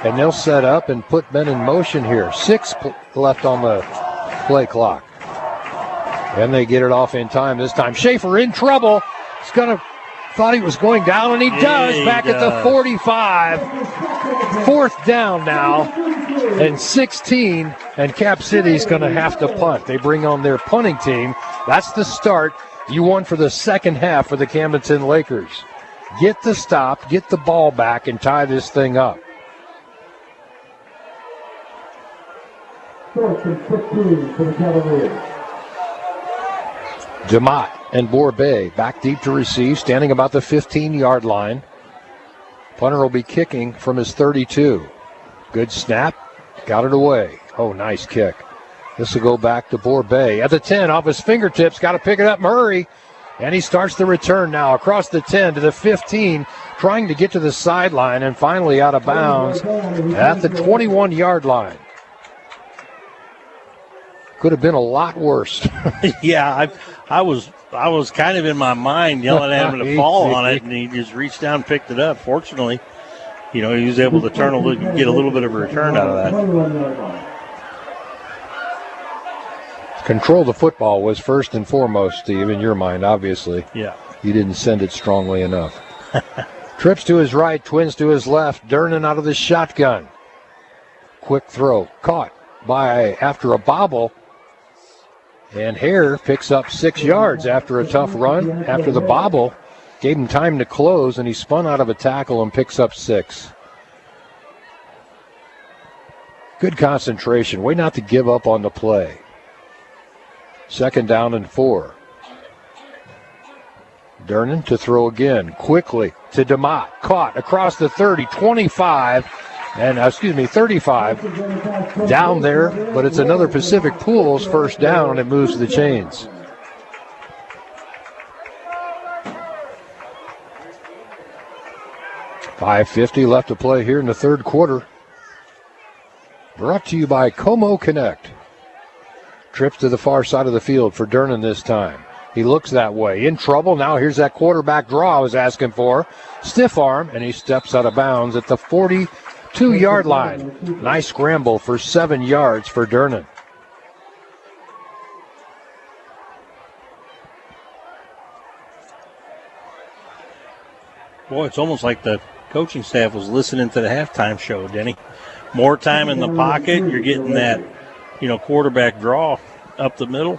And they'll set up and put men in motion here. 6 left on the play clock. And they get it off in time this time. Schaefer in trouble. He's thought he was going down, and he does. Back at the 45. 4th down now. And 16. And Cap City's going to have to punt. They bring on their punting team. That's the start you want for the second half for the Camdenton Lakers. Get the stop, get the ball back, and tie this thing up. 4th and 15 for the Cavaliers. Demotte and Borbet back deep to receive, standing about the 15-yard line. Punter will be kicking from his 32. Good snap, got it away. Oh, nice kick. This will go back to Borbet. At the 10, off his fingertips, got to pick it up, Murray. And he starts the return now across the 10 to the 15, trying to get to the sideline and finally out of bounds at the 21-yard line. Could have been a lot worse. Yeah, I was kind of in my mind yelling at him to fall on it, and he just reached down and picked it up. Fortunately, he was able to get a little bit of a return out of that. Control the football was first and foremost, Steve, in your mind, obviously. Yeah. You didn't send it strongly enough. Trips to his right, twins to his left. Durnan out of the shotgun. Quick throw. Caught after a bobble. And Hare picks up 6 yards after a tough run. After the bobble, gave him time to close, and he spun out of a tackle and picks up 6. Good concentration. Way not to give up on the play. 2nd down and 4. Durnan to throw again. Quickly to DeMott. Caught across the 30, 25, 35. Down there, but it's another Pacific Pools first down, and it moves to the chains. $5:50 left to play here in the third quarter. Brought to you by Como Connect. Trips to the far side of the field for Durnan this time. He looks that way. In trouble. Now here's that quarterback draw I was asking for. Stiff arm, and he steps out of bounds at the 42-yard line. Nice scramble for 7 yards for Durnan. Boy, it's almost like the coaching staff was listening to the halftime show, Denny. More time in the pocket. You're getting that, quarterback draw up the middle.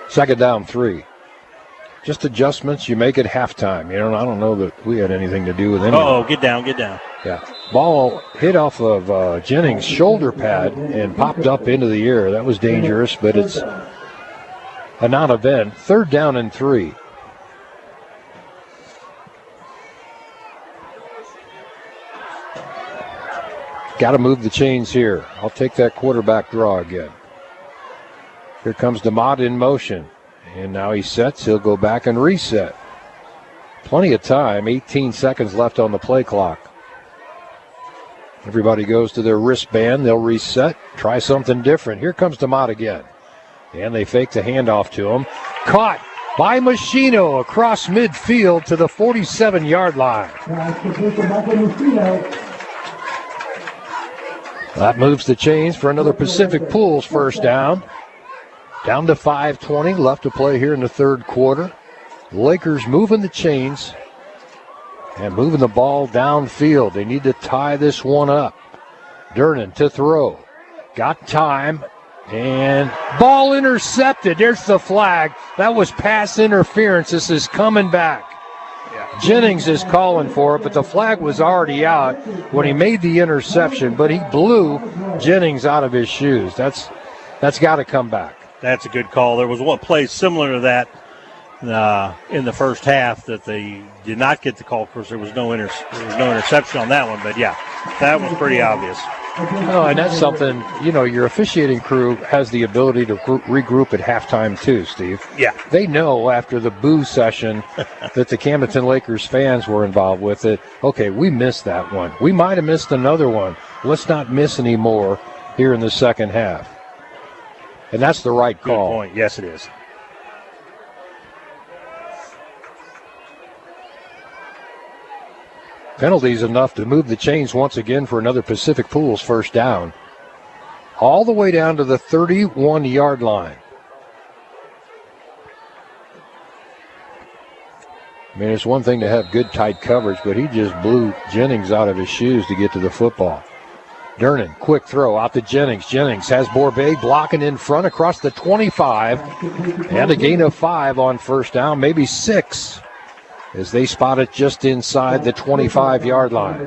2nd down, 3. Just adjustments you make at halftime. I don't know that we had anything to do with anything. Oh, get down. Yeah. Ball hit off of Jennings' shoulder pad and popped up into the air. That was dangerous, but it's a non-event. 3rd down and 3. Got to move the chains here. I'll take that quarterback draw again. Here comes DeMott in motion. And now he sets. He'll go back and reset. Plenty of time. 18 seconds left on the play clock. Everybody goes to their wristband. They'll reset. Try something different. Here comes DeMott again. And they fake the handoff to him. Caught by Machino across midfield to the 47-yard line. That moves the chains for another Pacific Pools first down. Down to 5:20 left to play here in the third quarter. Lakers moving the chains and moving the ball downfield. They need to tie this one up. Durnan to throw. Got time. And ball intercepted. There's the flag. That was pass interference. This is coming back. Jennings is calling for it, but the flag was already out when he made the interception, but he blew Jennings out of his shoes. That's got to come back. That's a good call. There was one play similar to that in the first half that they did not get the call. Of course, there was no interception on that one, but yeah, that was pretty obvious. No, and that's something, your officiating crew has the ability to regroup at halftime too, Steve. Yeah. They know after the boo session that the Camdenton Lakers fans were involved with it. Okay, we missed that one. We might have missed another one. Let's not miss any more here in the second half. And that's the right call. Good point. Yes, it is. Penalties enough to move the chains once again for another Pacific Pools first down. All the way down to the 31-yard line. I mean, it's one thing to have good tight coverage, but he just blew Jennings out of his shoes to get to the football. Durnan, quick throw out to Jennings. Jennings has Borbay blocking in front across the 25. And a gain of 5 on first down, maybe 6. As they spot it just inside the 25-yard line.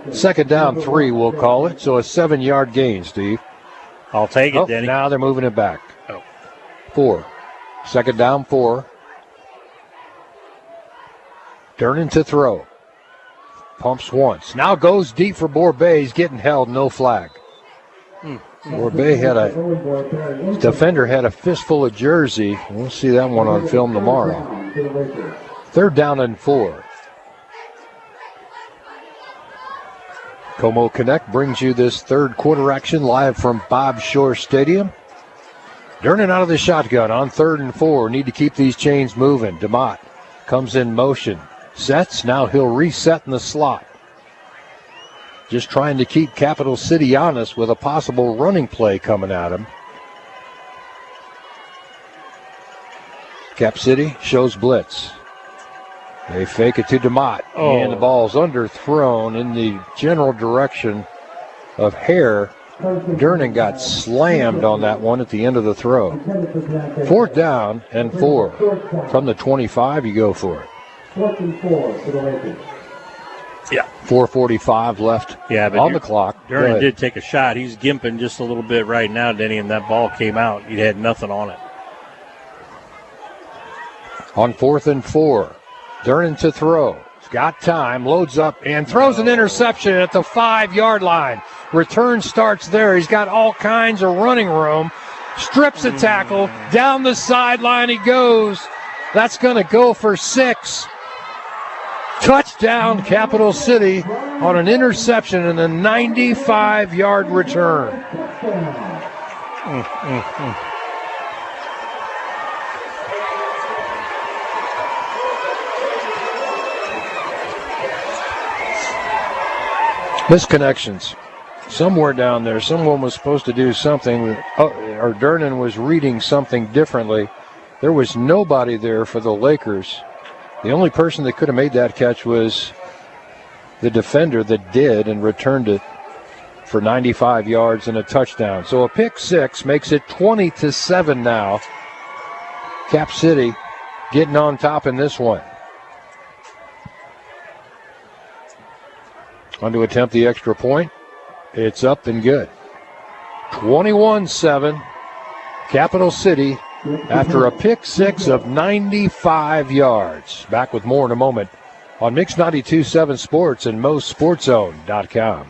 2nd down, 3, we'll call it. So a 7-yard gain, Steve. I'll take it, Denny. Now they're moving it back. 4. 2nd down, 4. Durnan to throw. Pumps once. Now goes deep for Borbay. He's getting held, no flag. Borbay defender had a fistful of jersey. We'll see that one on film tomorrow. 3rd down and 4. Como Connect brings you this third quarter action live from Bob Shore Stadium. Durnin out of the shotgun on 3rd and 4. Need to keep these chains moving. DeMott comes in motion. Sets. Now he'll reset in the slot. Just trying to keep Capital City honest with a possible running play coming at him. Cap City shows blitz. They fake it to DeMott. And the ball's underthrown in the general direction of Hare. Durnin got slammed on that one at the end of the throw. 4th down and 4. From the 25, you go for it. 4th and 4 for the Lakers. Yeah. 4:45 left on the clock. Durnin did take a shot. He's gimping just a little bit right now, Denny, and that ball came out. He had nothing on it. On 4th and 4, Durnin to throw. He's got time, loads up, and throws an interception at the 5-yard line. Return starts there. He's got all kinds of running room. Strips a tackle. Down the sideline he goes. That's going to go for 6. Touchdown, Capital City on an interception and a 95-yard return. Misconnections. Somewhere down there, someone was supposed to do something, or Durnin was reading something differently. There was nobody there for the Lakers. The only person that could have made that catch was the defender that did and returned it for 95 yards and a touchdown. So a pick 6 makes it 20-7 now. Cap City getting on top in this one. On to attempt the extra point. It's up and good. 21-7. Capital City after a pick 6 of 95 yards. Back with more in a moment on Mix 92.7 Sports and MoSportsZone.com.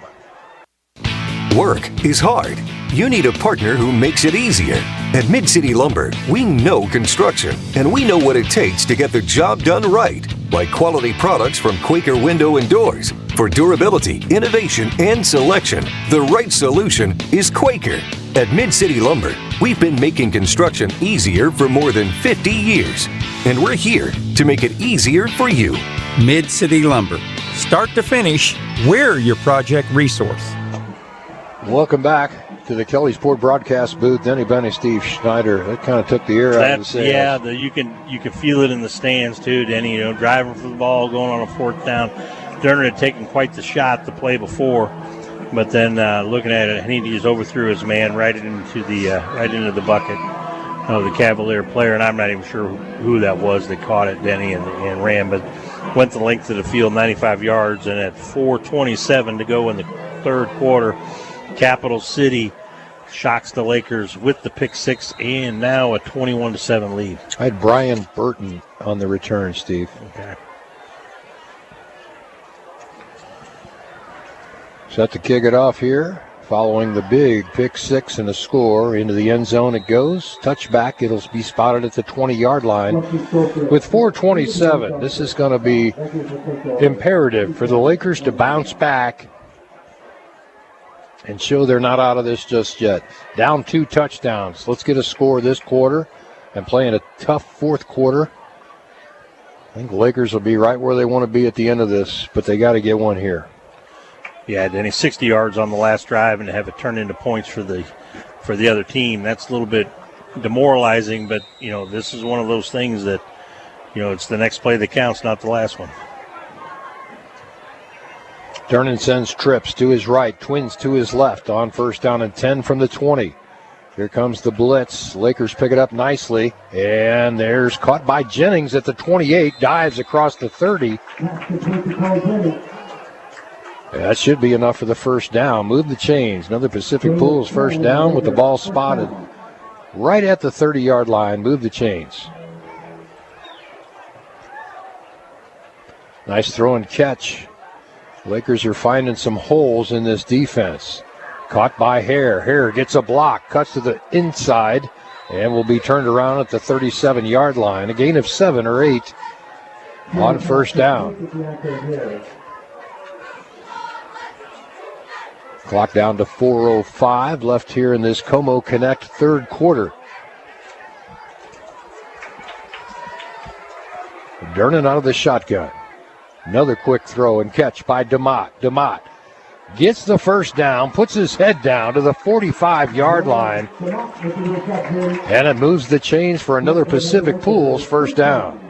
Work is hard. You need a partner who makes it easier. At Mid-City Lumber, we know construction, and we know what it takes to get the job done right. Like quality products from Quaker Window and Doors. For durability, innovation, and selection, the right solution is Quaker. At Mid-City Lumber, we've been making construction easier for more than 50 years. And we're here to make it easier for you. Mid-City Lumber. Start to finish, we're your project resource. Welcome back to the Kelly Sport broadcast booth. Denny Benny, Steve Schneider. That kind of took the air out of the sails. Yeah, you can feel it in the stands too, Denny. Driving for the ball, going on a 4th down. Durnin had taken quite the shot the play before, but then looking at it, he just overthrew his man right into the bucket of the Cavalier player, and I'm not even sure who that was that caught it, Denny, and ran, but went the length of the field, 95 yards, and at 4:27 to go in the 3rd quarter, Capital City shocks the Lakers with the pick 6 and now a 21-7 lead. I had Brian Burton on the return, Steve. Okay. Set to kick it off here. Following the big pick 6 and a score, into the end zone it goes. Touchback, it'll be spotted at the 20-yard line. With 4:27, this is going to be imperative for the Lakers to bounce back and show they're not out of this just yet. Down 2 touchdowns. Let's get a score this quarter and play in a tough 4th quarter. I think the Lakers will be right where they want to be at the end of this, but they got to get one here. Yeah, Denny, 60 yards on the last drive and to have it turn into points for the other team. That's a little bit demoralizing, but, this is one of those things that, it's the next play that counts, not the last one. Durnin sends trips to his right, twins to his left on 1st down and 10 from the 20. Here comes the blitz. Lakers pick it up nicely, and there's caught by Jennings at the 28, dives across the 30. That should be enough for the 1st down. Move the chains. Another Pacific Pools 1st down with the ball spotted right at the 30-yard line. Move the chains. Nice throw and catch. Lakers are finding some holes in this defense. Caught by Hare. Hare gets a block, cuts to the inside, and will be turned around at the 37-yard line. A gain of 7 or 8 on 1st down. Clock down to 4:05 left here in this Como Connect 3rd quarter. Durnan out of the shotgun. Another quick throw and catch by DeMott. DeMott gets the first down, puts his head down to the 45-yard line, and it moves the chains for another Pacific Pools first down.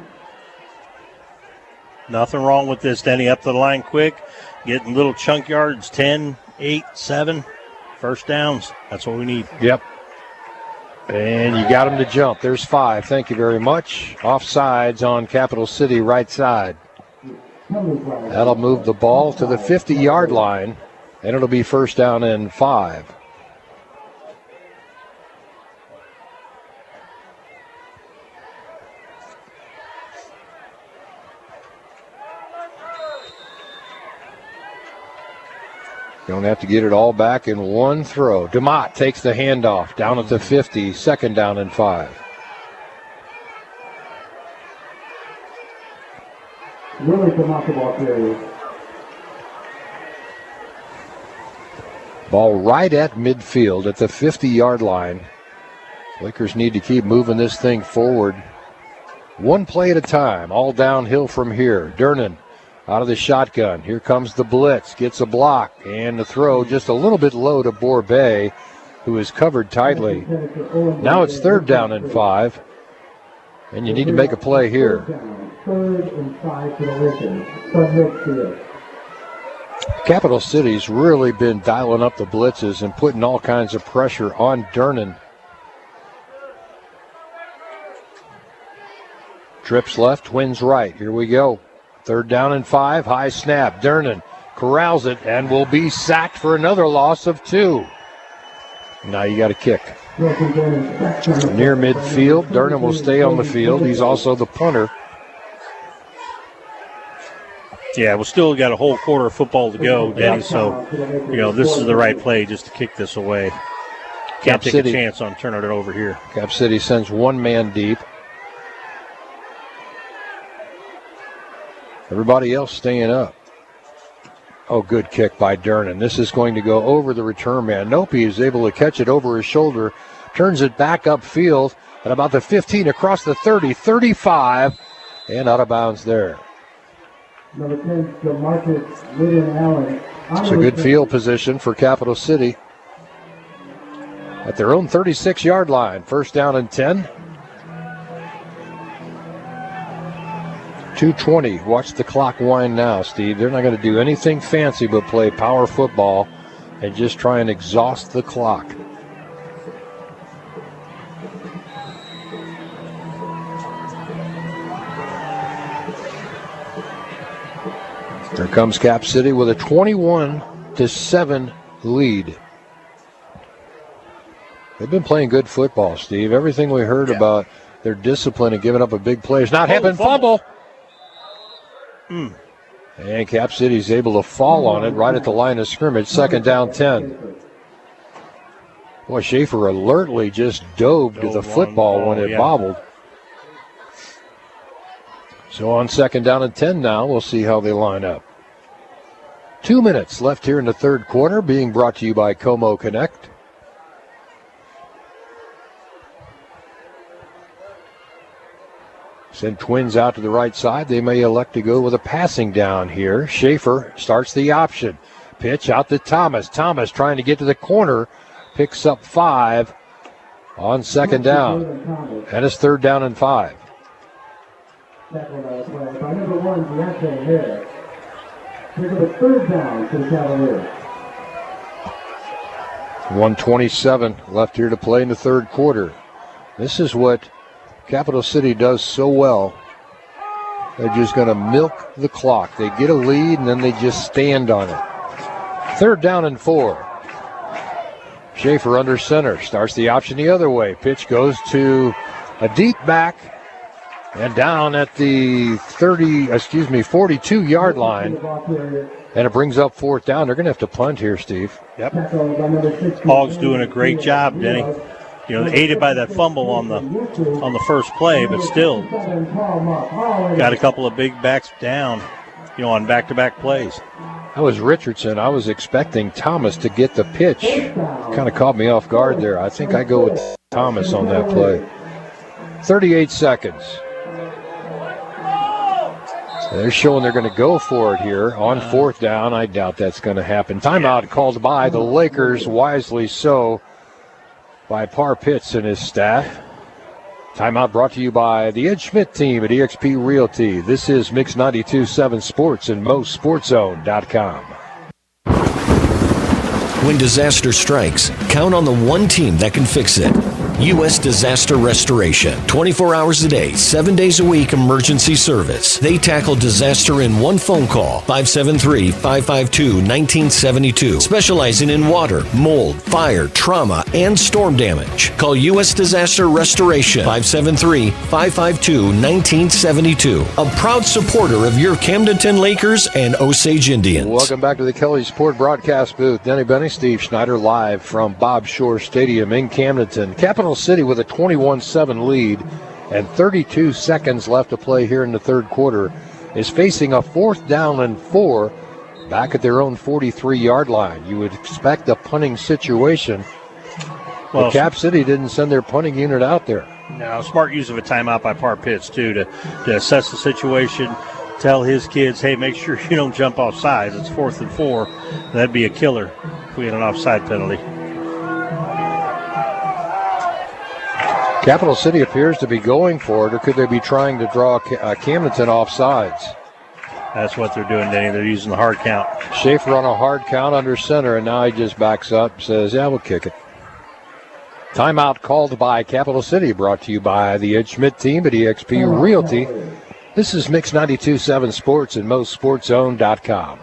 Nothing wrong with this, Denny. Up the line quick, getting little chunk yards, 10, 8, 7, first downs. That's what we need. Yep. And you got him to jump. There's 5. Thank you very much. Offsides on Capital City right side. That'll move the ball to the 50-yard line, and it'll be first down and 5. Don't have to get it all back in one throw. DeMott takes the handoff down at the 50, second down and 5. Really remarkable period. Ball right at midfield at the 50-yard line. Lakers need to keep moving this thing forward. One play at a time, all downhill from here. Durnan out of the shotgun. Here comes the blitz. Gets a block. And the throw just a little bit low to Borbet, who is covered tightly. Now it's third down and 5. And you need to make a play here. Third and 5 to the Lakers. Capital City's really been dialing up the blitzes and putting all kinds of pressure on Durnan. Trips left, Twins right. Here we go. Third down and 5, high snap. Durnan corrals it and will be sacked for another loss of 2. Now you got a kick. Near midfield, Durnan will stay on the field. He's also the punter. Yeah, we've still got a whole quarter of football to go, Danny, so, this is the right play just to kick this away. Can't take a chance on turning it over here. Cap City sends one man deep. Everybody else staying up. Oh, good kick by Durnan. This is going to go over the return man. Nope, he is able to catch it over his shoulder, turns it back upfield at about the 15, across the 30, 35, and out of bounds there. Number 10, DeMarcus Lyndon Allen. It's a good field position for Capital City. At their own 36-yard line, first down and 10. 2:20. Watch the clock wind now, Steve. They're not going to do anything fancy but play power football and just try and exhaust the clock. Here comes Cap City with a 21-7 lead. They've been playing good football, Steve. Everything we heard about their discipline and giving up a big play is not happening. Fumble. And Cap City's able to fall on it right at the line of scrimmage. Second down, 10. Boy, Schaefer alertly just dove to the football when it bobbled. So on second down and 10 now, we'll see how they line up. 2 minutes left here in the third quarter, being brought to you by Como Connect. Send Twins out to the right side. They may elect to go with a passing down here. Schaefer starts the option. Pitch out to Thomas. Thomas trying to get to the corner. Picks up 5 on second down. And it's third down and 5. By number 1, Deontay Harris. Here's the third down to the Cavaliers. 1:27 left here to play in the third quarter. This is what Capital City does so well. They're just going to milk the clock. They get a lead and then they just stand on it. Third down and 4. Schaefer under center. Starts the option the other way. Pitch goes to a deep back and down at the 42-yard line. And it brings up fourth down. They're going to have to punt here, Steve. Yep. Hogs doing a great job, Denny. Aided by that fumble on the first play, but still got a couple of big backs down, on back-to-back plays. That was Richardson. I was expecting Thomas to get the pitch. Kind of caught me off guard there. I think I go with Thomas on that play. 38 seconds. They're showing they're going to go for it here on fourth down. I doubt that's going to happen. Timeout called by the Lakers, wisely so, by Par Pitts and his staff. Timeout brought to you by the Ed Schmidt team at eXp Realty. This is Mix 92.7 Sports and MoSportsZone.com. When disaster strikes, count on the one team that can fix it. U.S. Disaster Restoration. 24 hours a day, 7 days a week emergency service. They tackle disaster in one phone call. 573-552-1972. Specializing in water, mold, fire, trauma, and storm damage. Call U.S. Disaster Restoration. 573-552-1972. A proud supporter of your Camdenton Lakers and Osage Indians. Welcome back to the Kelly Sport broadcast booth. Denny Benny, Steve Schneider live from Bob Shore Stadium in Camdenton. Capital City with a 21-7 lead and 32 seconds left to play here in the third quarter is facing a 4th down and 4 back at their own 43-yard line. You would expect a punting situation. Well, Cap City didn't send their punting unit out there. No, smart use of a timeout by Par Pitts, too, to assess the situation, tell his kids, hey, make sure you don't jump off sides. It's 4th and 4. That'd be a killer if we had an offside penalty. Capital City appears to be going for it, or could they be trying to draw Camdenton off sides? That's what they're doing, Danny. They're using the hard count. Schaefer on a hard count under center, and now he just backs up and says, yeah, we'll kick it. Timeout called by Capital City, brought to you by the Ed Schmidt team at eXp Realty. This is Mix 92.7 Sports and MoSportsZone.com.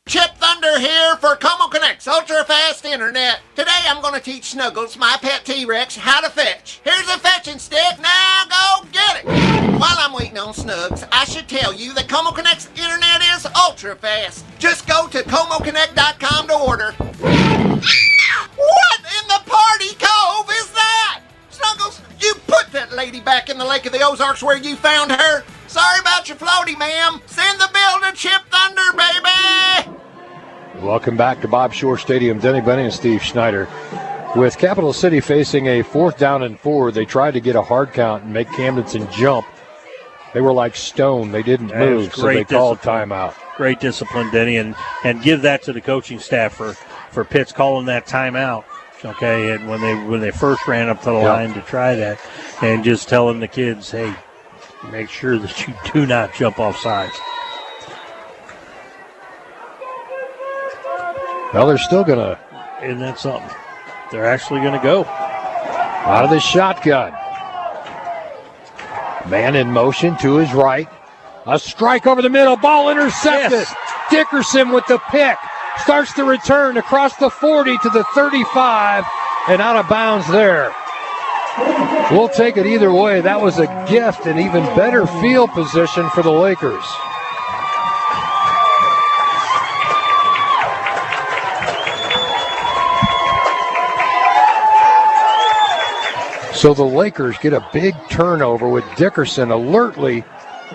Chip Thunder here for Como Connect's ultra-fast internet. Today I'm going to teach Snuggles, my pet T-Rex, how to fetch. Here's a fetching stick, now go get it. While I'm waiting on Snugs, I should tell you that Como Connect's internet is ultra-fast. Just go to ComoConnect.com to order. What in the party cove is that? Snuggles, you put that lady back in the Lake of the Ozarks where you found her. Sorry about your floaty, ma'am. Send the bill to Chip Thunder, baby! Welcome back to Bob Shore Stadium. Denny Benny and Steve Schneider. With Capital City facing a 4th down and 4, they tried to get a hard count and make Camdenton jump. They were like stone. They didn't move, so they called timeout. Great discipline, Denny, and give that to the coaching staff for Pitts calling that timeout. Okay, and when they first ran up to the line to try that, and just telling the kids, hey, make sure that you do not jump off sides. Well, they're still going to. Isn't that something? They're actually going to go. Out of the shotgun. Man in motion to his right. A strike over the middle. Ball intercepted. Yes. Dickerson with the pick. Starts the return across the 40 to the 35 and out of bounds there. We'll take it either way. That was a gift and even better field position for the Lakers. So the Lakers get a big turnover with Dickerson alertly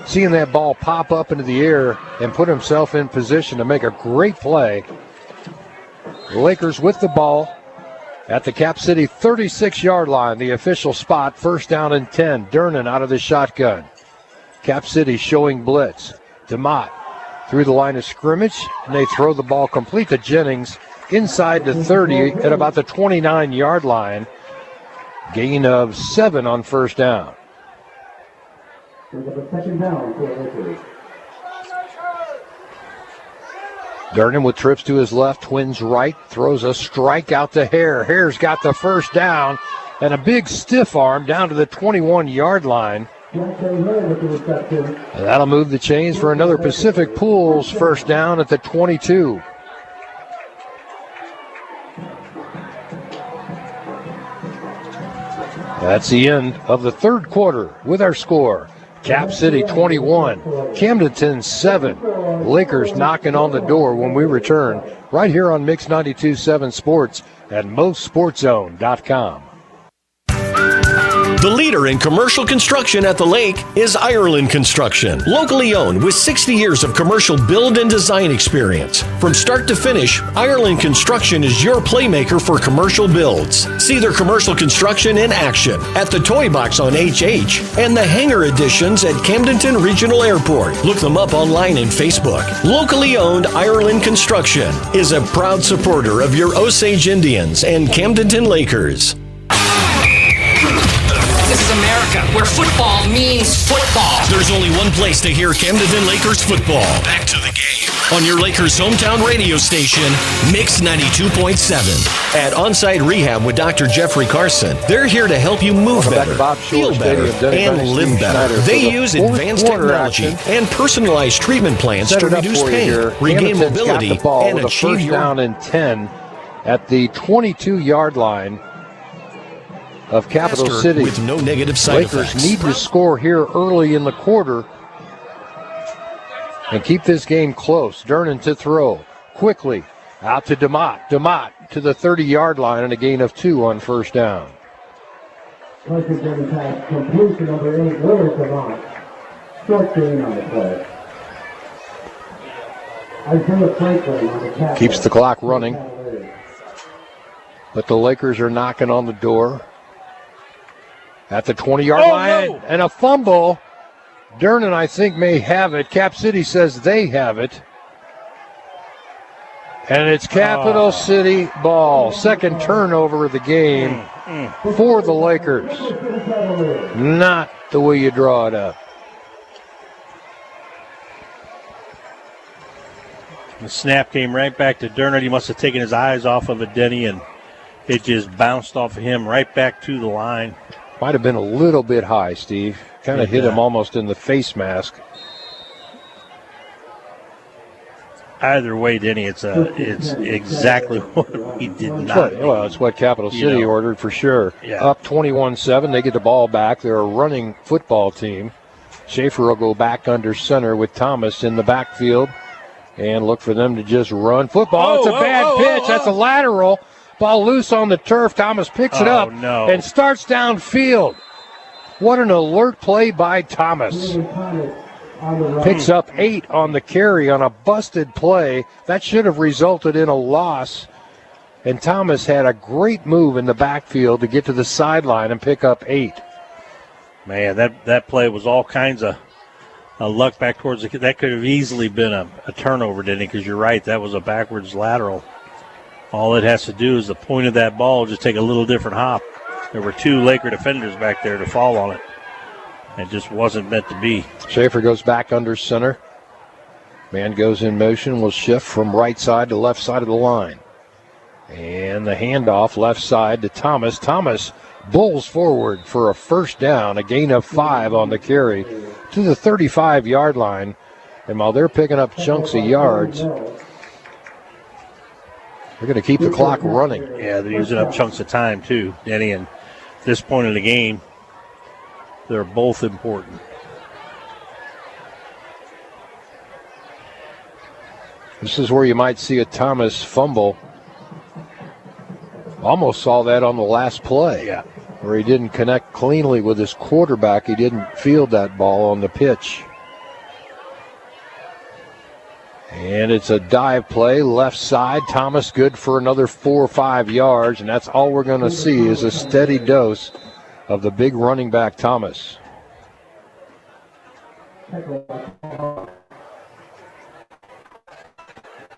seeing that ball pop up into the air and put himself in position to make a great play. The Lakers with the ball at the Cap City 36-yard line, the official spot, 1st down and 10. Durnan out of the shotgun. Cap City showing blitz. DeMott through the line of scrimmage, and they throw the ball complete to Jennings inside the 30 at about the 29-yard line. Gain of 7 on 1st down. Durnan with trips to his left, twins right, throws a strike out to Hare. Hare's got the 1st down and a big stiff arm down to the 21-yard line. And that'll move the chains for another Pacific Pools 1st down at the 22. That's the end of the third quarter with our score. Cap City 21, Camdenton 7. Lakers knocking on the door when we return right here on Mix 92.7 Sports at MoSportsZone.com. The leader in commercial construction at the lake is Ireland Construction. Locally owned with 60 years of commercial build and design experience. From start to finish, Ireland Construction is your playmaker for commercial builds. See their commercial construction in action at the Toy Box on HH and the hangar additions at Camdenton Regional Airport. Look them up online and Facebook. Locally owned Ireland Construction is a proud supporter of your Osage Indians and Camdenton Lakers. This is America, where football means football. There's only one place to hear Camdenton Lakers football. Back to the game. On your Lakers hometown radio station, Mix 92.7. At On-Site Rehab with Dr. Jeffrey Carson, they're here to help you move better, feel better, and live better. They use advanced technology and personalized treatment plans to reduce pain, regain mobility, and achieve your down and 10 at the 22-yard line of Capital City. With no negative side Lakers effects. need to score here early in the quarter and keep this game close. Durnan to throw. Quickly out to DeMott. DeMott to the 30-yard line and a gain of 2 on first down. Completion number 8, Willard DeMott. Short gain on the play. Isaiah Franklin on the tackle. Keeps the clock running. But the Lakers are knocking on the door. At the 20-yard line, and a fumble. Durnan, I think, may have it. Cap City says they have it. And it's Capital City ball. Second turnover of the game for the Lakers. Not the way you draw it up. The snap came right back to Durnan. He must have taken his eyes off of it, Denny, and it just bounced off of him right back to the line. Might have been a little bit high, Steve. Kind of hit him almost in the face mask. Either way, Denny, it's exactly what we did not. Well, it's what Capital City ordered for sure. Yeah. Up 21-7, they get the ball back. They're a running football team. Schaefer will go back under center with Thomas in the backfield and look for them to just run football. It's a bad pitch. That's a lateral. Ball loose on the turf. Thomas picks it up and starts downfield. What an alert play by Thomas. Picks up 8 on the carry on a busted play. That should have resulted in a loss. And Thomas had a great move in the backfield to get to the sideline and pick up 8. Man, that play was all kinds of luck back towards the. That could have easily been a turnover, didn't it? Because you're right, that was a backwards lateral. All it has to do is the point of that ball just take a little different hop. There were 2 Laker defenders back there to fall on it. It just wasn't meant to be. Schaefer goes back under center. Man goes in motion, will shift from right side to left side of the line. And the handoff left side to Thomas. Thomas bulls forward for a first down, a gain of 5 on the carry to the 35-yard line. And while they're picking up chunks of yards, they're going to keep the clock running. Yeah, they're using up chunks of time too, Denny. And at this point in the game, they're both important. This is where you might see a Thomas fumble. Almost saw that on the last play. Yeah. Where he didn't connect cleanly with his quarterback. He didn't field that ball on the pitch. And it's a dive play, left side. Thomas good for another 4 or 5 yards, and that's all we're going to see is a steady dose of the big running back, Thomas.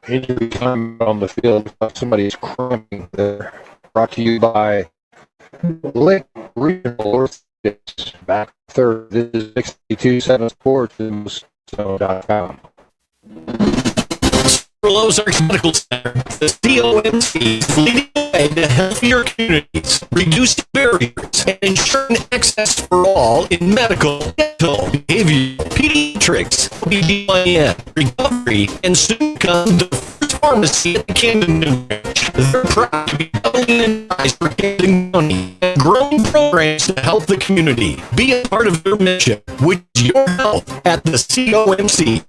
Injury time on the field. Somebody's cramping there. Brought to you by Lick Regional Orthopedics. Back third. This is 627 Sports and MoSportsZone.com. Ozarks Medical Center, the COMC, leading the way to healthier communities, reducing barriers, and ensuring access for all in medical, dental, behavioral, pediatrics, OBGYN, recovery, and soon come the first pharmacy at the Camdenton branch. They're proud to be doubling in size for Camden County and growing programs to help the community. Be a part of their mission, which is your health at the COMC.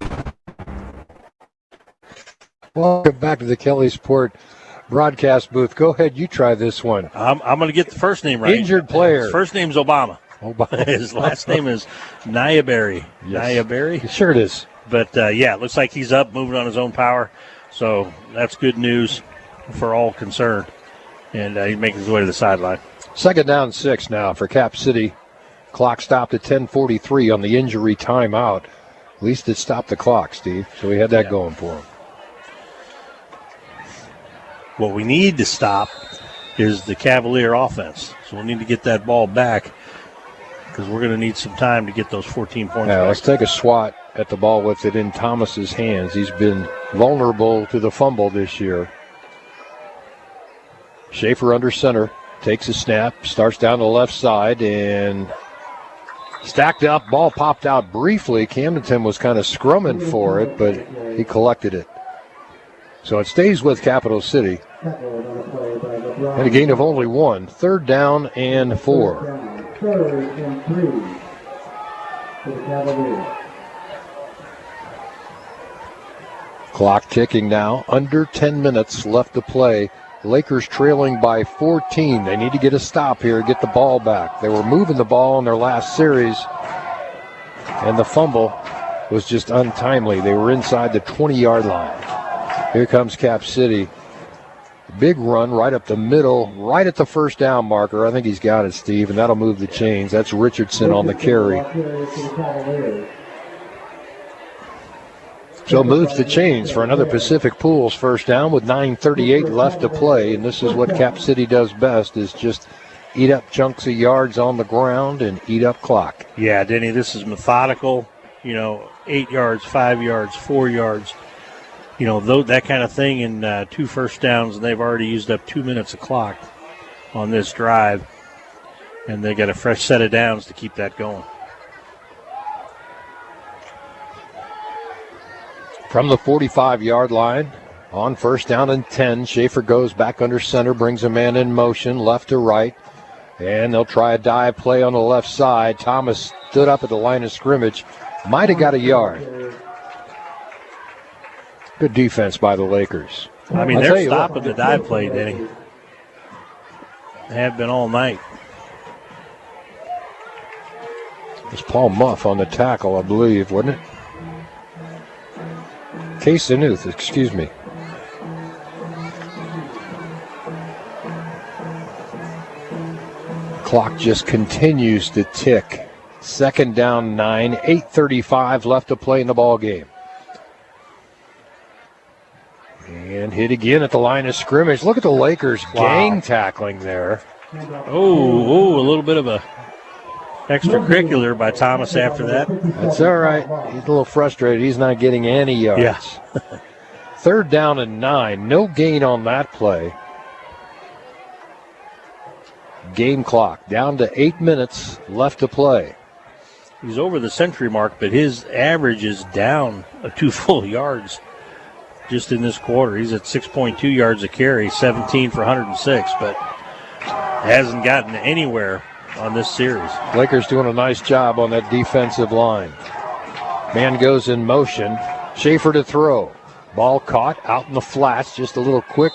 Welcome back to the Kelly Sport broadcast booth. Go ahead, you try this one. I'm going to get the first name right. Injured player. His first name's Obama. Oh, his last name is Nyaberry. Yes. Nyaberry? Sure it is. But, it looks like he's up, moving on his own power. So that's good news for all concerned. And he's making his way to the sideline. 2nd down 6 now for Cap City. Clock stopped at 10:43 on the injury timeout. At least it stopped the clock, Steve. So we had that going for him. What we need to stop is the Cavalier offense. So we'll need to get that ball back because we're going to need some time to get those 14 points back. Let's take a swat at the ball with it in Thomas's hands. He's been vulnerable to the fumble this year. Schaefer under center, takes a snap, starts down the left side, and stacked up. Ball popped out briefly. Camdenton was kind of scrumming for it, but he collected it. So it stays with Capital City. And a gain of only 1. 3rd down and 4. 3rd and 3 for the Cavaliers. Clock ticking now. Under 10 minutes left to play. Lakers trailing by 14. They need to get a stop here, get the ball back. They were moving the ball in their last series, and the fumble was just untimely. They were inside the 20-yard line. Here comes Cap City. Big run right up the middle, right at the 1st down marker. I think he's got it, Steve, and that'll move the chains. That's Richardson on the carry. So moves the chains for another Pacific Pools 1st down with 9:38 left to play. And this is what Cap City does best, is just eat up chunks of yards on the ground and eat up clock. Yeah, Denny, this is methodical. 8 yards, 5 yards, 4 yards. That kind of thing in 2 first downs, and they've already used up 2 minutes of clock on this drive. And they got a fresh set of downs to keep that going. From the 45-yard line, on 1st down and 10, Schaefer goes back under center, brings a man in motion, left to right, and they'll try a dive play on the left side. Thomas stood up at the line of scrimmage, might have got a yard. Good defense by the Lakers. They're stopping the dive play, Denny. They have been all night. It was Paul Muff on the tackle, I believe, wasn't it? Case Sanuth, excuse me. Clock just continues to tick. 2nd down 9, 8:35 left to play in the ball game. And hit again at the line of scrimmage. Look at the Lakers gang tackling there. Oh, a little bit of a extracurricular by Thomas after that. That's all right. He's a little frustrated. He's not getting any yards. Yes. 3rd down and 9. No gain on that play. Game clock down to 8 minutes left to play. He's over the century mark, but his average is down 2 full yards just in this quarter. He's at 6.2 yards a carry, 17 for 106, but hasn't gotten anywhere on this series. Lakers doing a nice job on that defensive line. Man goes in motion. Schaefer to throw. Ball caught out in the flats. Just a little quick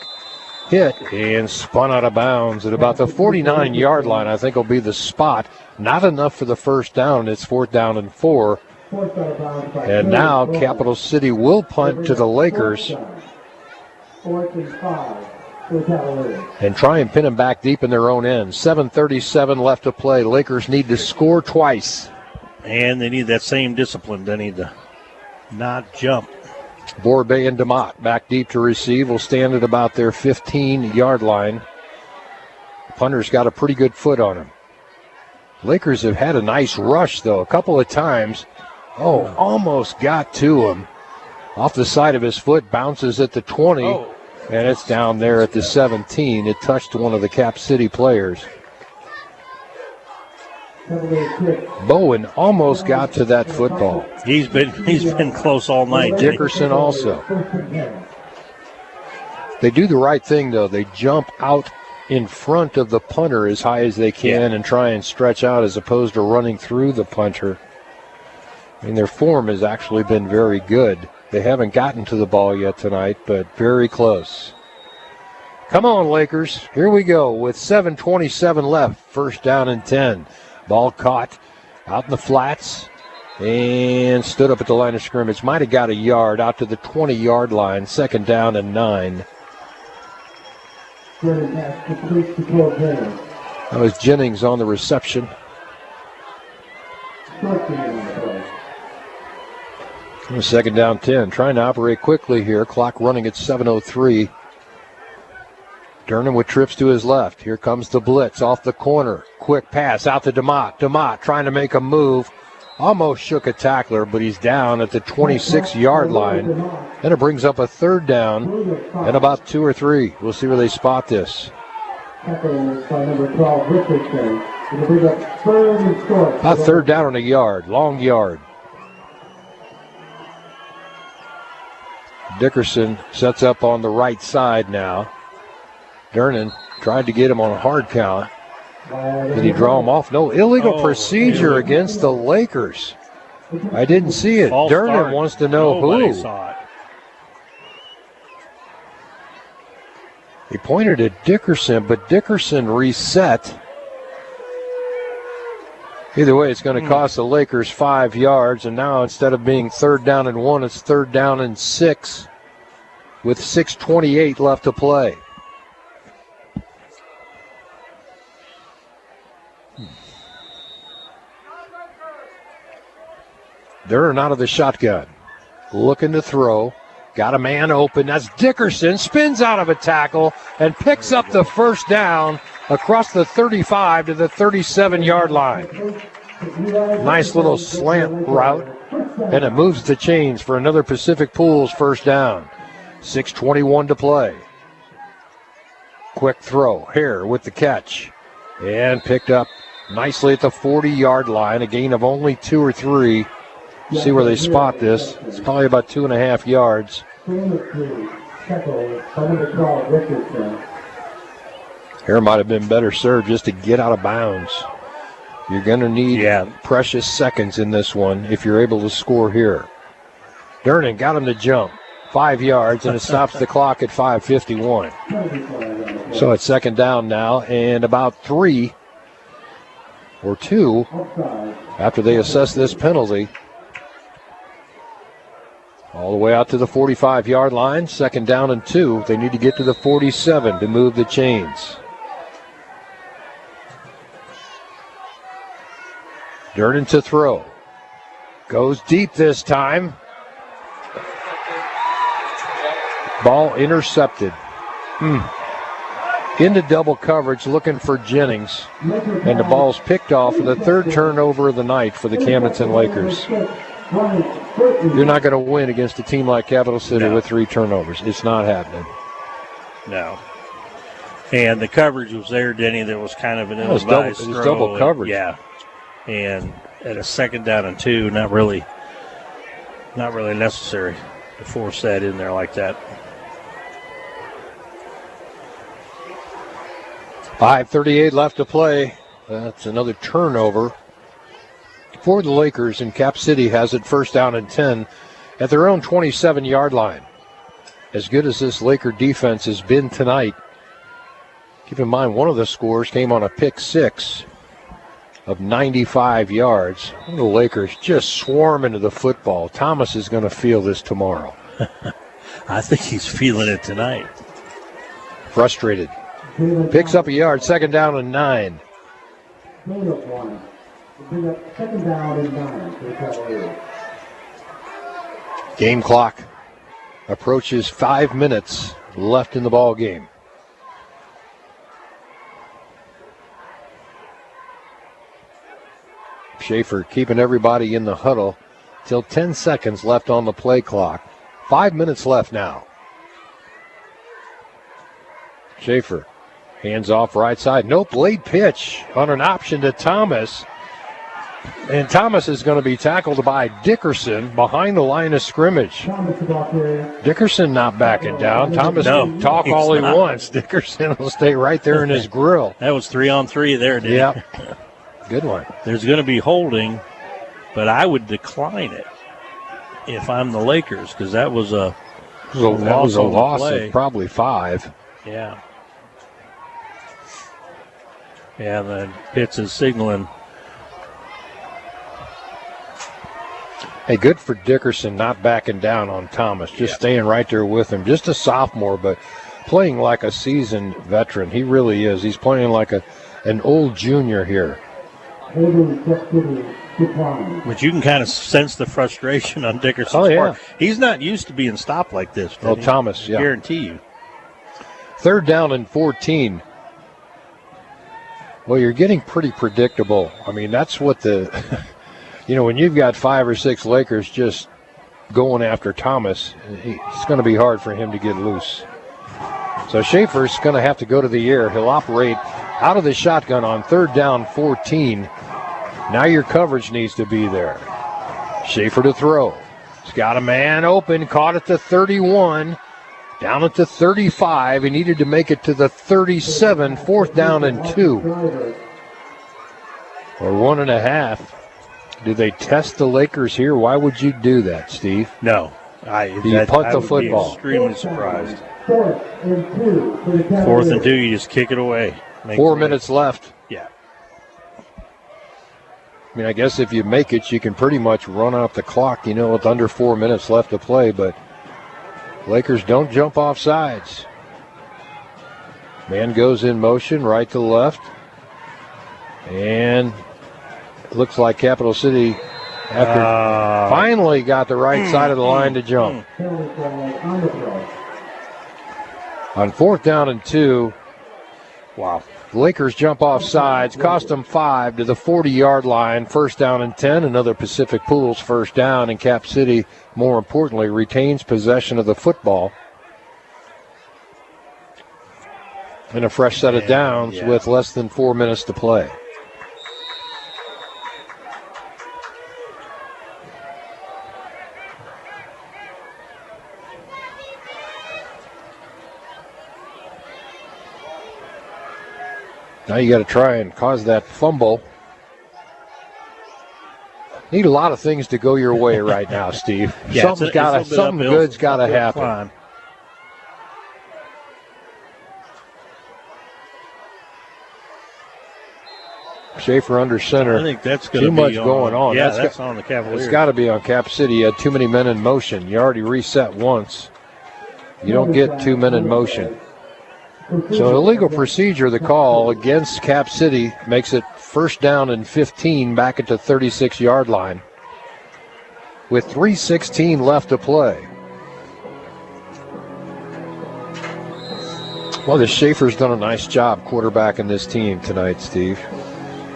hit and spun out of bounds at about the 49-yard line. I think will be the spot. Not enough for the 1st down. It's 4th down and 4. And now Capital City will punt to the Lakers. 4th and 5. And try and pin them back deep in their own end. 7:37 left to play. Lakers need to score twice. And they need that same discipline. They need to not jump. Borbay and DeMott back deep to receive. Will stand at about their 15-yard line. Punter's got a pretty good foot on him. Lakers have had a nice rush, though, a couple of times. Almost got to him. Off the side of his foot, bounces at the 20. And it's down there at the 17. It touched one of the Cap City players. Bowen almost got to that football. He's been close all night. Dickerson also. They do the right thing, though. They jump out in front of the punter as high as they can and try and stretch out as opposed to running through the punter. Their form has actually been very good. They haven't gotten to the ball yet tonight, but very close. Come on, Lakers. Here we go with 7:27 left. 1st down and 10. Ball caught out in the flats and stood up at the line of scrimmage. Might have got a yard out to the 20-yard line. 2nd down and 9. That was Jennings on the reception. 2nd down 10. Trying to operate quickly here. Clock running at 7:03. Durnan with trips to his left. Here comes the blitz off the corner. Quick pass out to DeMott. DeMott trying to make a move. Almost shook a tackler, but he's down at the 26-yard line. And it brings up a 3rd down and about 2 or 3. We'll see where they spot this. About 3rd down on a yard. Long yard. Dickerson sets up on the right side now. Durnan tried to get him on a hard count. Did he draw him off? No, illegal procedure against the Lakers. I didn't see it. Durnan wants to know who. Saw it. He pointed at Dickerson, but Dickerson reset. Either way, it's going to cost the Lakers 5 yards, and now instead of being 3rd down and 1, it's 3rd down and 6 with 6:28 left to play. Durnan out of the shotgun. Looking to throw. Got a man open. That's Dickerson. Spins out of a tackle and picks up the 1st down across the 35 to the 37-yard line. Nice little slant route. And it moves the chains for another Pacific Pools 1st down. 6:21 to play. Quick throw. Hare with the catch. And picked up nicely at the 40-yard line. A gain of only 2 or 3. See where they spot this. It's probably about 2.5 yards. Hare might have been better served just to get out of bounds. You're going to need precious seconds in this one if you're able to score here. Durnan got him to jump. 5 yards, and it stops the clock at 5:51. So it's 2nd down now, and about 3 or 2 after they assess this penalty. All the way out to the 45-yard line. 2nd down and 2. They need to get to the 47 to move the chains. Durnan to throw. Goes deep this time. Ball intercepted. Into double coverage looking for Jennings. And the ball's picked off for the 3rd turnover of the night for the Camdenton Lakers. You're not going to win against a team like Capital City with 3 turnovers. It's not happening. No. And the coverage was there, Denny. There was kind of an it was double coverage. Yeah. And at a 2nd down and 2, not really necessary to force that in there like that. 5:38 left to play. That's another turnover for the Lakers, and Cap City has it 1st down and 10 at their own 27-yard line. As good as this Laker defense has been tonight, keep in mind one of the scores came on a pick 6 of 95 yards. The Lakers just swarm into the football. Thomas is going to feel this tomorrow. I think he's feeling it tonight. Frustrated. Picks up a yard, 2nd down and 9. Game clock approaches 5 minutes left in the ball game. Schaefer keeping everybody in the huddle till 10 seconds left on the play clock. 5 minutes left now. Schaefer hands off right side. Nope, late pitch on an option to Thomas. And Thomas is going to be tackled by Dickerson behind the line of scrimmage. Dickerson not backing down. Thomas can talk all he wants. Dickerson will stay right there in his grill. That was 3-on-3 there, Dave. Yep. Good one. There's going to be holding, but I would decline it if I'm the Lakers because that was a loss of probably 5. Yeah. Yeah, the Pitts is signaling Hey, good for Dickerson not backing down on Thomas, just staying right there with him. Just a sophomore, but playing like a seasoned veteran. He really is. He's playing like an old junior here. But you can kind of sense the frustration on Dickerson's part. He's not used to being stopped like this. Oh, Thomas, I guarantee you. 3rd down and 14. Well, you're getting pretty predictable. I mean, that's what when you've got 5 or 6 Lakers just going after Thomas, it's going to be hard for him to get loose. So Schaefer's going to have to go to the air. He'll operate out of the shotgun on 3rd down 14. Now your coverage needs to be there. Schaefer to throw. He's got a man open, caught at the 31, down at the 35. He needed to make it to the 37, 4th down and 2. Or 1.5. Do they test the Lakers here? Why would you do that, Steve? No. You punt the football. Extremely surprised. 4th and 2, you just kick it away. 4 minutes left. Yeah. I mean, I guess if you make it, you can pretty much run out the clock, with under 4 minutes left to play, but Lakers don't jump off sides. Man goes in motion, right to left. And it looks like Capital City, after finally got the right side of the line to jump. On 4th down and 2, wow. The Lakers jump off sides, cost them 5 to the 40-yard line. 1st down and 10, another Pacific Pools 1st down, and Cap City, more importantly, retains possession of the football. And a fresh set of downs with less than 4 minutes to play. Now you got to try and cause that fumble. Need a lot of things to go your way right now, Steve. Something good's got to happen. Climb. Schaefer under center. I think that's going to be too much going on. Yeah, that's on the Cavaliers. It's got to be on Cap City. You had too many men in motion. You already reset once. You don't get 2 men in motion. So illegal procedure, the call against Cap City, makes it 1st down and 15 back at the 36-yard line with 3:16 left to play. Well, the Schaefer's done a nice job quarterbacking this team tonight, Steve.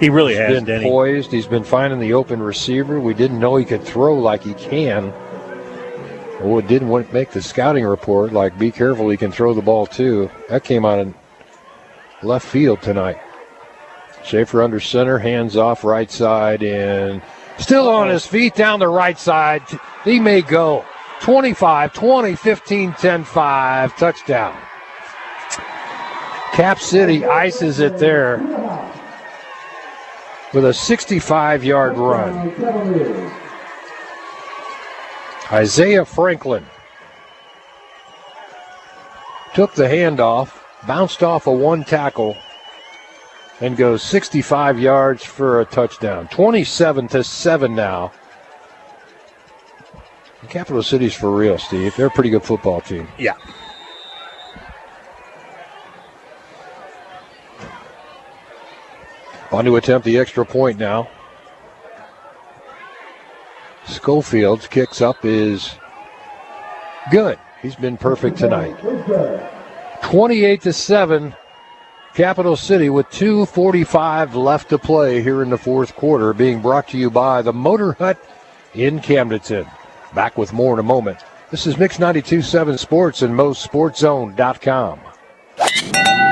He really has, He's been poised. He's been finding the open receiver. We didn't know he could throw like he can. Oh, it didn't make the scouting report, like, be careful, he can throw the ball too. That came out in left field tonight. Schaefer under center, hands off right side, and still on his feet down the right side. He may go. 25, 20, 15, 10, 5, touchdown. Cap City ices it there with a 65-yard run. Isaiah Franklin took the handoff, bounced off a one tackle, and goes 65 yards for a touchdown. 27-7 now. Capital City's for real, Steve. They're a pretty good football team. Yeah. On to attempt the extra point now. Schofield's kicks up is good. He's been perfect tonight. 28-7, Capital City with 2:45 left to play here in the fourth quarter, being brought to you by the Motor Hut in Camdenton. Back with more in a moment. This is Mix 92.7 Sports and MoSportsZone.com.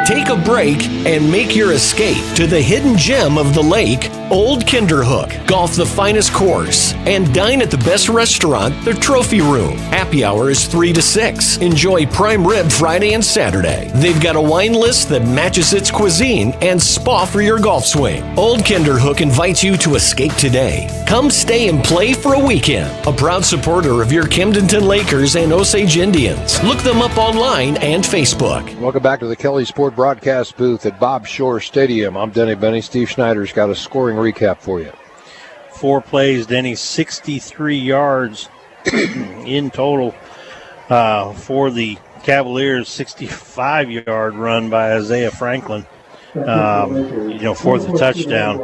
Take a break and make your escape to the hidden gem of the lake, Old Kinderhook. Golf the finest course and dine at the best restaurant, the Trophy Room. Happy hour is 3 to 6. Enjoy prime rib Friday and Saturday. They've got a wine list that matches its cuisine and spa for your golf swing. Old Kinderhook invites you to escape today. Come stay and play for a weekend. A proud supporter of your Camdenton Lakers and Osage Indians. Look them up online and Facebook. Welcome back to the Kelly Sport broadcast booth at Bob Shore Stadium. I'm Denny Benny. Steve Schneider's got a scoring recap for you. 4 plays. Denny 63 yards in total for the Cavaliers. 65-yard run by Isaiah Franklin. For the touchdown.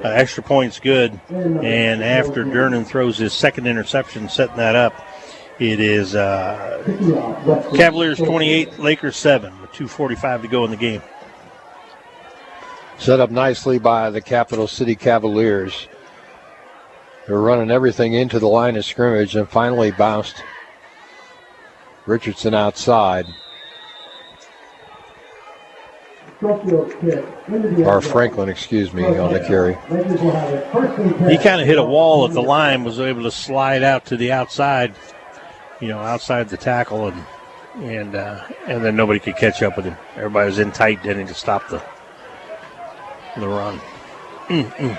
Extra point's good. And after Durnan throws his second interception, setting that up, it is Cavaliers 28, Lakers 7, with 2:45 to go in the game. Set up nicely by the Capital City Cavaliers. They're running everything into the line of scrimmage and finally bounced Richardson outside. Or Franklin, excuse me, on the carry. He kind of hit a wall at the line, was able to slide out to the outside, outside the tackle, and then nobody could catch up with him. Everybody was in tight, Denny, to stop the run.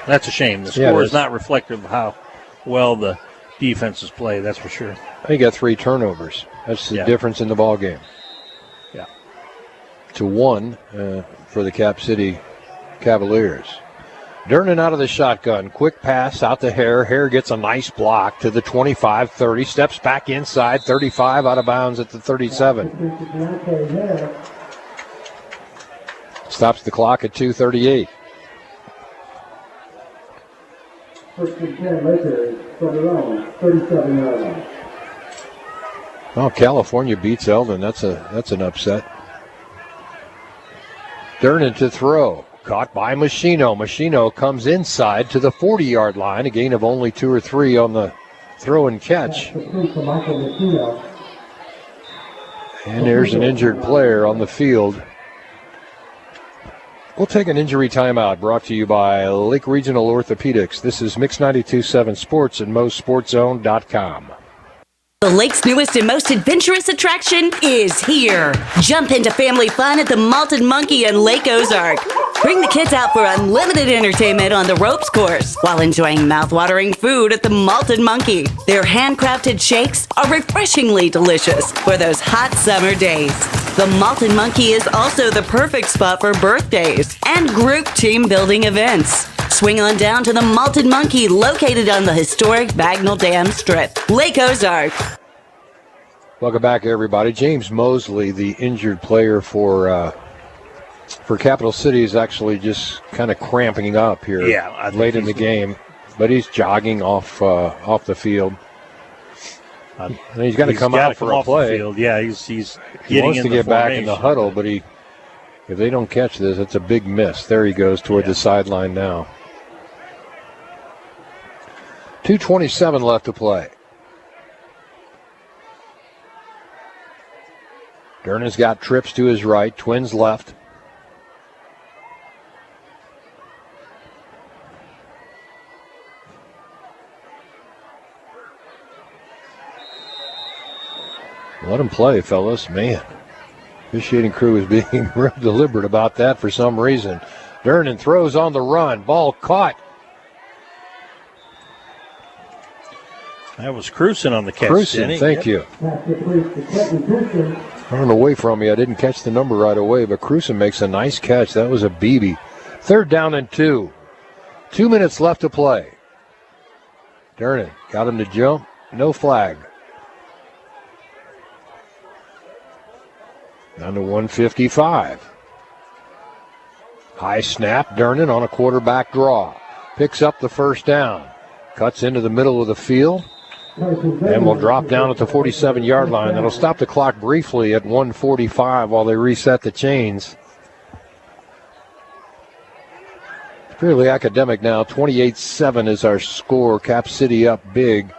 That's a shame. The score is not reflective of how well the defenses play, that's for sure. He got 3 turnovers. That's the difference in the ball game. Yeah. To 1 for the Cap City Cavaliers. Durnan out of the shotgun. Quick pass out to Hare. Hare gets a nice block to the 25, 30. Steps back inside, 35, out of bounds at the 37. Stops the clock at 2:38. First and 10, Lakers from their own 37-yard line. Oh, California beats Eldon. That's an upset. Durnan to throw. Caught by Machino. Machino comes inside to the 40-yard line. A gain of only 2 or 3 on the throw and catch. And there's an injured player on the field. We'll take an injury timeout, brought to you by Lake Regional Orthopedics. This is Mix 92.7 Sports and MoSportsZone.com. The lake's newest and most adventurous attraction is here. Jump into family fun at the Malted Monkey in Lake Ozark. Bring the kids out for unlimited entertainment on the ropes course while enjoying mouth-watering food at the Malted Monkey. Their handcrafted shakes are refreshingly delicious for those hot summer days. The Malted Monkey is also the perfect spot for birthdays and group team building events. Swing on down to the Malted Monkey, located on the historic Bagnell Dam Strip, Lake Ozark. Welcome back, everybody. James Mosley, the injured player for Capital City, is actually just kind of cramping up here late in the game, but he's jogging off the field. And he's got to come out for a play. Yeah, he's he wants to get back in the huddle, but if they don't catch this, it's a big miss. There he goes toward the sideline now. 2:27 left to play. Durnan's got trips to his right, Twins left. Let him play, fellas. Man, officiating crew is being real deliberate about that for some reason. Durnan throws on the run. Ball caught. That was Cruson on the catch. Cruson, thank you. Run away from me. I didn't catch the number right away, but Cruson makes a nice catch. That was a BB. 3rd down and 2. 2 minutes left to play. Durnan got him to jump. No flag. Down to 155. High snap. Durnan on a quarterback draw. Picks up the first down. Cuts into the middle of the field. And will drop down at the 47-yard line. That'll stop the clock briefly at 1:45 while they reset the chains. It's fairly academic now. 28-7 is our score. Cap City up big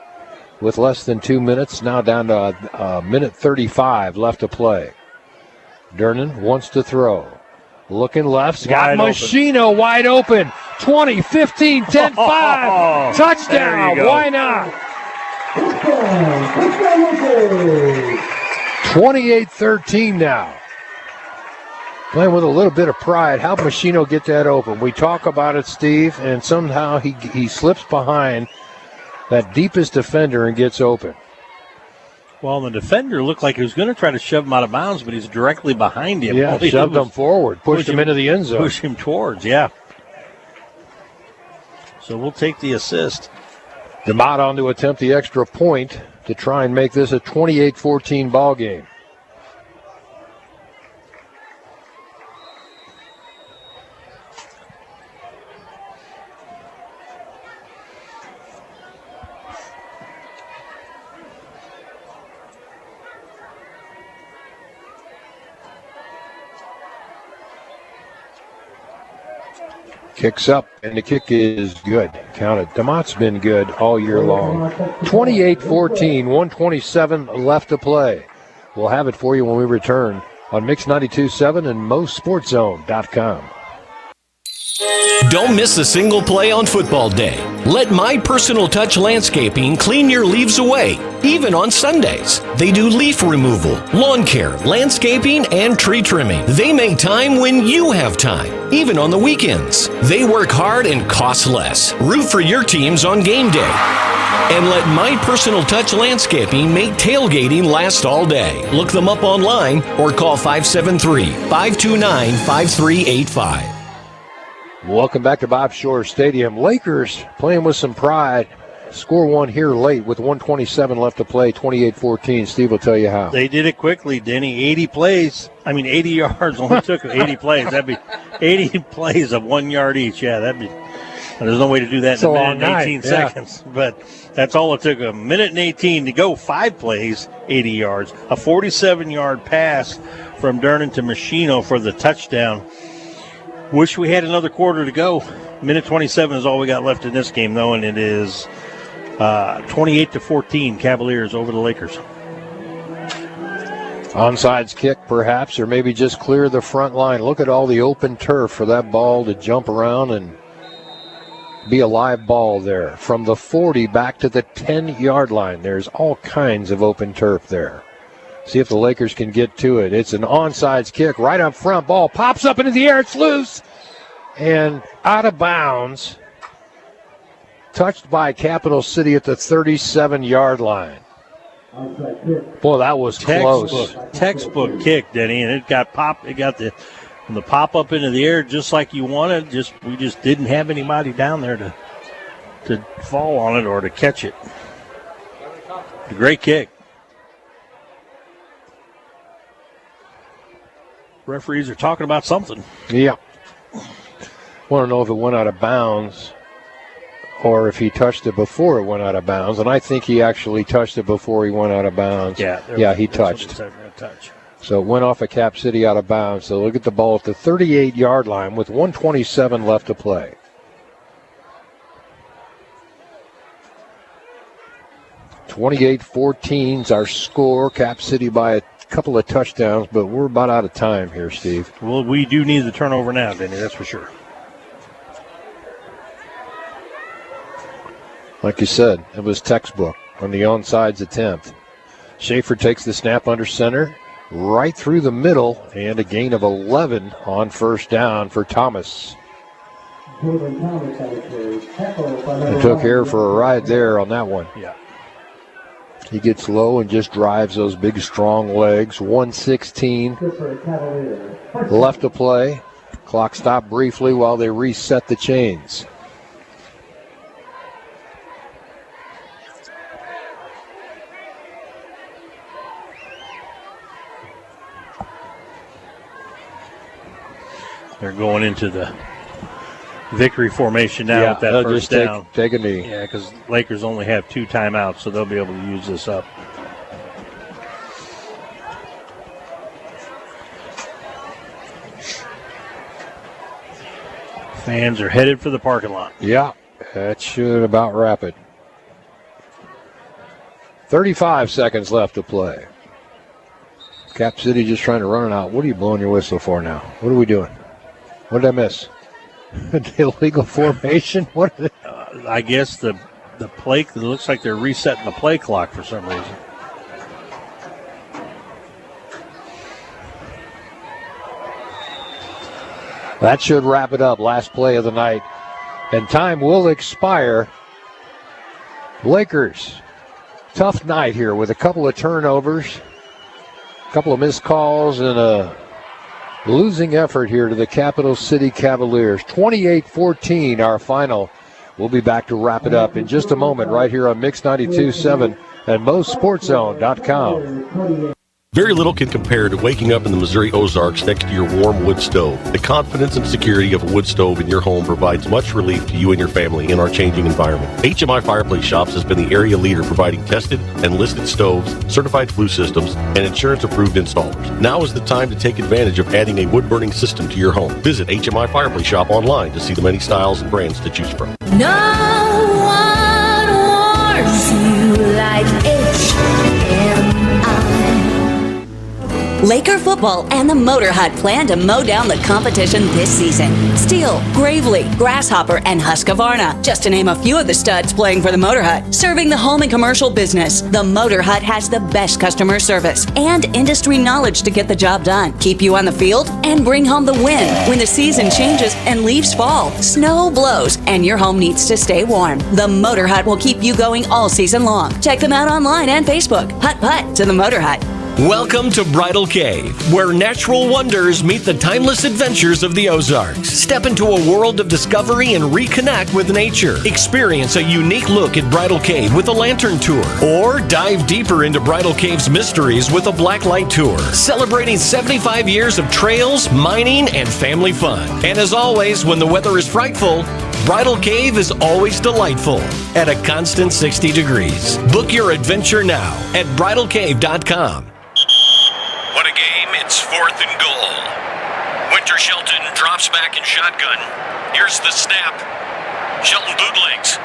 with less than 2 minutes. Now down to a minute 35 left to play. Durnan wants to throw. Looking left. Got Machino wide open. 20, 15, 10, 5. Touchdown. Why not? 28-13 now. Playing with a little bit of pride. How'd Machino get that open? We talk about it, Steve, and somehow he slips behind that deepest defender and gets open. Well, the defender looked like he was going to try to shove him out of bounds, but he's directly behind him. Yeah, shoved him forward, pushed him into the end zone. Push him towards, yeah. So we'll take the assist. DeMott on to attempt the extra point to try and make this a 28-14 ball game. Kicks up, and the kick is good. Count it. DeMott's been good all year long. 28-14, 127 left to play. We'll have it for you when we return on Mix 92.7 and MoSportsZone.com. Don't miss a single play on football day. Let My Personal Touch Landscaping clean your leaves away, even on Sundays. They do leaf removal, lawn care, landscaping, and tree trimming. They make time when you have time, even on the weekends. They work hard and cost less. Root for your teams on game day. And let My Personal Touch Landscaping make tailgating last all day. Look them up online or call 573-529-5385. Welcome back to Bob Shore Stadium. Lakers playing with some pride. Score one here late with 127 left to play, 28-14. Steve will tell you how. They did it quickly, Denny. 80 yards only took 80 plays. That'd be 80 plays of 1 yard each. Yeah, that'd be. There's no way to do that in a minute and 18 seconds. But that's all it took, a minute and 18 to go. 5 plays, 80 yards. A 47-yard pass from Durnan to Machino for the touchdown. Wish we had another quarter to go. Minute 27 is all we got left in this game, though, and it is 28-14, Cavaliers over the Lakers. Onside kick, perhaps, or maybe just clear the front line. Look at all the open turf for that ball to jump around and be a live ball there. From the 40 back to the 10-yard line, there's all kinds of open turf there. See if the Lakers can get to it. It's an onside kick right up front. Ball pops up into the air. It's loose and out of bounds. Touched by Capital City at the 37-yard line. Boy, that was close. Textbook kick, Denny, and it got popped. It got the pop up into the air just like you wanted. We just didn't have anybody down there to fall on it or to catch it. A great kick. Referees are talking about something. Yeah. Want to know if it went out of bounds or if he touched it before it went out of bounds. And I think he actually touched it before he went out of bounds. Yeah, he touched. Touch. So it went off of Cap City out of bounds. So look at the ball at the 38-yard line with 127 left to play. (28-14) our score. Cap City by a couple of touchdowns, but we're about out of time here, Steve. Well, we do need the turnover now, Denny, that's for sure. Like you said, it was textbook on the onside attempt. Schaefer takes the snap under center, right through the middle, and a gain of 11 on first down for Thomas. He took here for a ride there on that one. Yeah. He gets low and just drives those big, strong legs. 1:16 left to play. Clock stopped briefly while they reset the chains. They're going into the victory formation now with that first down. Take a knee. Yeah, because Lakers only have 2 timeouts, so they'll be able to use this up. Fans are headed for the parking lot. Yeah, that should about wrap it. 35 seconds left to play. Cap City just trying to run it out. What are you blowing your whistle for now? What are we doing? What did I miss? Illegal formation? What? I guess the play, it looks like they're resetting the play clock for some reason. That should wrap it up. Last play of the night. And time will expire. Lakers, tough night here with a couple of turnovers, a couple of missed calls, and a losing effort here to the Capital City Cavaliers. 28-14 our final. We'll be back to wrap it up in just a moment right here on Mix 92.7 and MoSportsZone.com. Very little can compare to waking up in the Missouri Ozarks next to your warm wood stove. The confidence and security of a wood stove in your home provides much relief to you and your family in our changing environment. HMI Fireplace Shops has been the area leader providing tested and listed stoves, certified flue systems, and insurance-approved installers. Now is the time to take advantage of adding a wood-burning system to your home. Visit HMI Fireplace Shop online to see the many styles and brands to choose from. No one warns you like HMI. Laker football and the Motor Hut plan to mow down the competition this season. Steel, Gravely, Grasshopper, and Husqvarna, just to name a few of the studs playing for the Motor Hut. Serving the home and commercial business, the Motor Hut has the best customer service and industry knowledge to get the job done, keep you on the field, and bring home the win when the season changes and leaves fall, snow blows, and your home needs to stay warm. The Motor Hut will keep you going all season long. Check them out online and Facebook. Hut Hut to the Motor Hut. Welcome to Bridal Cave, where natural wonders meet the timeless adventures of the Ozarks. Step into a world of discovery and reconnect with nature. Experience a unique look at Bridal Cave with a lantern tour, or dive deeper into Bridal Cave's mysteries with a blacklight tour. Celebrating 75 years of trails, mining, and family fun. And as always, when the weather is frightful, Bridal Cave is always delightful at a constant 60 degrees. Book your adventure now at bridalcave.com. What a game. It's 4th and goal. Winter Shelton drops back in shotgun. Here's the snap. Shelton bootlegs.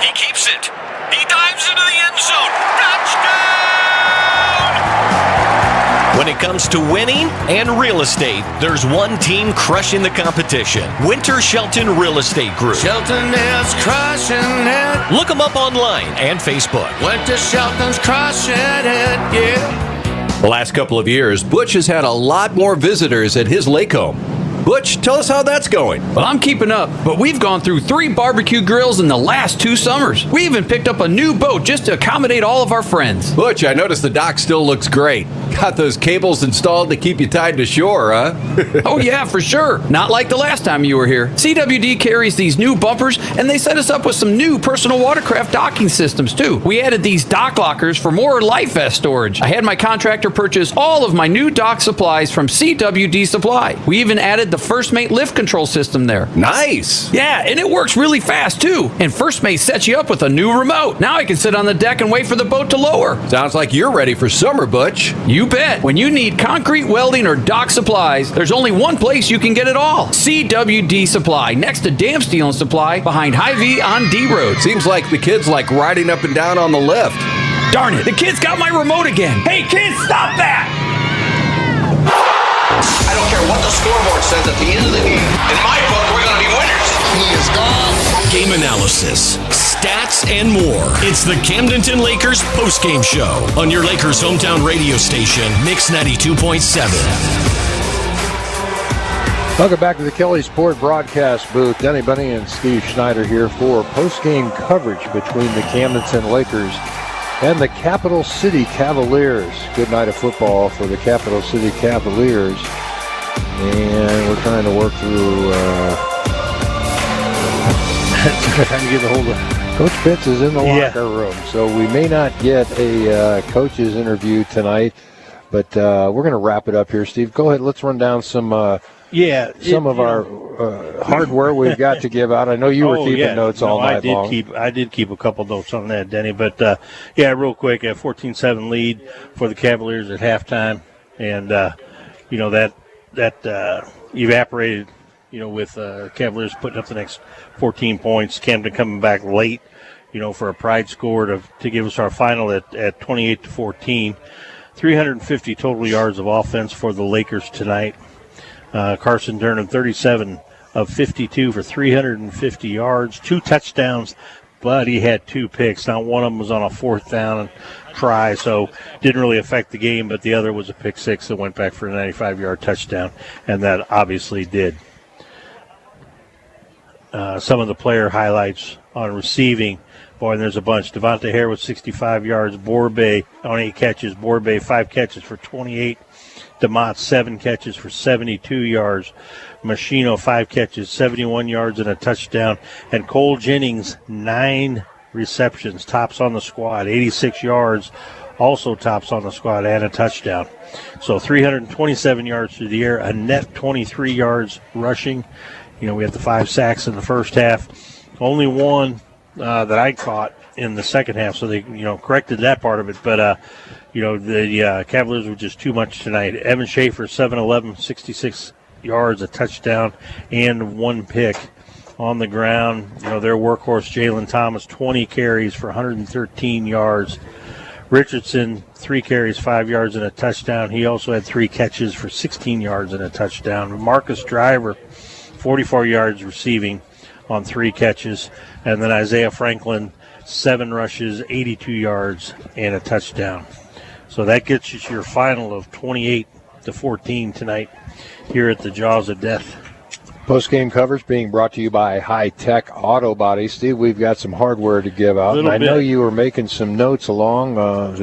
He keeps it. He dives into the end zone. Touchdown! When it comes to winning and real estate, there's one team crushing the competition. Winter Shelton Real Estate Group. Shelton is crushing it. Look them up online and Facebook. Winter Shelton's crushing it, yeah. The last couple of years, Butch has had a lot more visitors at his lake home. Butch, tell us how that's going. Well, I'm keeping up, but we've gone through 3 barbecue grills in the last 2 summers. We even picked up a new boat just to accommodate all of our friends. Butch, I noticed the dock still looks great. Got those cables installed to keep you tied to shore, huh? Oh, yeah, for sure. Not like the last time you were here. CWD carries these new bumpers, and they set us up with some new personal watercraft docking systems, too. We added these dock lockers for more life vest storage. I had my contractor purchase all of my new dock supplies from CWD Supply. We even added the First Mate lift control system there. Nice. Yeah, and it works really fast, too. And First Mate sets you up with a new remote. Now I can sit on the deck and wait for the boat to lower. Sounds like you're ready for summer, Butch. You bet. When you need concrete, welding, or dock supplies, there's only one place you can get it all. CWD Supply, next to Dam Steel and Supply, behind Hy-Vee on D Road. Seems like the kids like riding up and down on the lift. Darn it, the kid's got my remote again. Hey, kids, stop that! I don't care what the scoreboard says at the end of the game. In my book, we're going to be winners. He is gone. Game analysis, stats, and more. It's the Camdenton Lakers postgame show on your Lakers hometown radio station, Mix 92.7. Welcome back to the Kelly Sport broadcast booth. Denny Bunny and Steve Schneider here for postgame coverage between the Camdenton Lakers and the Capital City Cavaliers. Good night of football for the Capital City Cavaliers. And we're trying to work through trying to get a hold of Coach Pitts is in the locker room, so we may not get a coach's interview tonight, but we're going to wrap it up here. Steve, go ahead. Let's run down some of our hardware we've got to give out. I know you were keeping notes all night long. I did keep a couple notes on that, Denny. But, real quick, a 14-7 lead for the Cavaliers at halftime. And, that evaporated, with Cavaliers putting up the next 14 points. Camden coming back late, for a pride score to give us our final at 28-14. 350 total yards of offense for the Lakers tonight. Carson Durham, 37 of 52 for 350 yards, 2 touchdowns, but he had 2 picks. Now, one of them was on a 4th down try, so didn't really affect the game, but the other was a pick 6 that went back for a 95-yard touchdown, and that obviously did. Some of the player highlights on receiving. Boy, and there's a bunch. Devontae Hare with 65 yards. Borbe on 8 catches. Borbe 5 catches for 28. DeMott, 7 catches for 72 yards. Machino, 5 catches, 71 yards and a touchdown. And Cole Jennings, 9 receptions, tops on the squad, 86 yards, also tops on the squad and a touchdown. So 327 yards through the air, a net 23 yards rushing. We had the 5 sacks in the first half. Only one that I caught in the second half, so they, corrected that part of it. But, the Cavaliers were just too much tonight. Evan Schaefer, 7-11, 66 yards, a touchdown, and 1 pick on the ground. Their workhorse, Jalen Thomas, 20 carries for 113 yards. Richardson, 3 carries, 5 yards, and a touchdown. He also had 3 catches for 16 yards and a touchdown. Marcus Driver, 44 yards receiving on 3 catches. And then Isaiah Franklin, 7 rushes, 82 yards, and a touchdown. So that gets you to your final of 28-14 tonight here at the Jaws of Death. Postgame coverage being brought to you by High Tech Auto Body. Steve, we've got some hardware to give out. And I know you were making some notes along as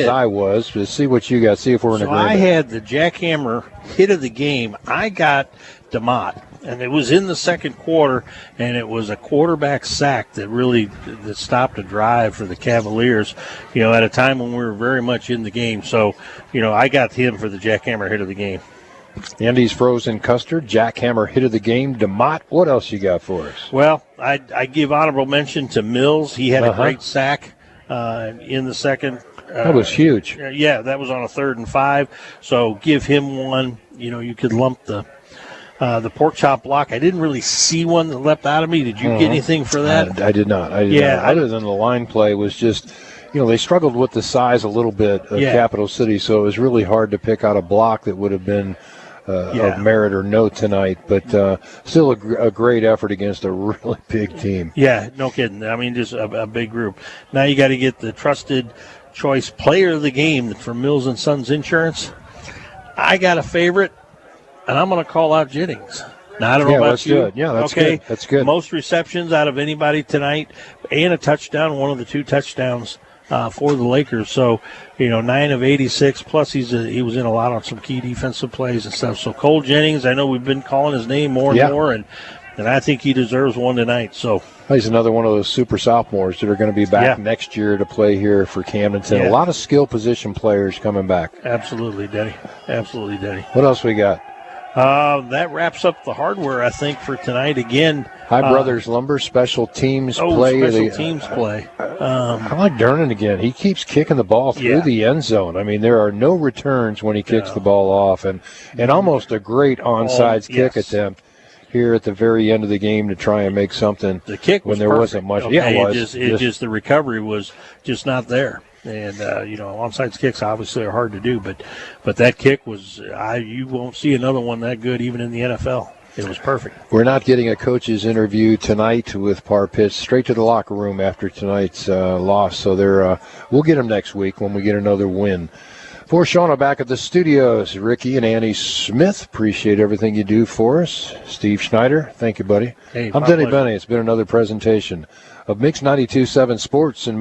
I was. To see what you got, see if we're in agreement. I had the jackhammer hit of the game. I got DeMott, and it was in the second quarter, and it was a quarterback sack that stopped a drive for the Cavaliers, at a time when we were very much in the game. So, I got him for the jackhammer hit of the game. Andy's Frozen Custard, jackhammer hit of the game. DeMott, what else you got for us? Well, I give honorable mention to Mills. He had a great sack in the second. That was huge. Yeah, that was on a 3rd and 5. So give him one. You could lump the pork chop block. I didn't really see one that leapt out of me. Did you get anything for that? I did not. Other than the line play was just, they struggled with the size a little bit of Capital City, so it was really hard to pick out a block that would have been of merit or note tonight. But still a great effort against a really big team. Yeah, no kidding. I mean, just a big group. Now you got to get the trusted choice player of the game from Mills & Sons Insurance. I got a favorite, and I'm going to call out Jennings. Now, I don't know about you. Good. Yeah, that's good. That's good. Most receptions out of anybody tonight, and a touchdown, one of the 2 touchdowns for the Lakers. So, 9 of 86, plus he was in a lot on some key defensive plays and stuff. So Cole Jennings, I know we've been calling his name more and more, and I think he deserves one tonight. So he's another one of those super sophomores that are going to be back next year to play here for Camdenton. Yeah. A lot of skill position players coming back. Absolutely, Denny. Absolutely, Denny. What else we got? That wraps up the hardware, I think, for tonight. Again, High Brothers Lumber special teams play. Special teams play. I like Durnan again. He keeps kicking the ball through the end zone. I mean, there are no returns when he kicks the ball off, and almost a great onside kick attempt here at the very end of the game to try and make something. The kick was when there perfect. wasn't much. Okay, Yeah, it was. It just the recovery was just not there. And onside kicks obviously are hard to do, but that kick was you won't see another one that good even in the NFL. It was perfect. We're not getting a coach's interview tonight with Par Pitts. Straight to the locker room after tonight's loss. So we'll get him next week when we get another win. For Shauna back at the studios, Ricky and Annie Smith, appreciate everything you do for us. Steve Schneider, thank you, buddy. Hey, I'm Denny Benny. It's been another presentation of Mix 92.7 Sports and